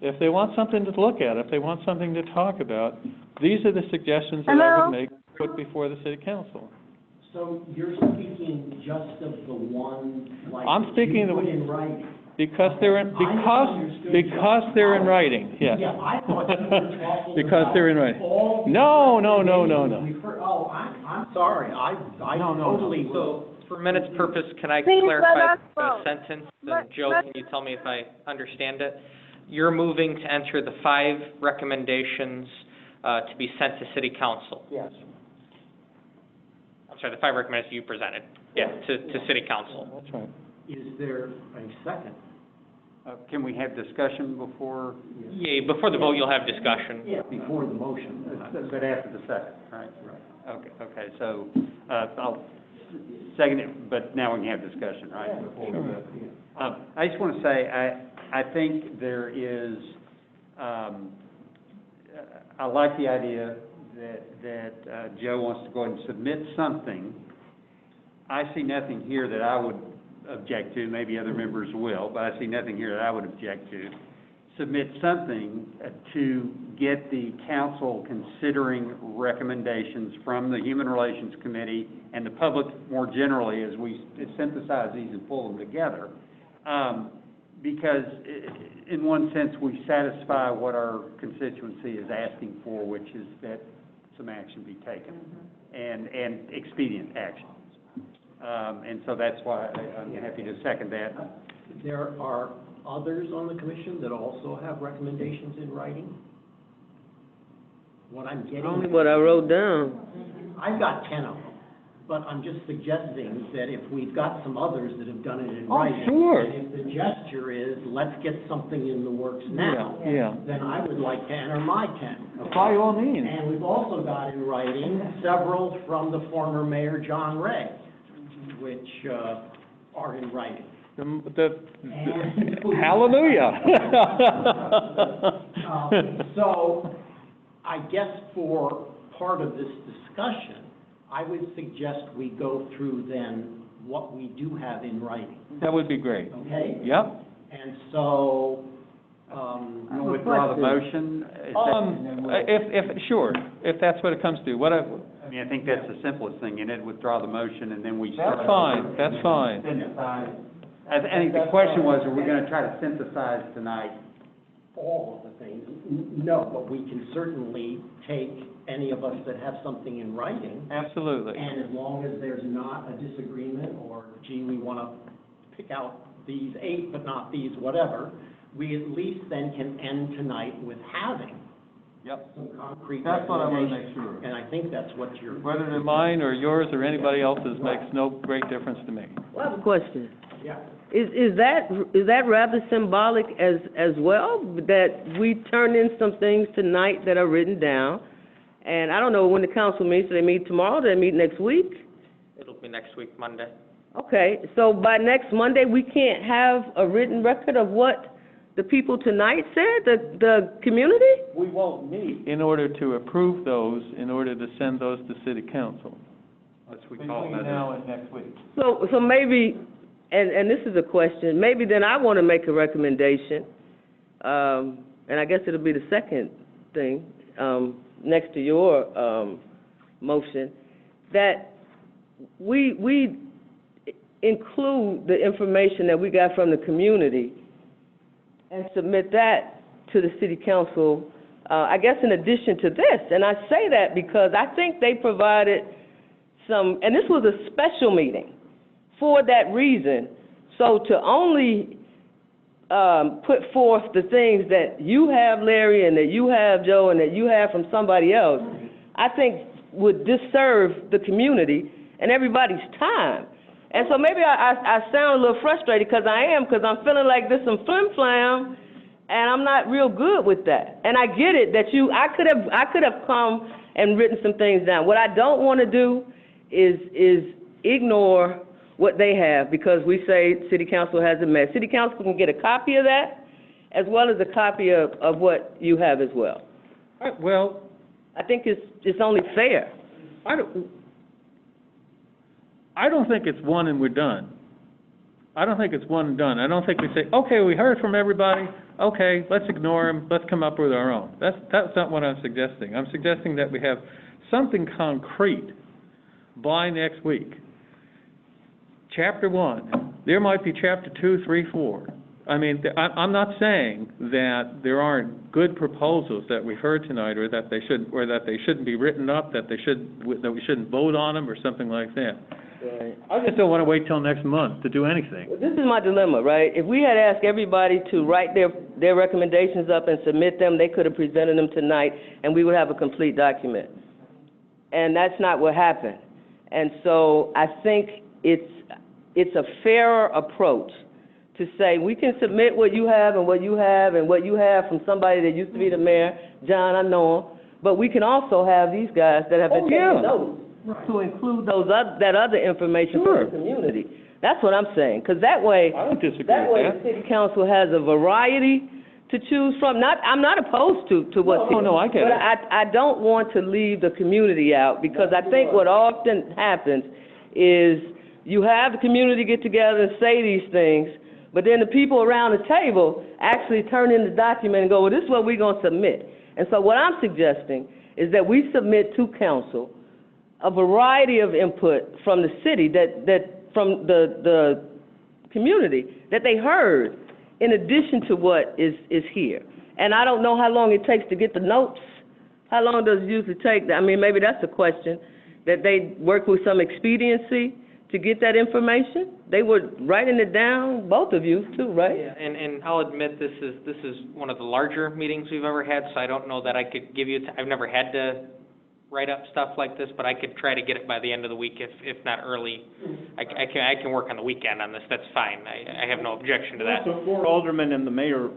if they want something to look at, if they want something to talk about, these are the suggestions that I would make, put before the city council. So you're speaking just of the one, like, I'm speaking you of- put in writing? Because they're in writing, yes. Yeah, I thought you were talking Because about they're in writing. all the No. recommendations we've heard. Oh, I'm sorry, I totally. So, for minutes purpose, can I Please clarify let us the vote. sentence? And Joe, can you tell me if I understand it? You're moving to enter the 5 recommendations to be sent to city council. Yes. I'm sorry, the 5 recommendations you presented, to city council. That's right. Is there a second? can we have discussion before? Yeah, before the vote, you'll have discussion. Yeah, before the motion. But after the second, right? Right. Okay, so, I'll second it, but now we can have discussion, right? I just want to say, I think there is, I like the idea that Joe wants to go ahead and submit something. I see nothing here that I would object to, maybe other members will, but I see nothing here that I would object to. Submit something to get the council considering recommendations from the Human Relations Committee and the public more generally as we synthesize these and pull them together. Because in one sense, we satisfy what our constituency is asking for, which is that some action be taken, and expedient action. And so that's why I'm happy to second that. There are others on the commission that also have recommendations in writing? What I'm getting. Only what I wrote down. I've got 10 of them. but I'm just suggesting that if we've got some others that have done it in Oh, writing. sure. And if the gesture is, let's get something in the works now. Yeah. Then I would like to enter my 10. By all means. And we've also got in writing several from the former mayor, John Ray, which, are in writing. Hallelujah. So, I guess for part of this discussion, I would suggest we go through then what we do have in writing, That would be great. okay? Yep. And so, You wanna withdraw the motion? Is that- Sure, if that's what it comes to. I mean, I think that's the simplest thing, in it, withdraw the motion, and then we start. That's fine, that's fine. Synthesize. I think the question was, are we gonna try to synthesize tonight? all of the things, no, but we can certainly take any of us that have something in writing. Absolutely. And as long as there's not a disagreement, or gee, we want to pick out these 8, but not these, whatever, we at least then can end tonight with having some concrete That's what I want to recommendations. make sure. And I think that's what you're. Whether they're mine or yours or anybody else's makes no great difference to me. Well, I have a question. Yeah. Is that rather symbolic as well, that we turn in some things tonight that are written down? And I don't know when the council meets, do they meet tomorrow, do they meet next week? It'll be next week, Monday. Okay, so by next Monday, we can't have a written record of what the people tonight said, the community? We won't meet. In order to approve those, in order to send those to city council. We call Between now and next week. So maybe, and this is a question, maybe then I want to make a recommendation, and I guess it'll be the second thing, next to your, motion, that we include the information that we got from the community and submit that to the city council, I guess in addition to this. And I say that because I think they provided some, and this was a special meeting for that reason. So to only put forth the things that you have, Larry, and that you have, Joe, and that you have from somebody else, I think would disserve the community and everybody's time. And so maybe I sound a little frustrated, because I'm feeling like there's some flim-flam, and I'm not real good with that. And I get it that I could have come and written some things down. What I don't want to do is ignore what they have, because we say city council hasn't met. City council can get a copy of that, as well as a copy of what you have as well. All right, well, I think it's only fair. I don't think it's one and we're done. I don't think it's one and done. I don't think we say, okay, we heard from everybody, okay, let's ignore them, let's come up with our own. That's not what I'm suggesting. I'm suggesting that we have something concrete by next week. Chapter 1, there might be chapter 2, 3, 4. I mean, I'm not saying that there aren't good proposals that we've heard tonight, or that they shouldn't be written up, that we shouldn't vote on them, or something like that. Right. I just don't want to wait till next month to do anything. Well, this is my dilemma, right? If we had asked everybody to write their recommendations up and submit them, they could have presented them tonight, and we would have a complete document. And that's not what happened. And so I think it's a fairer approach to say, we can submit what you have and what you have and what you have from somebody that used to be the mayor, John, I know him, but we can also have these guys that have been taking notes to include that other information for the community. That's what I'm saying, because that way, I don't disagree the city council has a variety to choose from. I'm not opposed to what. No, I get it. But I don't want to leave the community out, because I think what often happens is you have the community get together and say these things, but then the people around the table actually turn in the document and go, well, this is what we're going to submit. And so what I'm suggesting is that we submit to council a variety of input from the city, from the community, that they heard, in addition to what is here. And I don't know how long it takes to get the notes. How long does it usually take? I mean, maybe that's a question, that they work with some expediency to get that information. They were writing it down, both of you too, right? Yeah, and I'll admit, this is one of the larger meetings we've ever had, so I don't know that I could give you, I've never had to write up stuff like this, but I could try to get it by the end of the week, if not early. I can work on the weekend on this, that's fine. I have no objection to that. So four aldermen and the mayor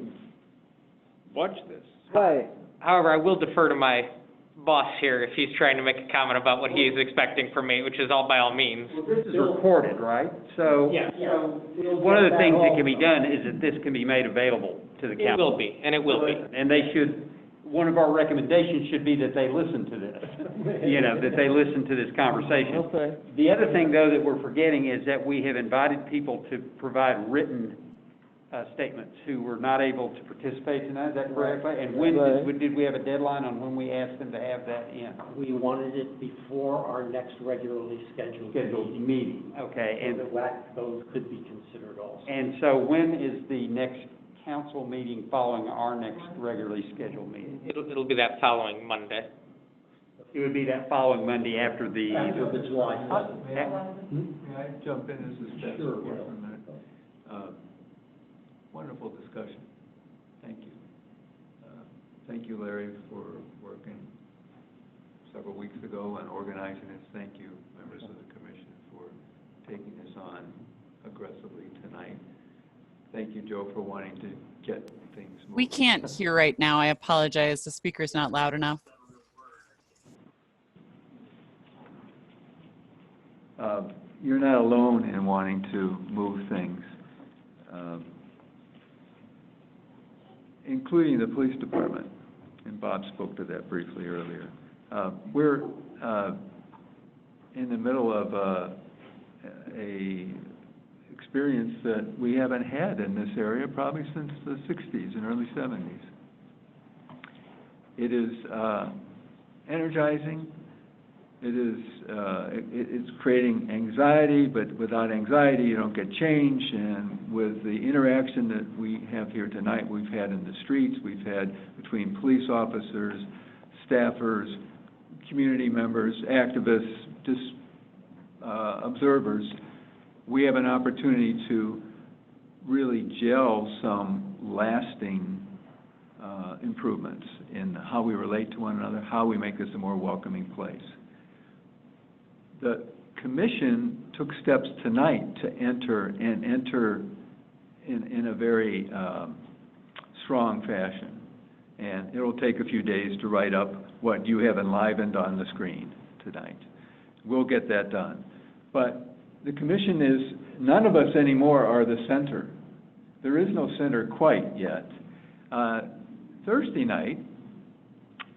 watch this. Right. However, I will defer to my boss here if he's trying to make a comment about what he's expecting from me, which is all by all means. This is recorded, right? So, one of the things that can be done is that this can be made available to the council. It will be, and it will be. And they should, one of our recommendations should be that they listen to this, that they listen to this conversation. Okay. The other thing, though, that we're forgetting is that we have invited people to provide written statements who were not able to participate tonight, is that correct? And when did we have a deadline on when we asked them to have that in? We wanted it before our next regularly scheduled meeting. Okay, So that those could be considered also. and so when is the next council meeting following our next regularly scheduled meeting? It'll be that following Monday. It would be that following Monday after the July 7th. May I jump in as a staff Sure, support yeah. on that? Wonderful discussion. Thank you. Thank you, Larry, for working several weeks ago and organizing this. Thank you, members of the commission, for taking this on aggressively tonight. Thank you, Joe, for wanting to get things moving. We can't hear right now. I apologize. The speaker's not loud enough. You're not alone in wanting to move things, including the police department, and Bob spoke to that briefly earlier. We're in the middle of a experience that we haven't had in this area probably since the 60s and early 70s. It is energizing. It's creating anxiety, but without anxiety you don't get change. And with the interaction that we have here tonight, we've had in the streets, we've had between police officers, staffers, community members, activists, just observers, we have an opportunity to really gel some lasting improvements in how we relate to one another, how we make this a more welcoming place. The commission took steps tonight to enter in a very strong fashion. And it'll take a few days to write up what you have enlivened on the screen tonight. We'll get that done. But the commission is, none of us anymore are the center. There is no center quite yet. Thursday night,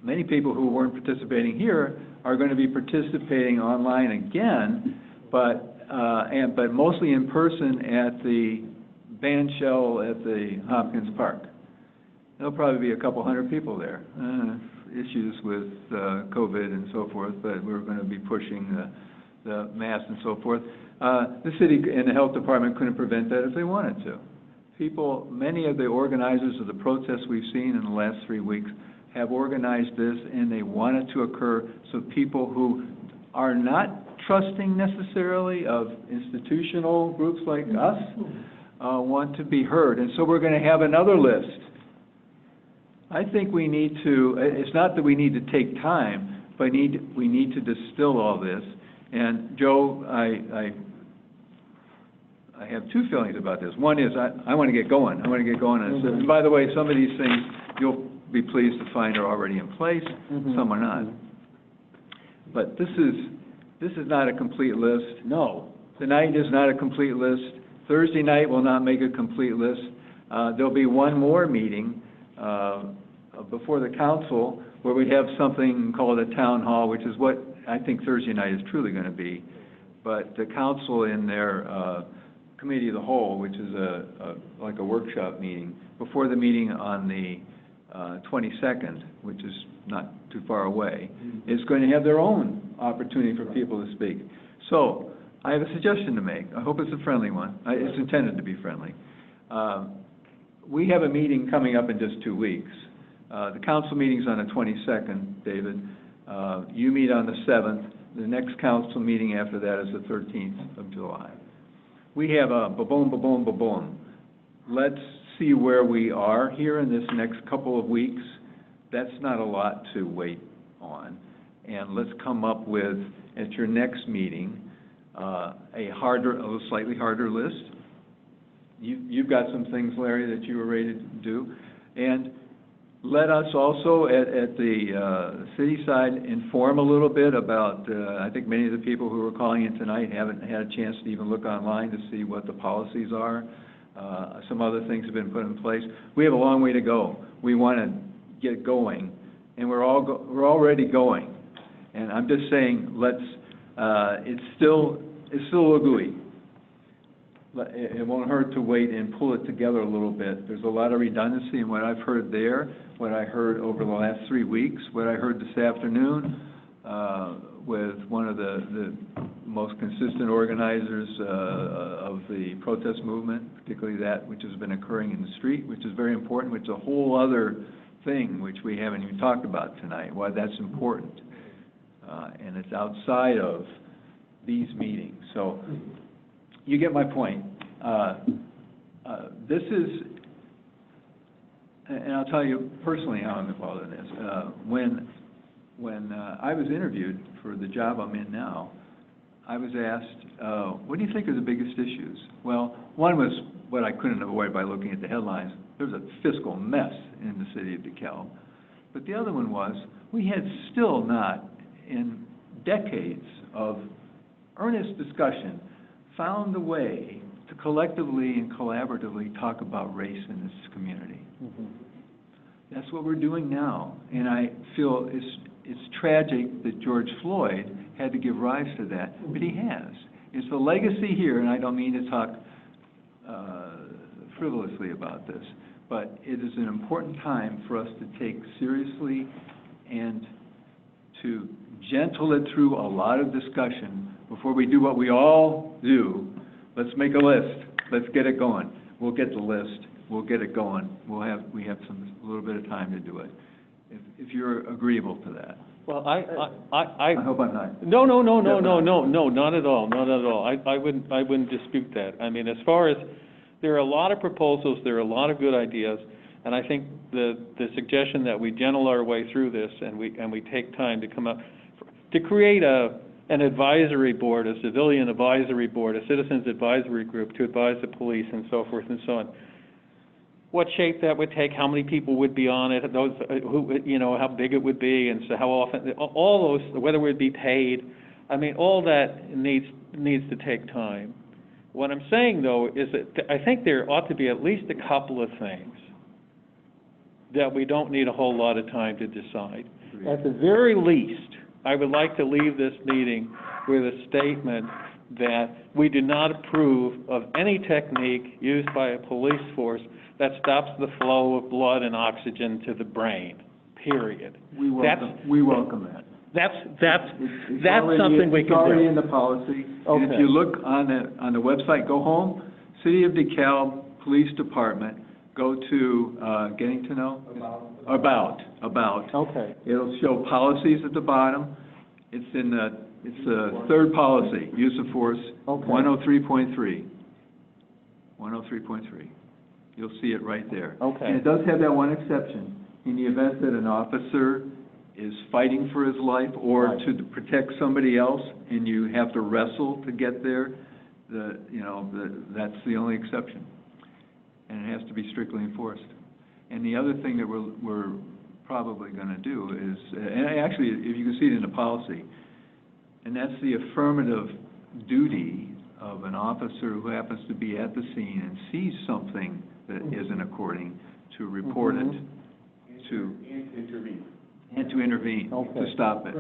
many people who weren't participating here are going to be participating online again, but mostly in person at the band shell at the Hopkins Park. There'll probably be a couple hundred people there. Issues with COVID and so forth, but we're going to be pushing the masks and so forth. The city and the health department couldn't prevent that if they wanted to. People, many of the organizers of the protests we've seen in the last 3 weeks have organized this, and they want it to occur so people who are not trusting necessarily of institutional groups like us want to be heard. And so we're going to have another list. I think we need to, it's not that we need to take time, but we need to distill all this. And Joe, I have two feelings about this. One is I want to get going. I want to get going. And by the way, some of these things you'll be pleased to find are already in place. Some are not. But this is not a complete list. No. Tonight is not a complete list. Thursday night will not make a complete list. There'll be one more meeting before the council where we have something called a town hall, which is what I think Thursday night is truly going to be. But the council in their committee of the whole, which is like a workshop meeting, before the meeting on the 22nd, which is not too far away, is going to have their own opportunity for people to speak. So I have a suggestion to make. I hope it's a friendly one. It's intended to be friendly. We have a meeting coming up in just 2 weeks. The council meeting's on the 22nd, David. You meet on the 7th. The next council meeting after that is the 13th of July. We have a ba-boom, ba-boom, ba-boom. Let's see where we are here in this next couple of weeks. That's not a lot to wait on. And let's come up with, at your next meeting, a slightly harder list. You've got some things, Larry, that you were ready to do. And let us also, at the city side, inform a little bit about, I think many of the people who are calling in tonight haven't had a chance to even look online to see what the policies are. Some other things have been put in place. We have a long way to go. We want to get going, and we're already going. And I'm just saying, it's still a little gooey. It won't hurt to wait and pull it together a little bit. There's a lot of redundancy in what I've heard there, what I heard over the last 3 weeks, what I heard this afternoon with one of the most consistent organizers of the protest movement, particularly that which has been occurring in the street, which is very important, which is a whole other thing which we haven't even talked about tonight, why that's important. And it's outside of these meetings. So you get my point. This is, and I'll tell you personally how I'm involved in this. When I was interviewed for the job I'm in now, I was asked, what do you think are the biggest issues? Well, one was what I couldn't avoid by looking at the headlines. There was a fiscal mess in the city of Dekalb. But the other one was, we had still not, in decades of earnest discussion, found a way to collectively and collaboratively talk about race in this community. That's what we're doing now. And I feel it's tragic that George Floyd had to give rise to that, but he has. It's a legacy here, and I don't mean to talk frivolously about this, but it is an important time for us to take seriously and to gentle it through a lot of discussion before we do what we all do. Let's make a list. Let's get it going. We'll get the list. We'll get it going. We have a little bit of time to do it. If you're agreeable to that. Well, I hope I'm not. No, not at all, not at all. I wouldn't dispute that. I mean, as far as, there are a lot of proposals, there are a lot of good ideas, and I think the suggestion that we gentle our way through this and we take time to come up, to create an advisory board, a civilian advisory board, a citizens advisory group to advise the police and so forth and so on. What shape that would take, how many people would be on it, those who, how big it would be, and so how often, all those, whether it would be paid. I mean, all that needs to take time. What I'm saying, though, is that I think there ought to be at least a couple of things that we don't need a whole lot of time to decide. At the very least, I would like to leave this meeting with a statement that we do not approve of any technique used by a police force that stops the flow of blood and oxygen to the brain, period. We welcome that. That's something we can do. It's already in the policy. Okay. And if you look on the website, go home, City of DeKalb Police Department, go to getting to know? About. Okay. It'll show policies at the bottom. It's the third policy, use of force, 103.3. 103.3. You'll see it right there. Okay. And it does have that one exception. In the event that an officer is fighting for his life or to protect somebody else and you have to wrestle to get there, that's the only exception. And it has to be strictly enforced. And the other thing that we're probably going to do is, and actually, if you can see it in the policy, and that's the affirmative duty of an officer who happens to be at the scene and sees something that isn't according, to report it, to intervene, to stop it.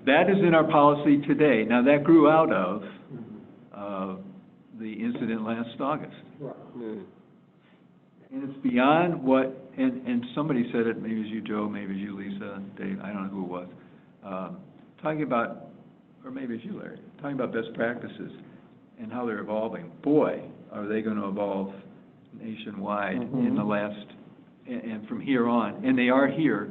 That is in our policy today. Now, that grew out of the incident last August. And it's beyond what, and somebody said it, maybe it was you, Joe, maybe it was you, Lisa, Dave, I don't know who it was, talking about, or maybe it's you, Larry, talking about best practices and how they're evolving. Boy, are they going to evolve nationwide in the last, and from here on. And they are here.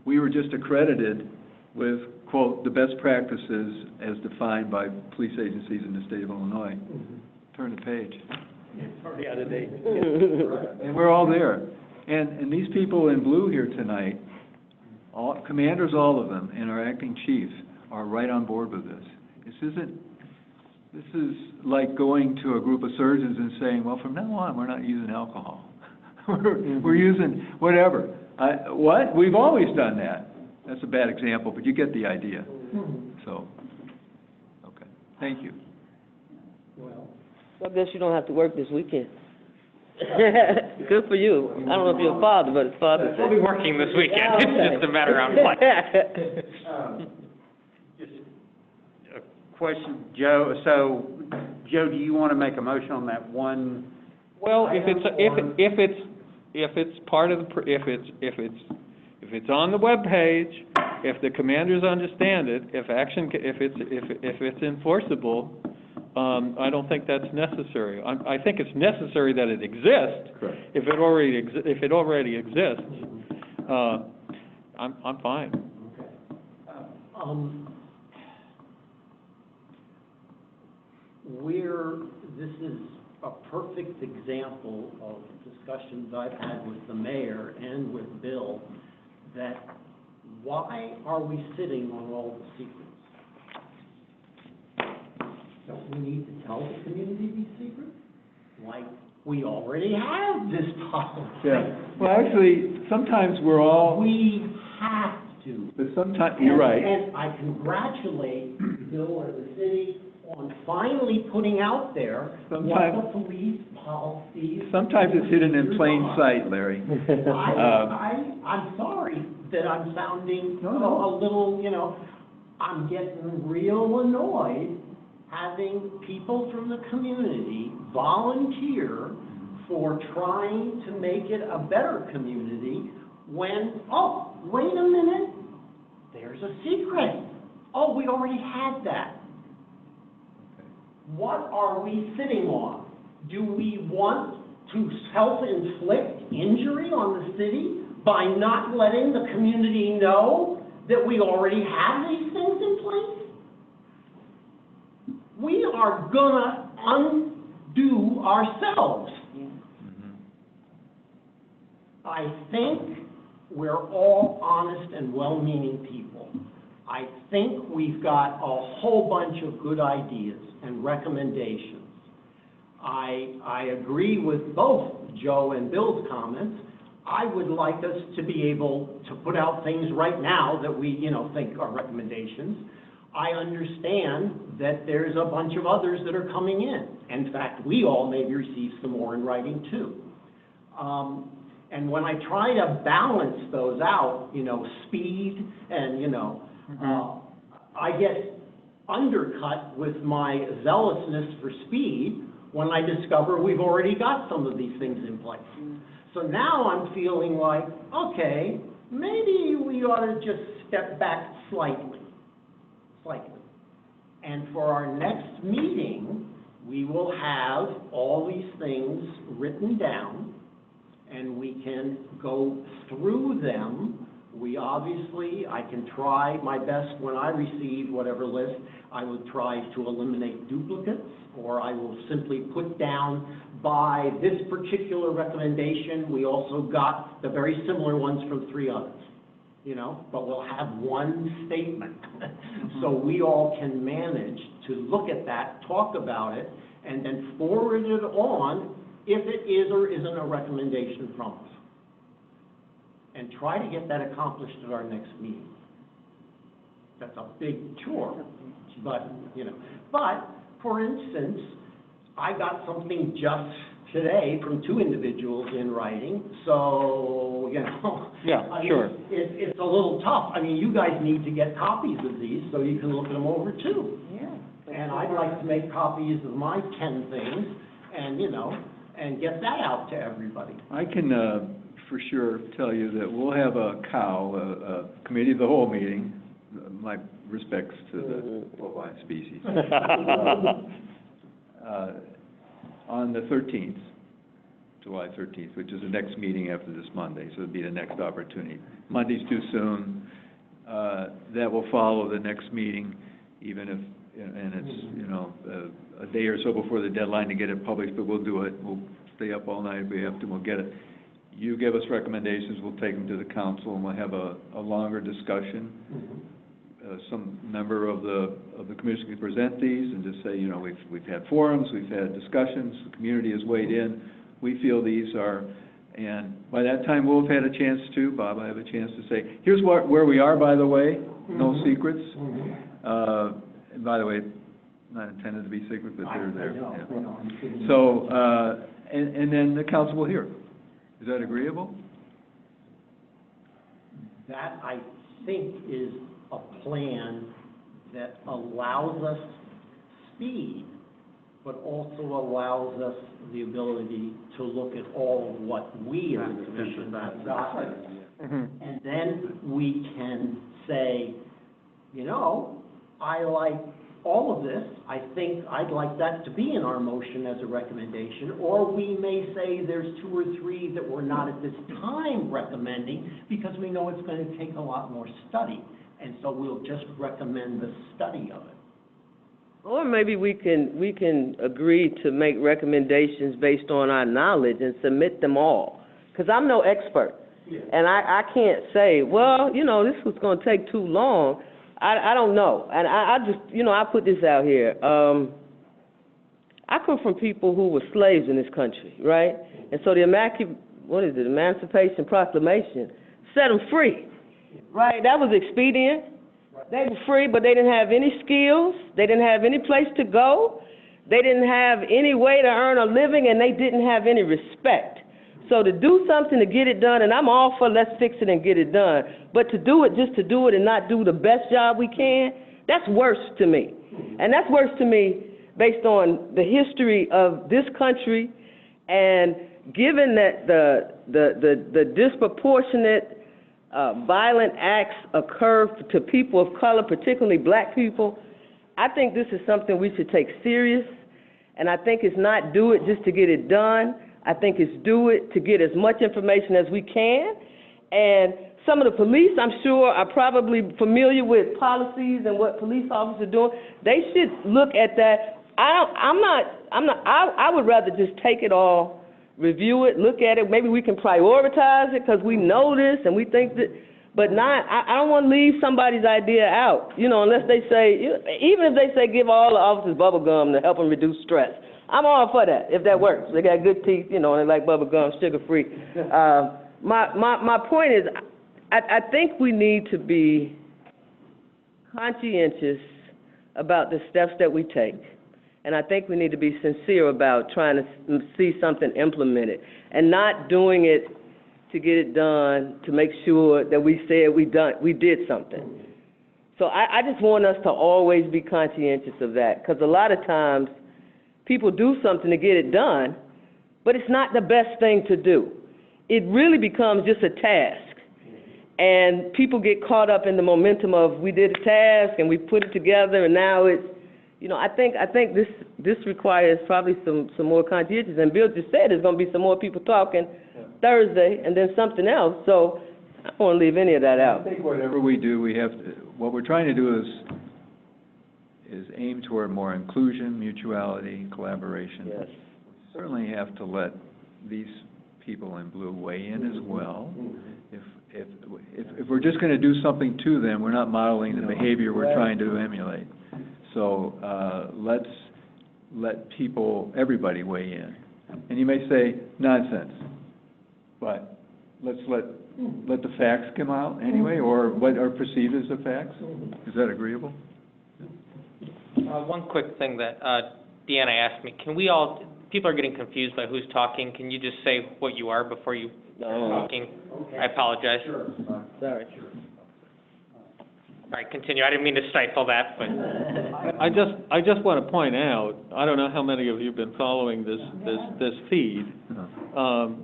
We were just accredited with, quote, the best practices as defined by police agencies in the state of Illinois. Turn the page. It's already out of date. And we're all there. And these people in blue here tonight, all, commanders, all of them, and our acting chief are right on board with this. This is like going to a group of surgeons and saying, well, from now on, we're not using alcohol. We're using whatever. What? We've always done that. That's a bad example, but you get the idea. So, okay, thank you. Well, I guess you don't have to work this weekend. Good for you. I don't know if you're a father, but it's Father's Day. We'll be working this weekend. It's just a matter on what. Just a question, Joe. So, Joe, do you want to make a motion on that one? Well, if it's part of the, if it's on the webpage, if the commanders understand it, if it's enforceable, I don't think that's necessary. I think it's necessary that it exists. Correct. If it already exists, I'm fine. This is a perfect example of discussions I've had with the mayor and with Bill, that why are we sitting on all the secrets? Don't we need to tell the community these secrets? Like, we already have this policy. Yeah. Well, actually, sometimes we're all. We have to. But sometimes, you're right. And I congratulate Bill and the city on finally putting out there what the police policies. Sometimes it's hidden in plain sight, Larry. I'm sorry that I'm sounding a little, I'm getting real annoyed having people from the community volunteer for trying to make it a better community when, oh, wait a minute, there's a secret. Oh, we already had that. What are we sitting on? Do we want to self-inflict injury on the city by not letting the community know that we already have these things in place? We are gonna undo ourselves. I think we're all honest and well-meaning people. I think we've got a whole bunch of good ideas and recommendations. I agree with both Joe and Bill's comments. I would like us to be able to put out things right now that we, think are recommendations. I understand that there's a bunch of others that are coming in. In fact, we all maybe receive some more in writing too. And when I try to balance those out, speed and, I get undercut with my zealousness for speed when I discover we've already got some of these things in place. So now I'm feeling like, okay, maybe we ought to just step back slightly. And for our next meeting, we will have all these things written down, and we can go through them. I can try my best when I receive whatever list, I will try to eliminate duplicates, or I will simply put down by this particular recommendation, we also got the very similar ones from 3 others, but we'll have one statement. So we all can manage to look at that, talk about it, and then forward it on if it is or isn't a recommendation from us. And try to get that accomplished at our next meeting. That's a big chore, but, But, for instance, I got something just today from 2 individuals in writing, so, Yeah, sure. It's a little tough. You guys need to get copies of these so you can look them over too. Yeah. And I'd like to make copies of my 10 things and, and get that out to everybody. I can, for sure tell you that we'll have a committee of the whole meeting, my respects to the bovine species, on the 13th, July 13th, which is the next meeting after this Monday, so it'll be the next opportunity. Monday's too soon. That will follow the next meeting, even if, and it's, a day or so before the deadline to get it published, but we'll do it. We'll stay up all night if we have to, we'll get it. you give us recommendations, we'll take them to the council, and we'll have a longer discussion. Some member of the commission can present these and just say, you know, we've had forums, we've had discussions, the community has weighed in, we feel these are, and by that time, we'll have had a chance to, Bob, I have a chance to say, here's where we are, by the way, no secrets. And by the way, not intended to be secret, but they're there. Yeah. So, and then the council will hear. Is that agreeable? That, I think, is a plan that allows us speed, but also allows us the ability to look at all of what we as a commission have got. And then we can say, you know, I like all of this. I think I'd like that to be in our motion as a recommendation. Or we may say there's 2 or 3 that we're not at this time recommending because we know it's going to take a lot more study. And so we'll just recommend the study of it. Or maybe we can agree to make recommendations based on our knowledge and submit them all. Because I'm no expert. Yeah. And I can't say, well, you know, this was going to take too long. I don't know. And I just, you know, I put this out here. I come from people who were slaves in this country, right? And so the Emancipation Proclamation set them free, right? That was expedient. They were free, but they didn't have any skills. They didn't have any place to go. They didn't have any way to earn a living, and they didn't have any respect. So to do something to get it done, and I'm all for let's fix it and get it done, but to do it just to do it and not do the best job we can, that's worse to me. And that's worse to me based on the history of this country, and given that the disproportionate violent acts occur to people of color, particularly black people, I think this is something we should take serious, and I think it's not do it just to get it done. I think it's do it to get as much information as we can. And some of the police, I'm sure, are probably familiar with policies and what police officers are doing. They should look at that. I would rather just take it all, review it, look at it. Maybe we can prioritize it because we know this and we think that, but not, I don't want to leave somebody's idea out, you know, unless they say, even if they say give all the officers bubble gum to help them reduce stress. I'm all for that, if that works. They got good teeth, you know, and they like bubble gum, sugar-free. My point is, I think we need to be conscientious about the steps that we take. And I think we need to be sincere about trying to see something implemented and not doing it to get it done to make sure that we said we did something. So I just want us to always be conscientious of that, because a lot of times people do something to get it done, but it's not the best thing to do. It really becomes just a task. And people get caught up in the momentum of we did a task and we put it together and now it's, you know, I think this requires probably some more conscientious. And Bill just said there's going to be some more people talking Thursday and then something else. So I don't want to leave any of that out. I think whatever we do, what we're trying to do is aim toward more inclusion, mutuality, collaboration. Yes. We certainly have to let these people in blue weigh in as well. If we're just going to do something to them, we're not modeling the behavior we're trying to emulate. So let's let everybody weigh in. And you may say, nonsense, but let's let the facts come out anyway, or what are perceived as the facts. Is that agreeable? One quick thing that Deanna asked me, people are getting confused by who's talking. Can you just say what you are before you start talking? Okay. I apologize. Sure. Sorry. All right, continue. I didn't mean to stifle that, but. I just want to point out, I don't know how many of you have been following this feed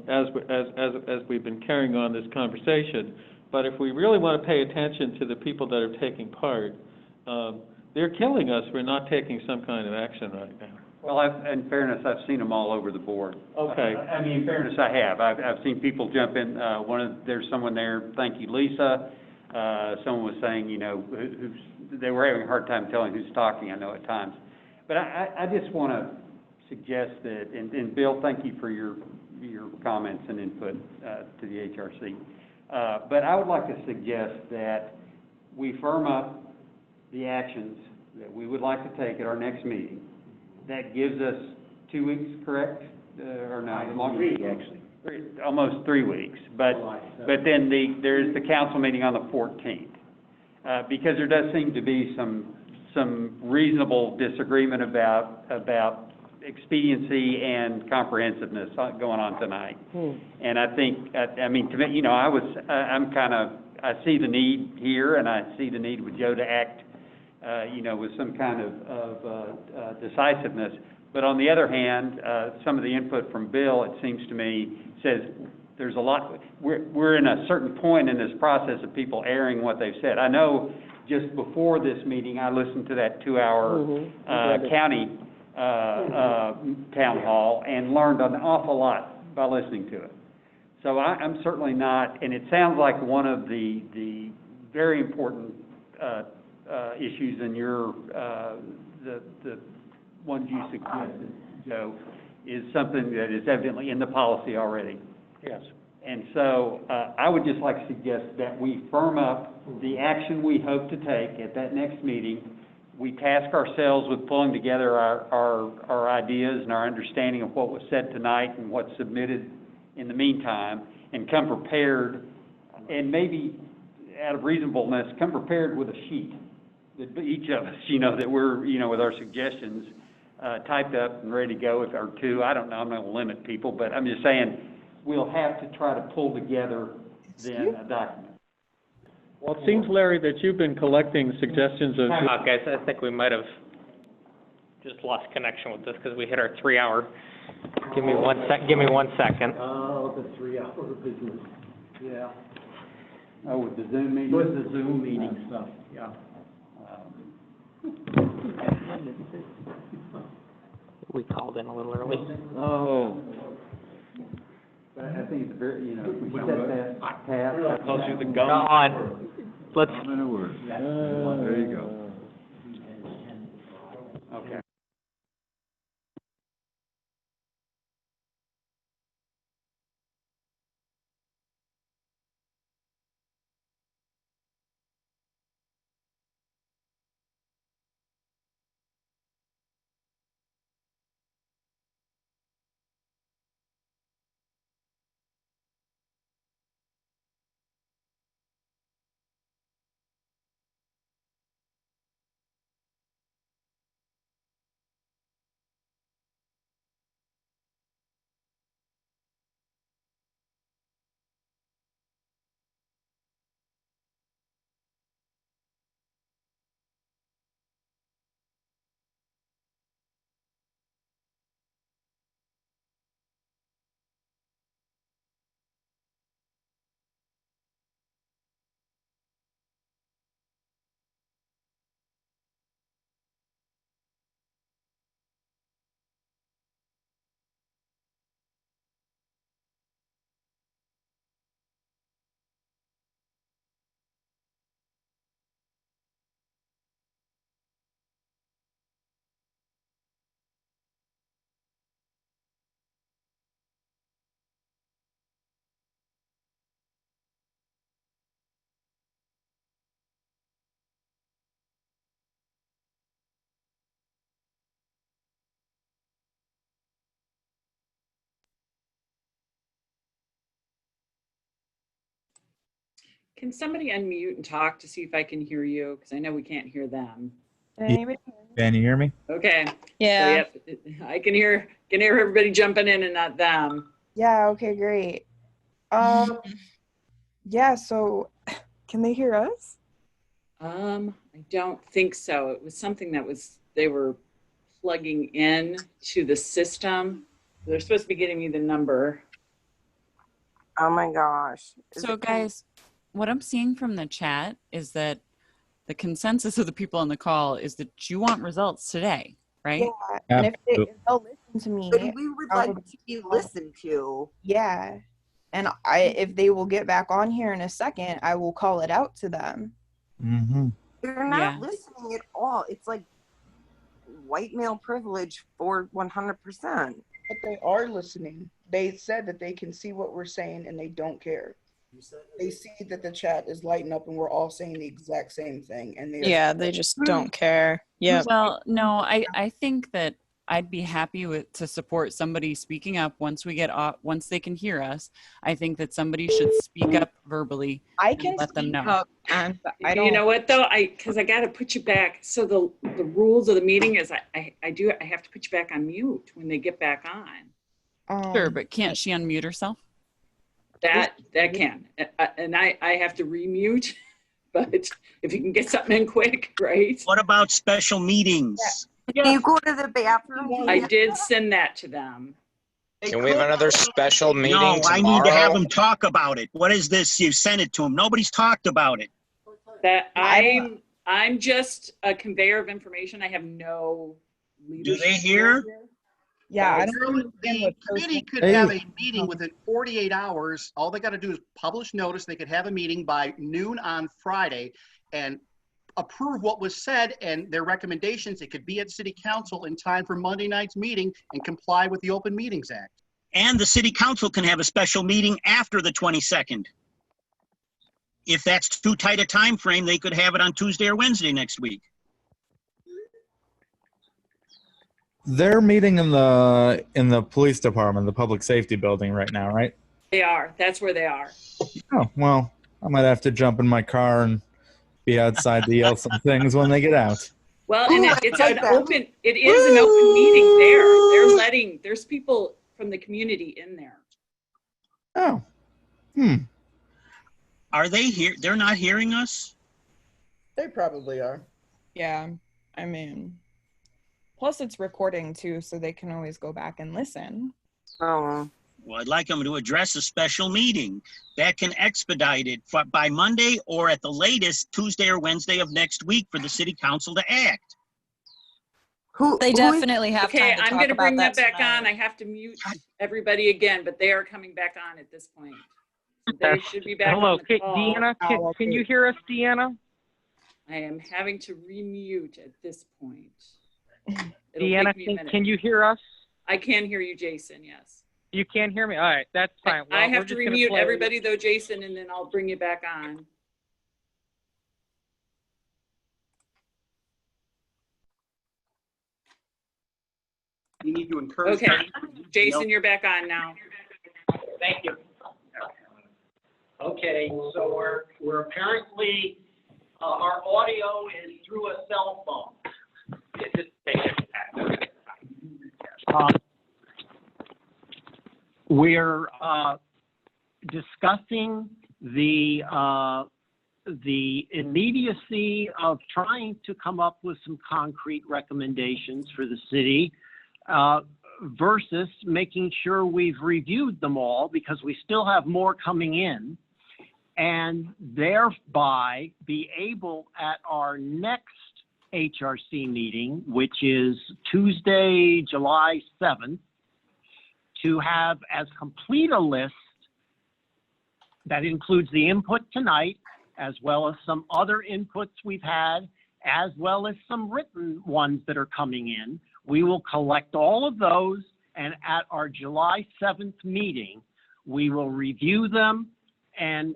as we've been carrying on this conversation, but if we really want to pay attention to the people that are taking part, they're killing us for not taking some kind of action right now. Well, in fairness, I've seen them all over the board. Okay. I mean, in fairness, I have. I've seen people jump in. There's someone there. Thank you, Lisa. Someone was saying, you know, they were having a hard time telling who's talking. I know at times, but I just want to suggest that. And Bill, thank you for your your comments and input to the HRC. But I would like to suggest that we firm up the actions that we would like to take at our next meeting. That gives us 2 weeks, correct? Or no, longer? 3, actually. Almost 3 weeks. But then there's the council meeting on the 14th. Because there does seem to be some reasonable disagreement about expediency and comprehensiveness going on tonight. And I think, I mean, to me, you know, I see the need here, and I see the need with Joe to act, you know, with some kind of decisiveness. But on the other hand, some of the input from Bill, it seems to me, says there's a lot, we're in a certain point in this process of people airing what they've said. I know just before this meeting, I listened to that 2-hour county town hall and learned an awful lot by listening to it. So I'm certainly not, and it sounds like one of the very important issues in your, the ones you suggested, Joe, is something that is evidently in the policy already. Yes. And so I would just like to suggest that we firm up the action we hope to take at that next meeting. We task ourselves with pulling together our ideas and our understanding of what was said tonight and what's submitted in the meantime, and come prepared, and maybe out of reasonableness, come prepared with a sheet that each of us, you know, that we're, you know, with our suggestions typed up and ready to go, if or two. I don't know, I'm not going to limit people, but I'm just saying we'll have to try to pull together then a document. Well, it seems, Larry, that you've been collecting suggestions of. Guys, I think we might have just lost connection with this because we hit our 3-hour. Give me 1 second. Oh, the 3-hour business, yeah. Oh, with the Zoom meeting? With the Zoom meeting stuff, yeah. We called in a little early. Oh. I think it's very, you know, if we set that path. Closer to the Go on. Let's. There you go. Okay. Can somebody unmute and talk to see if I can hear you? Because I know we can't hear them. Can you hear me? Okay. Yeah. So, yep, I can hear everybody jumping in and not them. Yeah, okay, great. Yeah, so can they hear us? I don't think so. It was something that they were plugging in to the system. They're supposed to be getting me the number. Oh my gosh. So guys, what I'm seeing from the chat is that the consensus of the people on the call is that you want results today, right? Yeah, and if they'll listen to me. But we would like to be listened to. Yeah, and if they will get back on here in a second, I will call it out to them. Mm-hmm. They're not listening at all. It's like white male privilege for 100%. But they are listening. they said that they can see what we're saying and they don't care. They see that the chat is lighting up and we're all saying the exact same thing, and they just don't care. Yeah. Well, no, I think that I'd be happy to support somebody speaking up once they can hear us. I think that somebody should speak up verbally. I can let them know. up, and I don't. You know what though? Because I got to put you back. So the rules of the meeting is I have to put you back on mute when they get back on. Sure, but can't she unmute herself? That can, and I have to remute. But if you can get something in quick, right? What about special meetings? Can you go to the bathroom? I did send that to them. Can we have another special meeting No, tomorrow? I need to have them talk about it. What is this? You sent it to them. Nobody's talked about it. That I'm just a conveyor of information. I have no leadership. Do they hear? Yeah, I Carolyn, the committee could have a meeting within 48 hours. All they got to do is publish notice. They could have a meeting by noon on Friday and approve what was said and their recommendations. It could be at City Council in time for Monday night's meeting and comply with the Open Meetings Act. And the City Council can have a special meeting after the 22nd. If that's too tight a time frame, they could have it on Tuesday or Wednesday next week. They're meeting in the police department, the public safety building right now, right? They are. That's where they are. Oh, well, I might have to jump in my car and be outside to yell some things when they get out. Well, and it's an open. It is an open meeting there. There's people from the community in there. Oh. Are they here? They're not hearing us? They probably are. Yeah, I mean, plus it's recording too, so they can always go back and listen. Oh. Well, I'd like them to address a special meeting that can expedite it by Monday or at the latest Tuesday or Wednesday of next week for the City Council to act. They definitely have time to I'm talk going to about bring that that back tonight. on. I have to mute everybody again, but they are coming back on at this point. So they should be back Hello, on the call. Deanna, can you hear us, Deanna? I am having to remute at this point. It'll Deanna, take me a minute. can you hear us? I can hear you, Jason, yes. You can't hear me? All right, that's fine. Well, I we're have to just gonna remute play- everybody though, Jason, and then I'll bring you back on. You need to encourage. Okay, Jason, you're back on now. Thank you. Okay, so we're apparently, our audio is through a cell phone. We're discussing the immediacy of trying to come up with some concrete recommendations for the city versus making sure we've reviewed them all, because we still have more coming in, and thereby be able at our next HRC meeting, which is Tuesday, July 7th, to have as complete a list that includes the input tonight, as well as some other inputs we've had, as well as some written ones that are coming in. We will collect all of those, and at our July 7th meeting, we will review them and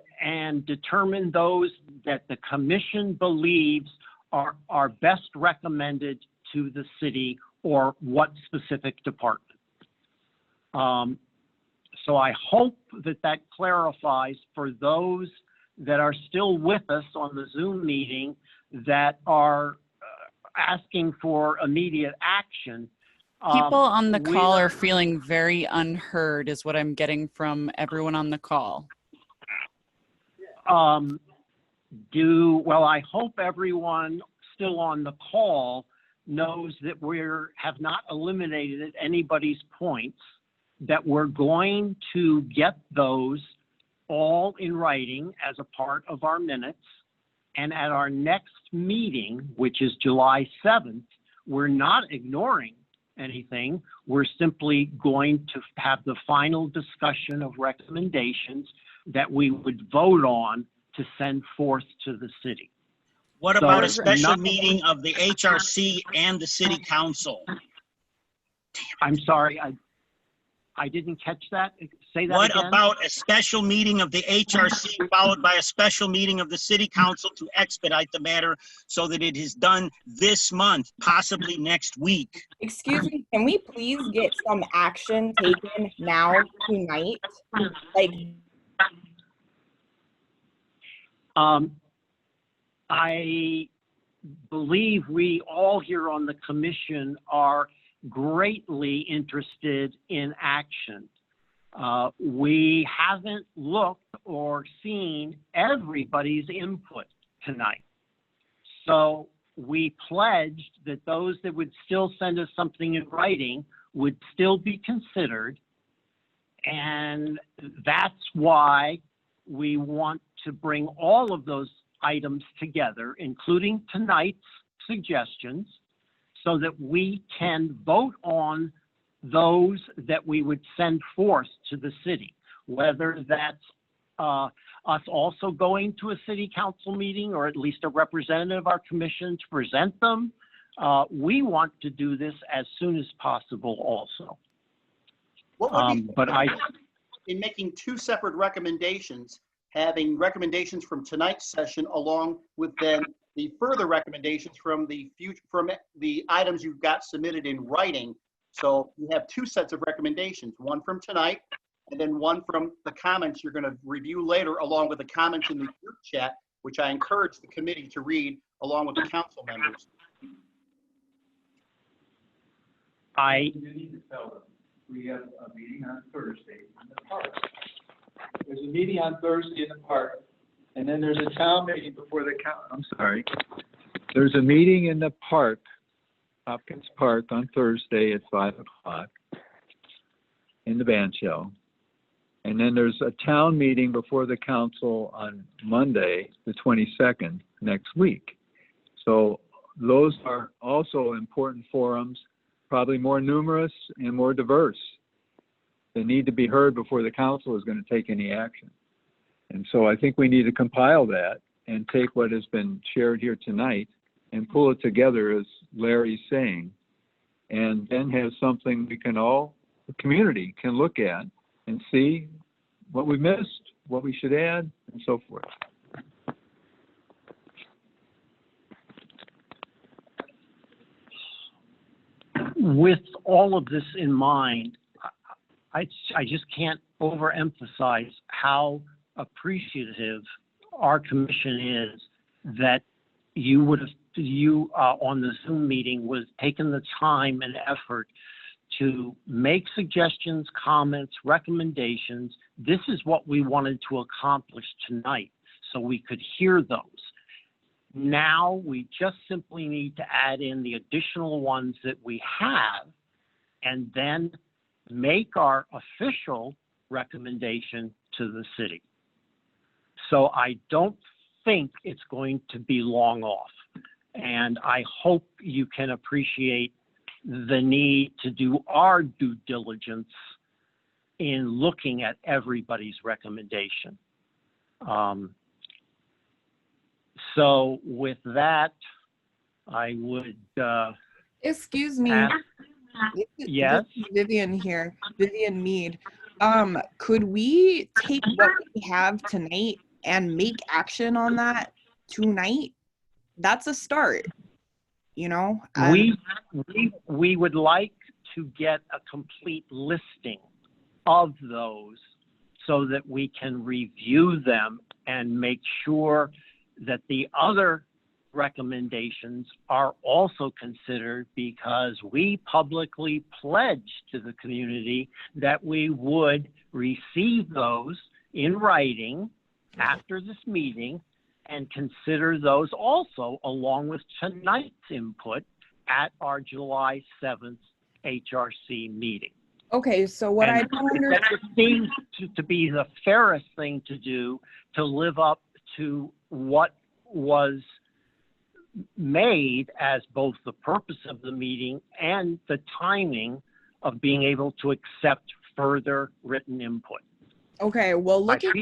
determine those that the commission believes are best recommended to the city or what specific department. So I hope that clarifies for those that are still with us on the Zoom meeting that are asking for immediate action. People on the call are feeling very unheard, is what I'm getting from everyone on the call. Well, I hope everyone still on the call knows that we have not eliminated anybody's points, that we're going to get those all in writing as a part of our minutes. And at our next meeting, which is July 7th, we're not ignoring anything. We're simply going to have the final discussion of recommendations that we would vote on to send forth to the city. What about a special meeting of the HRC and the City Council? I'm sorry, I didn't catch that. Say that What again. about a special meeting of the HRC followed by a special meeting of the city council to expedite the matter so that it is done this month, possibly next week? Excuse me, can we please get some action taken now, tonight? Like, I believe we all here on the commission are greatly interested in action. We haven't looked or seen everybody's input tonight. So we pledged that those that would still send us something in writing would still be considered. And that's why we want to bring all of those items together, including tonight's suggestions, so that we can vote on those that we would send forth to the city, whether that's us also going to a city council meeting or at least a representative of our commission to present them. We want to do this as soon as possible also. What would be But in making two separate recommendations, having recommendations from tonight's session along with then the further recommendations from the future, from the items you've got submitted in writing. So you have two sets of recommendations, one from tonight and then one from the comments you're going to review later, along with the comments in the group chat, which I encourage the committee to read along with the council members. We have a meeting on Thursday in the park. There's a meeting on Thursday in the park, and then there's a town meeting before the There's a meeting in the park, Hopkins Park, on Thursday at 5 o'clock in the band shell. And then there's a town meeting before the council on Monday, the 22nd, next week. So those are also important forums, probably more numerous and more diverse. They need to be heard before the council is going to take any action. And so I think we need to compile that and take what has been shared here tonight and pull it together, as Larry's saying, and then have something we can all, the community can look at and see what we missed, what we should add, and so forth. With all of this in mind, I just can't overemphasize how appreciative our commission is that you would have, on the Zoom meeting was taking the time and effort to make suggestions, comments, recommendations. This is what we wanted to accomplish tonight, so we could hear those. Now we just simply need to add in the additional ones that we have and then make our official recommendation to the city. So I don't think it's going to be long off. And I hope you can appreciate the need to do our due diligence in looking at everybody's recommendation. So with that, I would excuse me. Yes. This is Vivian here, Vivian Mead. Could we take what we have tonight and make action on that tonight? That's a start, you know? We would like to get a complete listing of those so that we can review them and make sure that the other recommendations are also considered, because we publicly pledged to the community that we would receive those in writing after this meeting and consider those also along with tonight's input at our July 7th HRC meeting. Okay, so what I don't understand, that seems to be the fairest thing to do to live up to what was made as both the purpose of the meeting and the timing of being able to accept further written input. okay, well, looking I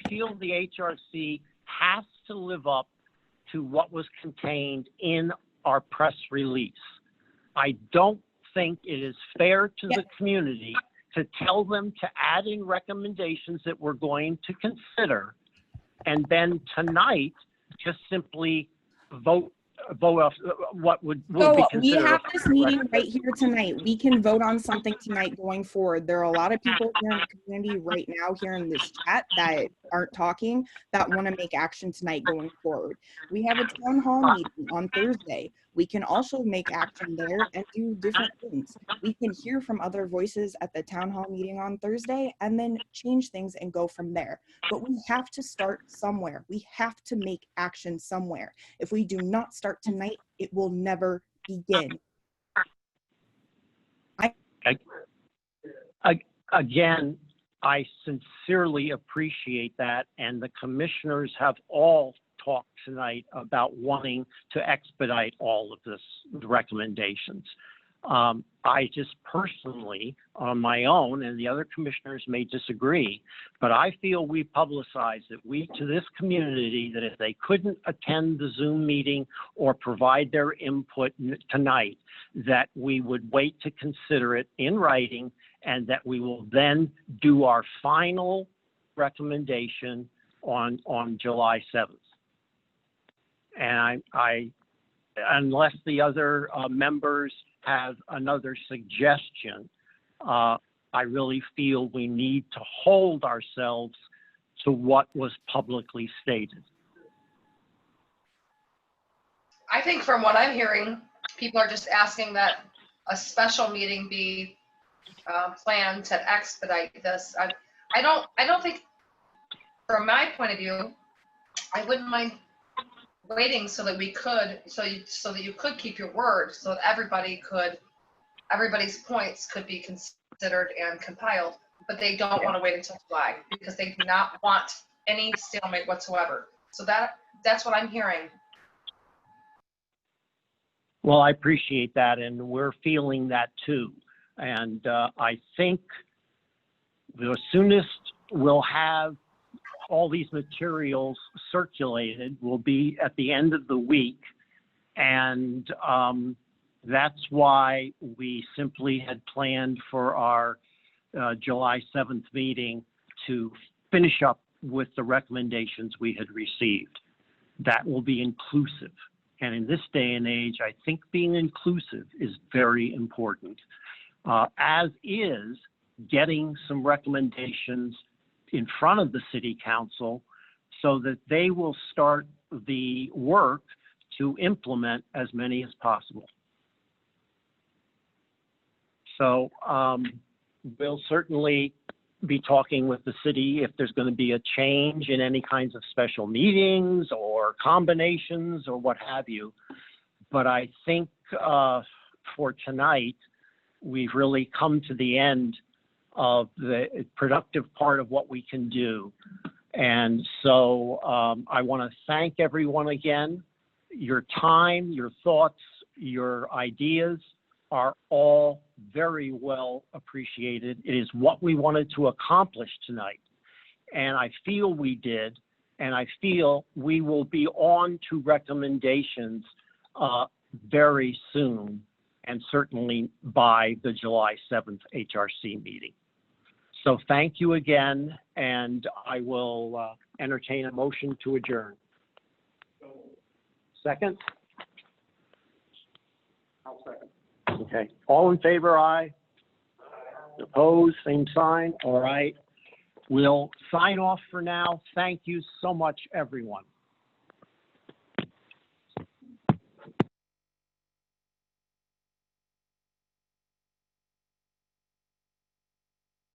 feel the HRC has to live up to what was contained in our press release. I don't think it is fair to the community to tell them to add in recommendations that we're going to consider, and then tonight just simply vote off what would be So considered. we have a this meeting right here tonight. We can vote on something tonight going forward. There are a lot of people here in the community right now here in this chat that aren't talking that want to make action tonight going forward. We have a town hall meeting on Thursday. We can also make action there and do different things. We can hear from other voices at the town hall meeting on Thursday and then change things and go from there. But we have to start somewhere. We have to make action somewhere. If we do not start tonight, it will never begin. Again, I sincerely appreciate that, and the commissioners have all talked tonight about wanting to expedite all of this recommendations. I just personally, on my own, and the other commissioners may disagree, but I feel we publicized that to this community, that if they couldn't attend the Zoom meeting or provide their input tonight, that we would wait to consider it in writing, and that we will then do our final recommendation on July 7th. And I unless the other members have another suggestion, I really feel we need to hold ourselves to what was publicly stated. I think from what I'm hearing, people are just asking that a special meeting be planned to expedite this. I don't think, from my point of view, I wouldn't mind waiting so that we could, so that you could keep your word, so that everybody's points could be considered and compiled, but they don't want to wait until July because they do not want any stalemate whatsoever. So that's what I'm hearing. Well, I appreciate that, and we're feeling that too. And I think the soonest we'll have all these materials circulated will be at the end of the week. And that's why we simply had planned for our July 7th meeting to finish up with the recommendations we had received. That will be inclusive. And in this day and age, I think being inclusive is very important, as is getting some recommendations in front of the City Council so that they will start the work to implement as many as possible. So we'll certainly be talking with the city if there's going to be a change in any kinds of special meetings or combinations or what have you. But I think for tonight, we've really come to the end of the productive part of what we can do. And so I want to thank everyone again. Your time, your thoughts, your ideas are all very well appreciated. It is what we wanted to accomplish tonight. And I feel we did, and I feel we will be on to recommendations very soon, and certainly by the July 7th HRC meeting. So thank you again, and I will entertain a motion to adjourn. Second? I'll second. Okay. All in favor, aye. Opposed, same sign. All right. We'll sign off for now. Thank you so much, everyone.